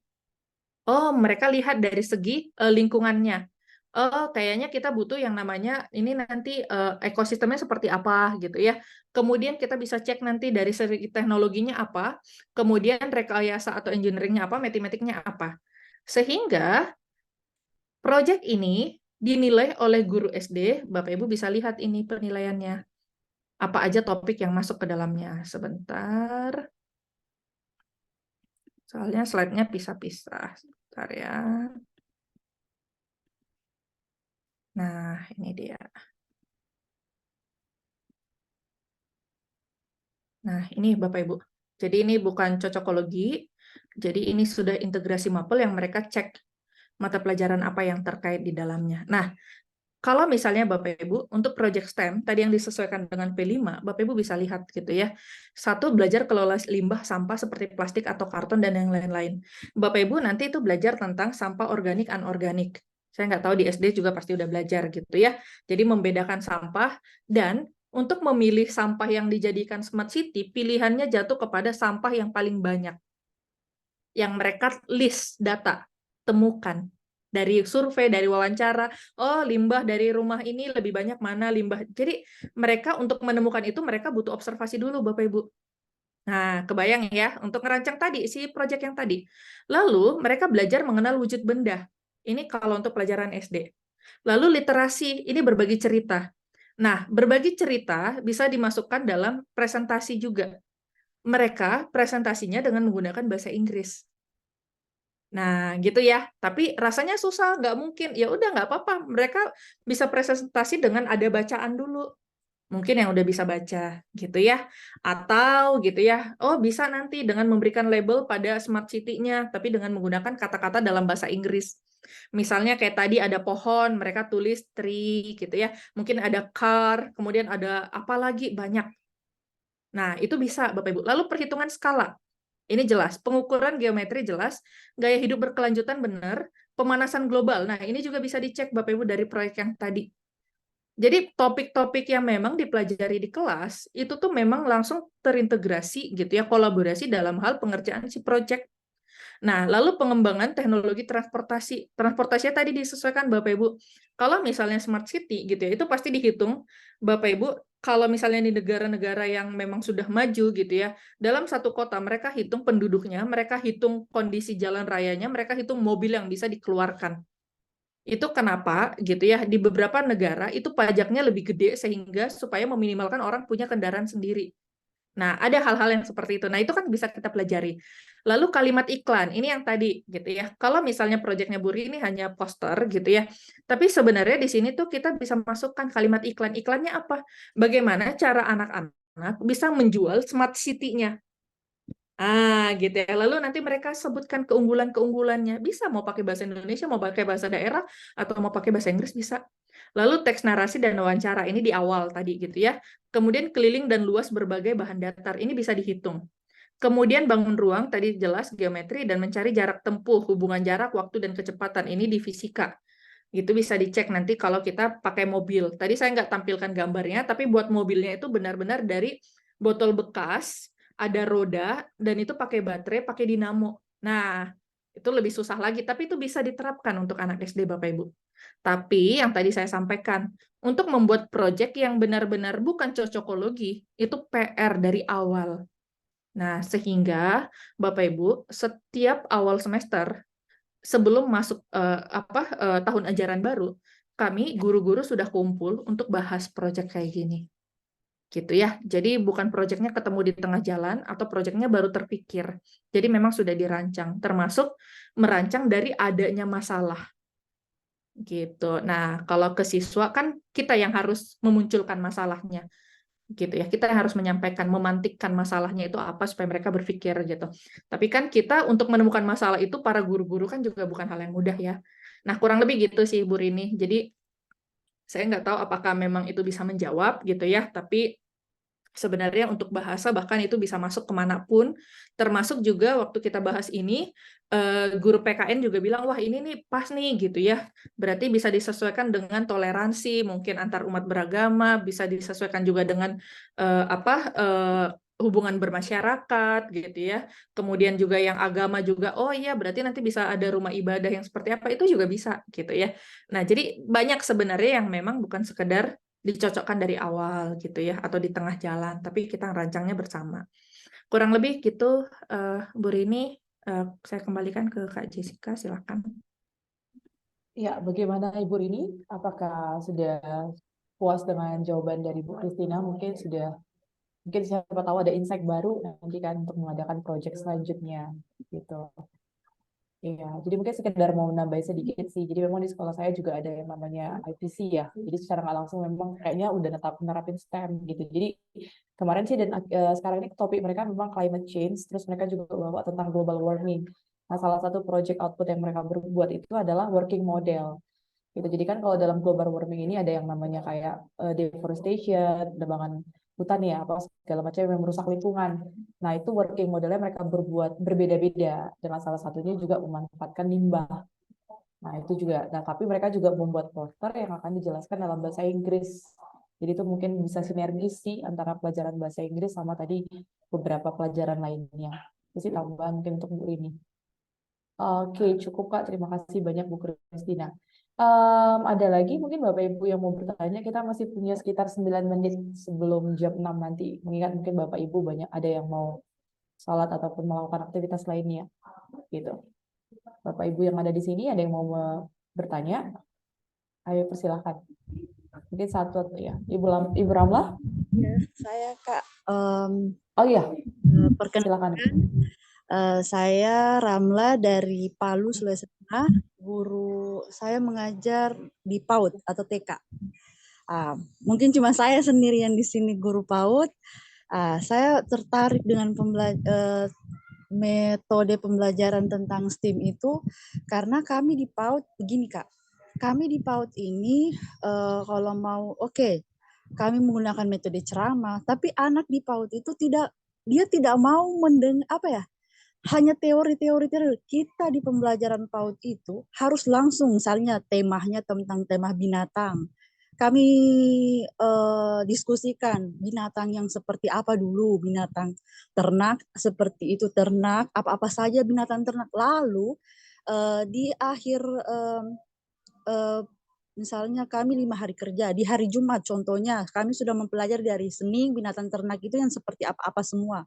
Oh, mereka lihat dari segi lingkungannya. Oh, kayaknya kita butuh yang namanya ini nanti ekosistemnya seperti apa gitu ya. Kemudian kita bisa cek nanti dari segi teknologinya apa, kemudian rekayasa atau engineering-nya apa, matematiknya apa. Sehingga proyek ini dinilai oleh guru SD, Bapak Ibu bisa lihat ini penilaiannya. Apa aja topik yang masuk ke dalamnya. Sebentar. Soalnya slide-nya pisah-pisah. Sebentar ya. Nah, ini dia. Nah, ini Bapak Ibu. Jadi ini bukan cocokologi. Jadi ini sudah integrasi mapel yang mereka cek mata pelajaran apa yang terkait di dalamnya. Nah, kalau misalnya Bapak Ibu, untuk proyek STEM, tadi yang disesuaikan dengan P5, Bapak Ibu bisa lihat gitu ya. Satu, belajar kelola limbah sampah seperti plastik atau karton dan yang lain-lain. Bapak Ibu nanti itu belajar tentang sampah organik, anorganik. Saya nggak tahu di SD juga pasti udah belajar gitu ya. Jadi membedakan sampah, dan untuk memilih sampah yang dijadikan smart city, pilihannya jatuh kepada sampah yang paling banyak, yang mereka list data, temukan. Dari survei, dari wawancara, oh limbah dari rumah ini lebih banyak mana limbah. Jadi mereka untuk menemukan itu, mereka butuh observasi dulu Bapak Ibu. Nah, kebayang ya, untuk ngerancang tadi, si proyek yang tadi. Lalu, mereka belajar mengenal wujud benda. Ini kalau untuk pelajaran SD. Lalu literasi, ini berbagi cerita. Nah, berbagi cerita bisa dimasukkan dalam presentasi juga. Mereka presentasinya dengan menggunakan bahasa Inggris. Nah, gitu ya. Tapi rasanya susah, nggak mungkin. Ya udah, nggak apa-apa. Mereka bisa presentasi dengan ada bacaan dulu. Mungkin yang udah bisa baca gitu ya, atau gitu ya, oh bisa nanti dengan memberikan label pada smart city-nya tapi dengan menggunakan kata-kata dalam bahasa Inggris. Misalnya kayak tadi ada pohon, mereka tulis tree gitu ya, mungkin ada car, kemudian ada apa lagi, banyak. Nah itu bisa Bapak Ibu. Lalu perhitungan skala, ini jelas, pengukuran geometri jelas, gaya hidup berkelanjutan benar, pemanasan global. Nah ini juga bisa dicek Bapak Ibu dari proyek yang tadi. Jadi topik-topik yang memang dipelajari di kelas itu tuh memang langsung terintegrasi gitu ya, kolaborasi dalam hal pengerjaan si project. Nah, lalu pengembangan teknologi transportasi. Transportasinya tadi disesuaikan Bapak Ibu. Kalau misalnya smart city gitu ya, itu pasti dihitung Bapak Ibu. Kalau misalnya di negara-negara yang memang sudah maju gitu ya, dalam satu kota mereka hitung penduduknya, mereka hitung kondisi jalan rayanya, mereka hitung mobil yang bisa dikeluarkan. Itu kenapa gitu ya, di beberapa negara itu pajaknya lebih gede sehingga supaya meminimalkan orang punya kendaraan sendiri. Nah, ada hal-hal yang seperti itu. Nah, itu kan bisa kita pelajari. Lalu kalimat iklan, ini yang tadi gitu ya. Kalau misalnya proyeknya Buri ini hanya poster gitu ya. Tapi sebenarnya di sini tuh kita bisa masukkan kalimat iklan. Iklannya apa? Bagaimana cara anak-anak bisa menjual smart city-nya. Gitu ya. Lalu nanti mereka sebutkan keunggulan-keunggulannya. Bisa mau pakai bahasa Indonesia, mau pakai bahasa daerah, atau mau pakai bahasa Inggris bisa. Lalu teks narasi dan wawancara, ini di awal tadi gitu ya. Kemudian keliling dan luas berbagai bahan datar, ini bisa dihitung. Kemudian bangun ruang, tadi jelas geometri, dan mencari jarak tempuh, hubungan jarak, waktu, dan kecepatan. Ini di fisika. Gitu bisa dicek nanti kalau kita pakai mobil. Tadi saya nggak tampilkan gambarnya, tapi buat mobilnya itu benar-benar dari botol bekas, ada roda, dan itu pakai baterai, pakai dinamo. Nah, itu lebih susah lagi, tapi itu bisa diterapkan untuk anak SD, Bapak Ibu. Tapi yang tadi saya sampaikan, untuk membuat proyek yang benar-benar bukan cocokologi, itu PR dari awal. Nah, sehingga Bapak Ibu, setiap awal semester, sebelum masuk tahun ajaran baru, kami guru-guru sudah kumpul untuk bahas proyek kayak gini. Gitu ya. Jadi bukan proyeknya ketemu di tengah jalan atau proyeknya baru terpikir. Jadi memang sudah dirancang, termasuk merancang dari adanya masalah. Gitu. Nah, kalau ke siswa kan kita yang harus memunculkan masalahnya. Gitu ya. Kita yang harus menyampaikan, memantikkan masalahnya itu apa supaya mereka berpikir gitu. Tapi kan kita untuk menemukan masalah itu para guru-guru kan juga bukan hal yang mudah ya. Nah, kurang lebih gitu sih Bu Rini. Jadi saya nggak tahu apakah memang itu bisa menjawab gitu ya, tapi sebenarnya untuk bahasa bahkan itu bisa masuk kemanapun, termasuk juga waktu kita bahas ini, guru PKN juga bilang, wah ini nih pas nih gitu ya, berarti bisa disesuaikan dengan toleransi, mungkin antar umat beragama, bisa disesuaikan juga dengan hubungan bermasyarakat gitu ya, kemudian juga yang agama juga, oh iya berarti nanti bisa ada rumah ibadah yang seperti apa, itu juga bisa gitu ya. Nah jadi banyak sebenarnya yang memang bukan sekedar dicocokkan dari awal gitu ya, atau di tengah jalan, tapi kita rancangnya bersama. Kurang lebih gitu, Bu Rini, saya kembalikan ke Kak Jessica, silakan. Ya, bagaimana Ibu Rini? Apakah sudah puas dengan jawaban dari Bu Christina? Mungkin siapa tahu ada insight baru nanti kan untuk mengadakan proyek selanjutnya gitu. Iya, jadi mungkin sekedar mau nambahin sedikit sih. Jadi memang di sekolah saya juga ada yang namanya IPC ya. Jadi secara nggak langsung memang kayaknya udah nerapin STEM gitu. Jadi kemarin sih dan sekarang ini topik mereka memang climate change. Terus mereka juga bawa tentang global warming. Nah, salah satu project output yang mereka berbuat itu adalah working model. Gitu. Jadi kan kalau dalam global warming ini ada yang namanya kayak deforestation, penebangan hutan ya, apa segala macam yang merusak lingkungan. Nah, itu working modelnya mereka berbuat berbeda-beda dengan salah satunya juga memanfaatkan limbah. Nah, itu juga. Nah, tapi mereka juga membuat poster yang akan dijelaskan dalam bahasa Inggris. Jadi itu mungkin bisa sinergis sih antara pelajaran bahasa Inggris sama tadi beberapa pelajaran lainnya. Itu sih tambahan mungkin untuk Bu ini. Oke, cukup Kak. Terima kasih banyak Bu Kristina. Ada lagi mungkin Bapak Ibu yang mau bertanya. Kita masih punya sekitar 9 menit sebelum jam 6 nanti. Mengingat mungkin Bapak Ibu banyak ada yang mau sholat ataupun melakukan aktivitas lainnya. Gitu. Bapak Ibu yang ada di sini ada yang mau bertanya? Ayo persilahkan. Mungkin satu atau ya. Ibu Ramlah? Ya, saya Kak, Oh iya, perkenalkan, silakan. saya Ramla dari Palu, Sulawesi Tengah. Guru saya mengajar di PAUD atau TK. Mungkin cuma saya sendirian di sini guru PAUD. Saya tertarik dengan metode pembelajaran tentang STEAM itu karena kami di PAUD begini Kak. Kami di PAUD ini kalau mau kami menggunakan metode ceramah, tapi anak di PAUD itu dia tidak mau mendengar hanya teori-teori. Kita di pembelajaran PAUD itu harus langsung, misalnya temanya tentang tema binatang. Kami diskusikan binatang yang seperti apa dulu, binatang ternak seperti itu, ternak apa-apa saja binatang ternak. Lalu di akhir misalnya kami 5 hari kerja, di hari Jumat contohnya kami sudah mempelajari dari Senin binatang ternak itu yang seperti apa-apa semua.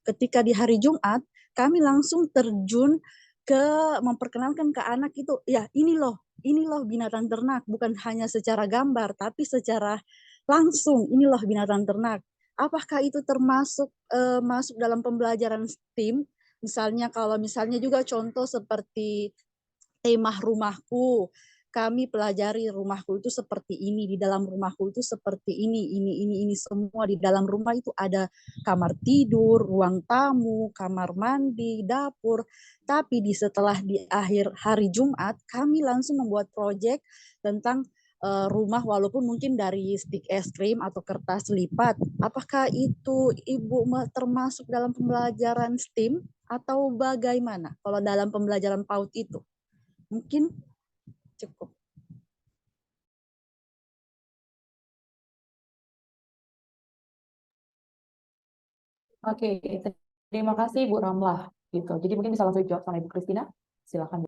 Ketika di hari Jumat kami langsung terjun ke memperkenalkan ke anak itu, ya ini loh binatang ternak, bukan hanya secara gambar tapi secara langsung, ini loh binatang ternak. Apakah itu termasuk masuk dalam pembelajaran STEAM? Misalnya kalau misalnya juga contoh seperti tema rumahku, kami pelajari rumahku itu seperti ini, di dalam rumahku itu seperti ini semua. Di dalam rumah itu ada kamar tidur, ruang tamu, kamar mandi, dapur. Tapi setelah di akhir hari Jumat, kami langsung membuat proyek tentang rumah, walaupun mungkin dari stik es krim atau kertas lipat. Apakah itu Ibu termasuk dalam pembelajaran STEAM atau bagaimana kalau dalam pembelajaran PAUD itu? Mungkin cukup. Oke, terima kasih Bu Ramlah. Gitu. Jadi mungkin bisa langsung jawab sama Ibu Kristina. Silakan.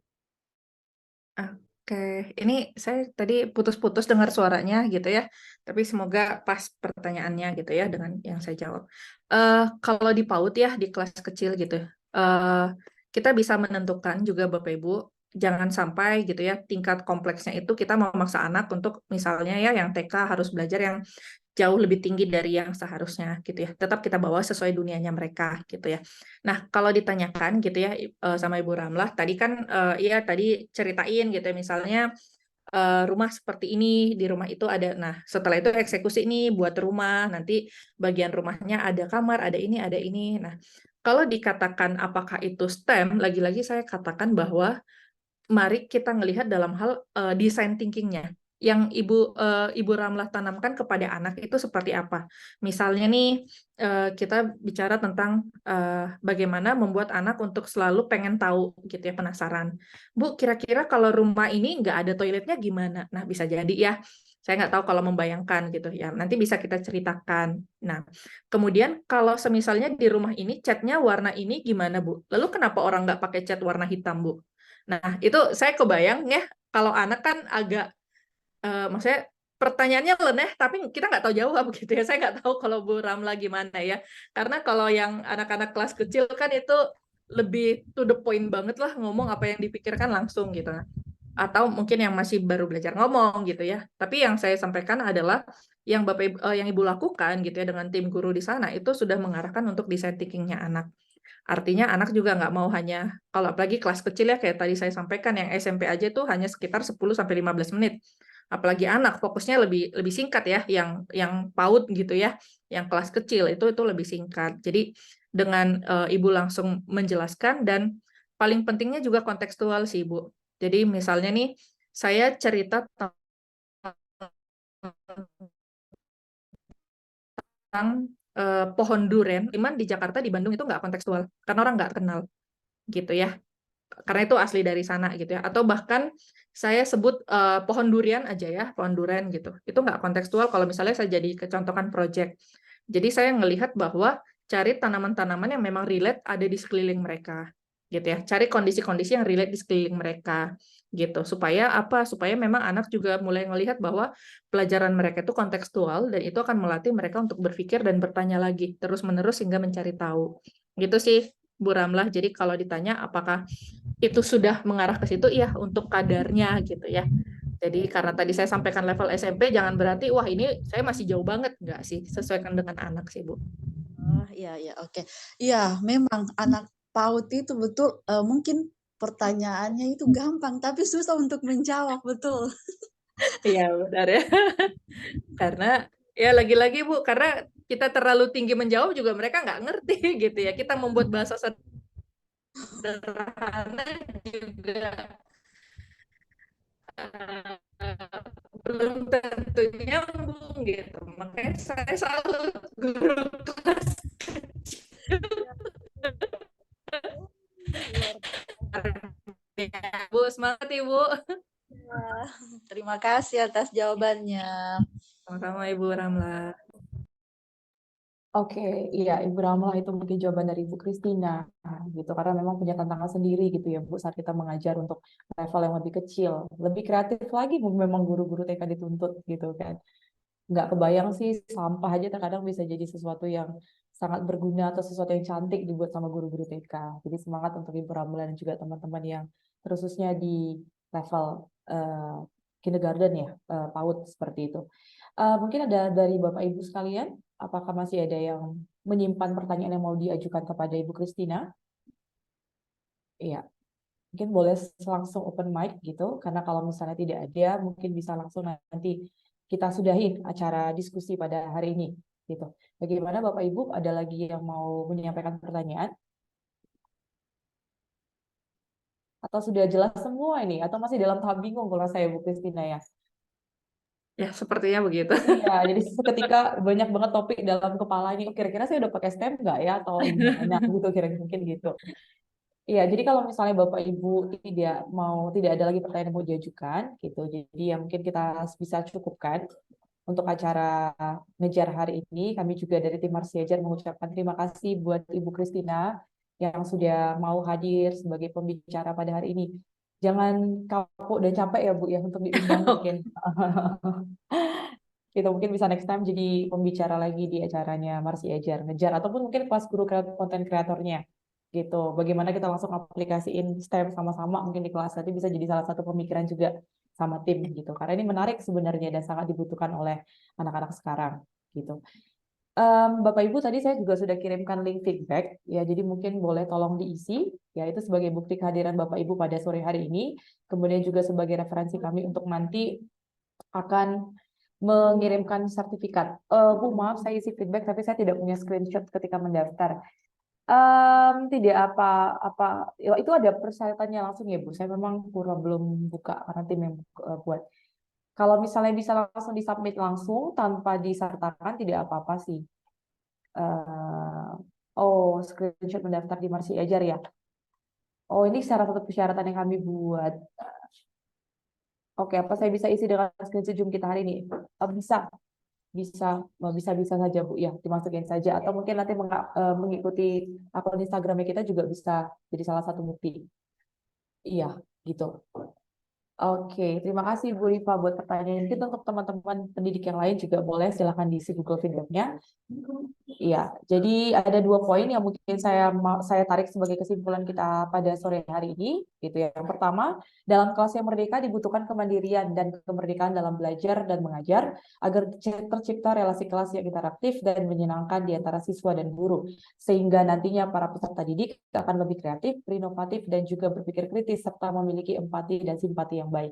Oke, ini saya tadi putus-putus dengar suaranya gitu ya, tapi semoga pas pertanyaannya gitu ya dengan yang saya jawab. Kalau di PAUD ya, di kelas kecil gitu, kita bisa menentukan juga Bapak Ibu, jangan sampai gitu ya, tingkat kompleksnya itu kita memaksa anak untuk misalnya ya yang TK harus belajar yang jauh lebih tinggi dari yang seharusnya gitu ya. Tetap kita bawa sesuai dunianya mereka gitu ya. Nah, kalau ditanyakan gitu ya sama Ibu Ramlah, tadi kan iya tadi ceritain gitu ya, misalnya rumah seperti ini, di rumah itu ada. Nah, setelah itu eksekusi ini buat rumah, nanti bagian rumahnya ada kamar, ada ini, ada ini. Nah, kalau dikatakan apakah itu STEM, lagi-lagi saya katakan bahwa mari kita melihat dalam hal design thinkingnya yang Ibu Ramlah tanamkan kepada anak itu seperti apa. Misalnya nih kita bicara tentang bagaimana membuat anak untuk selalu pengen tahu gitu ya, penasaran. Bu, kira-kira kalau rumah ini nggak ada toiletnya gimana? Nah, bisa jadi ya. Saya nggak tahu kalau membayangkan gitu ya. Nanti bisa kita ceritakan. Nah, kemudian kalau semisalnya di rumah ini catnya warna ini gimana, Bu? Lalu kenapa orang nggak pakai cat warna hitam, Bu? Nah, itu saya kebayang ya, kalau anak kan agak, maksudnya pertanyaannya leneh, tapi kita nggak tahu jawab gitu ya. Saya nggak tahu kalau Bu Ramla gimana ya. Karena kalau yang anak-anak kelas kecil kan itu lebih to the point banget lah, ngomong apa yang dipikirkan langsung gitu. Atau mungkin yang masih baru belajar ngomong gitu ya. Tapi yang saya sampaikan adalah yang yang Ibu lakukan gitu ya dengan tim guru di sana itu sudah mengarahkan untuk design thinking-nya anak. Artinya anak juga nggak mau hanya, kalau apalagi kelas kecil ya kayak tadi saya sampaikan, yang SMP aja tuh hanya sekitar 10-15 menit. Apalagi anak fokusnya lebih singkat ya, yang PAUD gitu ya, yang kelas kecil itu lebih singkat. Jadi dengan Ibu langsung menjelaskan, dan paling pentingnya juga kontekstual sih Ibu. Jadi misalnya nih saya cerita tentang pohon duren, cuman di Jakarta, di Bandung itu nggak kontekstual karena orang nggak kenal gitu ya. karena itu asli dari sana gitu ya. Atau bahkan saya sebut pohon durian aja ya, pohon durian gitu. Itu nggak kontekstual kalau misalnya saya jadi kecontohkan project. Jadi saya ngelihat bahwa cari tanaman-tanaman yang memang relate ada di sekeliling mereka gitu ya. Cari kondisi-kondisi yang relate di sekeliling mereka gitu. Supaya apa? Supaya memang anak juga mulai melihat bahwa pelajaran mereka itu kontekstual dan itu akan melatih mereka untuk berpikir dan bertanya lagi terus-menerus hingga mencari tahu. Gitu sih Bu Ramlah. Jadi kalau ditanya apakah itu sudah mengarah ke situ, iya untuk kadarnya gitu ya. Jadi karena tadi saya sampaikan level SMP, jangan berarti wah ini saya masih jauh banget, enggak sih, sesuaikan dengan anak sih Bu. Oh, iya, iya, oke. Iya, memang anak PAUD itu betul, mungkin pertanyaannya itu gampang, tapi susah untuk menjawab, betul. Iya benar ya. Karena ya lagi-lagi Bu, karena kita terlalu tinggi menjawab juga mereka nggak ngerti gitu ya. Kita membuat bahasa sederhana juga belum tentu nyambung gitu. Makanya saya selalu guru kelas kecil. Bu, semangat Ibu. Terima kasih atas jawabannya. Sama-sama Ibu Ramla. Oke, iya Ibu Ramlah itu mungkin jawaban dari Ibu Christina gitu karena memang punya tantangan sendiri gitu ya Bu saat kita mengajar untuk level yang lebih kecil, lebih kreatif lagi memang guru-guru TK dituntut gitu kan. Nggak kebayang sih sampah aja terkadang bisa jadi sesuatu yang sangat berguna atau sesuatu yang cantik dibuat sama guru-guru TK. Jadi semangat untuk Ibu Ramlah dan juga teman-teman yang khususnya di level kindergarten ya, PAUD seperti itu. Mungkin ada dari Bapak Ibu sekalian, apakah masih ada yang menyimpan pertanyaan yang mau diajukan kepada Ibu Christina? Iya, mungkin boleh langsung open mic gitu, karena kalau misalnya tidak ada, mungkin bisa langsung nanti kita sudahi acara diskusi pada hari ini. Gitu. Bagaimana Bapak Ibu, ada lagi yang mau menyampaikan pertanyaan? Atau sudah jelas semua ini? Atau masih dalam tahap bingung kalau saya Bu Christina ya? Ya, sepertinya begitu. Iya, jadi seketika banyak banget topik dalam kepala ini. Oh, kira-kira saya udah pakai stem nggak ya? Atau gimana gitu, kira-kira mungkin gitu. Iya, jadi kalau misalnya Bapak Ibu tidak ada lagi pertanyaan yang mau diajukan gitu. Jadi ya mungkin kita bisa cukupkan untuk acara ngejar hari ini. Kami juga dari tim Marsiajar mengucapkan terima kasih buat Ibu Christina yang sudah mau hadir sebagai pembicara pada hari ini. Jangan kapok dan capek ya Bu ya untuk diundang mungkin. Kita mungkin bisa next time jadi pembicara lagi di acaranya Marsiajar ngejar ataupun mungkin kelas guru konten kreatornya gitu. Bagaimana kita langsung aplikasiin STEM sama-sama mungkin di kelas nanti bisa jadi salah satu pemikiran juga sama tim gitu. Karena ini menarik sebenarnya dan sangat dibutuhkan oleh anak-anak sekarang gitu. Bapak Ibu tadi saya juga sudah kirimkan link feedback ya, jadi mungkin boleh tolong diisi ya, itu sebagai bukti kehadiran Bapak Ibu pada sore hari ini, kemudian juga sebagai referensi kami untuk nanti akan mengirimkan sertifikat. Bu, maaf saya isi feedback tapi saya tidak punya screenshot ketika mendaftar. Tidak apa-apa, ya, itu ada persyaratannya langsung ya Bu. Saya memang belum buka karena tim yang buat. Kalau misalnya bisa langsung disubmit langsung tanpa disertakan tidak apa-apa sih. Screenshot mendaftar di Marsiajar ya. Oh, ini salah satu persyaratan yang kami buat. Oke, apa saya bisa isi dengan screenshot Zoom kita hari ini? Bisa, bisa saja Bu ya, dimasukin saja. Atau mungkin nanti mengikuti akun Instagramnya kita juga bisa jadi salah satu bukti. Iya, gitu. Oke, terima kasih Bu Rifa buat pertanyaan. Mungkin untuk teman-teman pendidik yang lain juga boleh silahkan diisi Google Feedback-nya. Iya, jadi ada 2 poin yang mungkin saya tarik sebagai kesimpulan kita pada sore hari ini, gitu ya. Yang pertama, dalam kelas yang merdeka dibutuhkan kemandirian dan kemerdekaan dalam belajar dan mengajar agar tercipta relasi kelas yang interaktif dan menyenangkan di antara siswa dan guru, sehingga nantinya para peserta didik akan lebih kreatif, berinovatif, dan juga berpikir kritis serta memiliki empati dan simpati yang baik.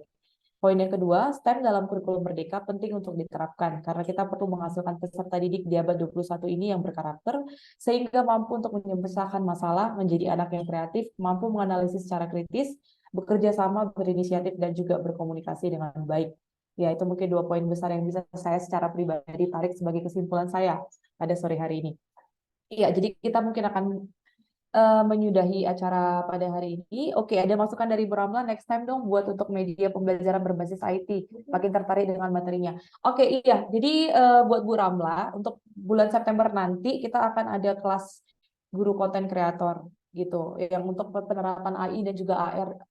Poin yang kedua, STEM dalam kurikulum merdeka penting untuk diterapkan karena kita perlu menghasilkan peserta didik di abad 21 ini yang berkarakter sehingga mampu untuk menyelesaikan masalah, menjadi anak yang kreatif, mampu menganalisis secara kritis, bekerja sama, berinisiatif, dan juga berkomunikasi dengan baik. Ya, itu mungkin 2 poin besar yang bisa saya secara pribadi tarik sebagai kesimpulan saya pada sore hari ini. Iya, jadi kita mungkin akan menyudahi acara pada hari ini. Oke, ada masukan dari Bu Ramla, next time dong buat untuk media pembelajaran berbasis IT. Makin tertarik dengan materinya. Oke, iya. Jadi buat Bu Ramla, untuk bulan September nanti kita akan ada kelas guru konten kreator gitu, yang untuk penerapan AI dan juga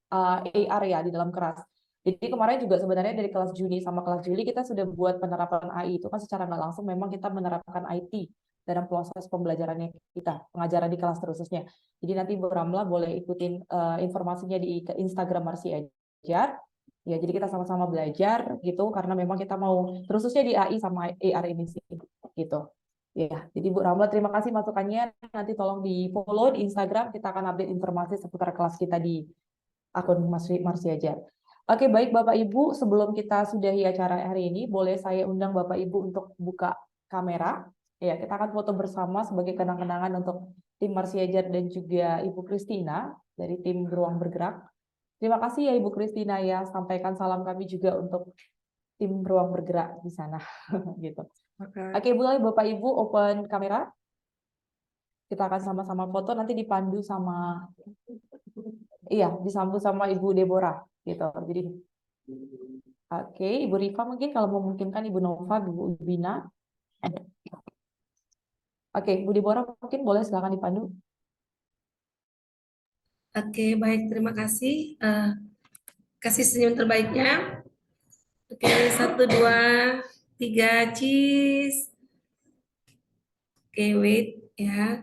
AR ya di dalam kelas. Jadi kemarin juga sebenarnya dari kelas Juni sama kelas Juli kita sudah buat penerapan AI itu kan secara nggak langsung memang kita menerapkan IT dalam proses pembelajarannya kita, pengajaran di kelas khususnya. Jadi nanti Bu Ramla boleh ikutin informasinya di Instagram Marsi Ajar. Ya, jadi kita sama-sama belajar gitu karena memang kita mau khususnya di AI sama AR ini sih gitu. Ya, jadi Bu Ramla terima kasih masukannya. Nanti tolong di-follow di Instagram, kita akan update informasi seputar kelas kita di akun Marsi Ajar. Oke, baik Bapak Ibu, sebelum kita sudahi acara hari ini, boleh saya undang Bapak Ibu untuk buka kamera. Ya, kita akan foto bersama sebagai kenang-kenangan untuk tim Marsi Ajar dan juga Ibu Kristina dari tim Beruang Bergerak. Terima kasih ya Ibu Kristina ya, sampaikan salam kami juga untuk tim Beruang Bergerak di sana gitu. Oke, boleh Bapak Ibu open kamera. Kita akan sama-sama foto nanti dipandu sama disambut sama Ibu Deborah gitu. Jadi oke, Ibu Rifa mungkin kalau memungkinkan Ibu Nova, Ibu Bina. Oke, Bu Deborah mungkin boleh silakan dipandu. Oke, baik, terima kasih. Kasih senyum terbaiknya. Oke, 1, 2, 3, cheese. Oke, wait ya.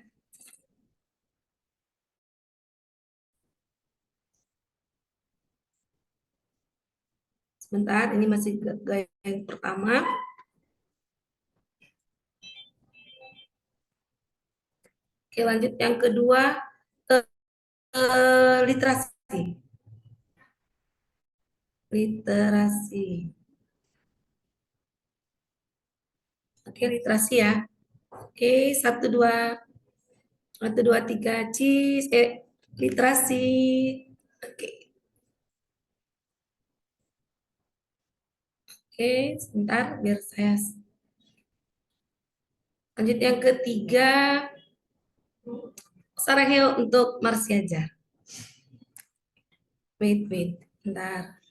Sebentar, ini masih gaya yang pertama. Oke, lanjut yang kedua, literasi. Literasi. Oke, literasi ya. Oke, 1, 2, 3, cheese. Literasi. Oke. Oke, sebentar biar saya. Lanjut yang ketiga, Sarahel untuk Marsi Ajar. Wait, bentar.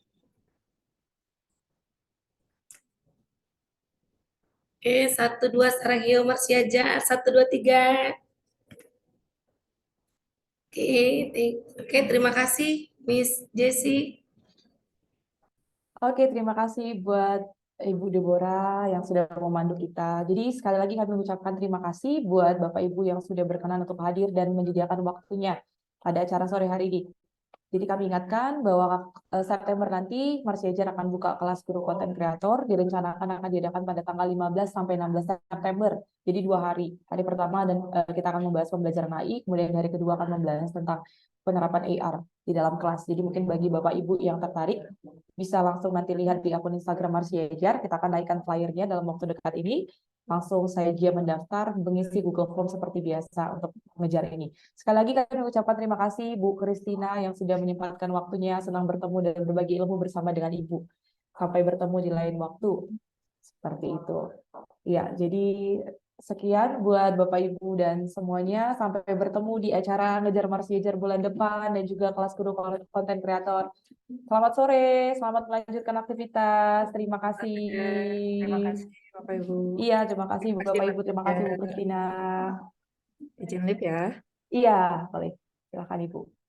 Oke, 1, 2, Sarahel Marsi Ajar. 1, 2, 3. Oke, terima kasih Miss Jessie. Oke, terima kasih buat Ibu Deborah yang sudah memandu kita. Jadi sekali lagi kami mengucapkan terima kasih buat Bapak Ibu yang sudah berkenan untuk hadir dan menyediakan waktunya pada acara sore hari ini. Jadi kami ingatkan bahwa September nanti Marsi Ajar akan buka kelas guru konten kreator, direncanakan akan diadakan pada tanggal 15 sampai 16 September. Jadi 2 hari. Hari pertama dan kita akan membahas pembelajaran AI, kemudian hari kedua akan membahas tentang penerapan AR di dalam kelas. Jadi mungkin bagi Bapak Ibu yang tertarik bisa langsung nanti lihat di akun Instagram Marsi Ajar. Kita akan naikkan flyernya dalam waktu dekat ini. Langsung saja mendaftar, mengisi Google Form seperti biasa untuk mengejar ini. Sekali lagi kami ucapkan terima kasih Bu Kristina yang sudah menyempatkan waktunya, senang bertemu dan berbagi ilmu bersama dengan Ibu. Sampai bertemu di lain waktu. Seperti itu. Ya, jadi sekian buat Bapak Ibu dan semuanya. Sampai bertemu di acara Ngejar Marsi Ajar bulan depan dan juga kelas guru konten kreator. Selamat sore, selamat melanjutkan aktivitas. Terima kasih. Terima kasih Bapak Ibu. Iya, terima kasih Bapak Ibu, terima kasih Bu Kristina. Izin live ya. Iya, boleh. Silakan Ibu.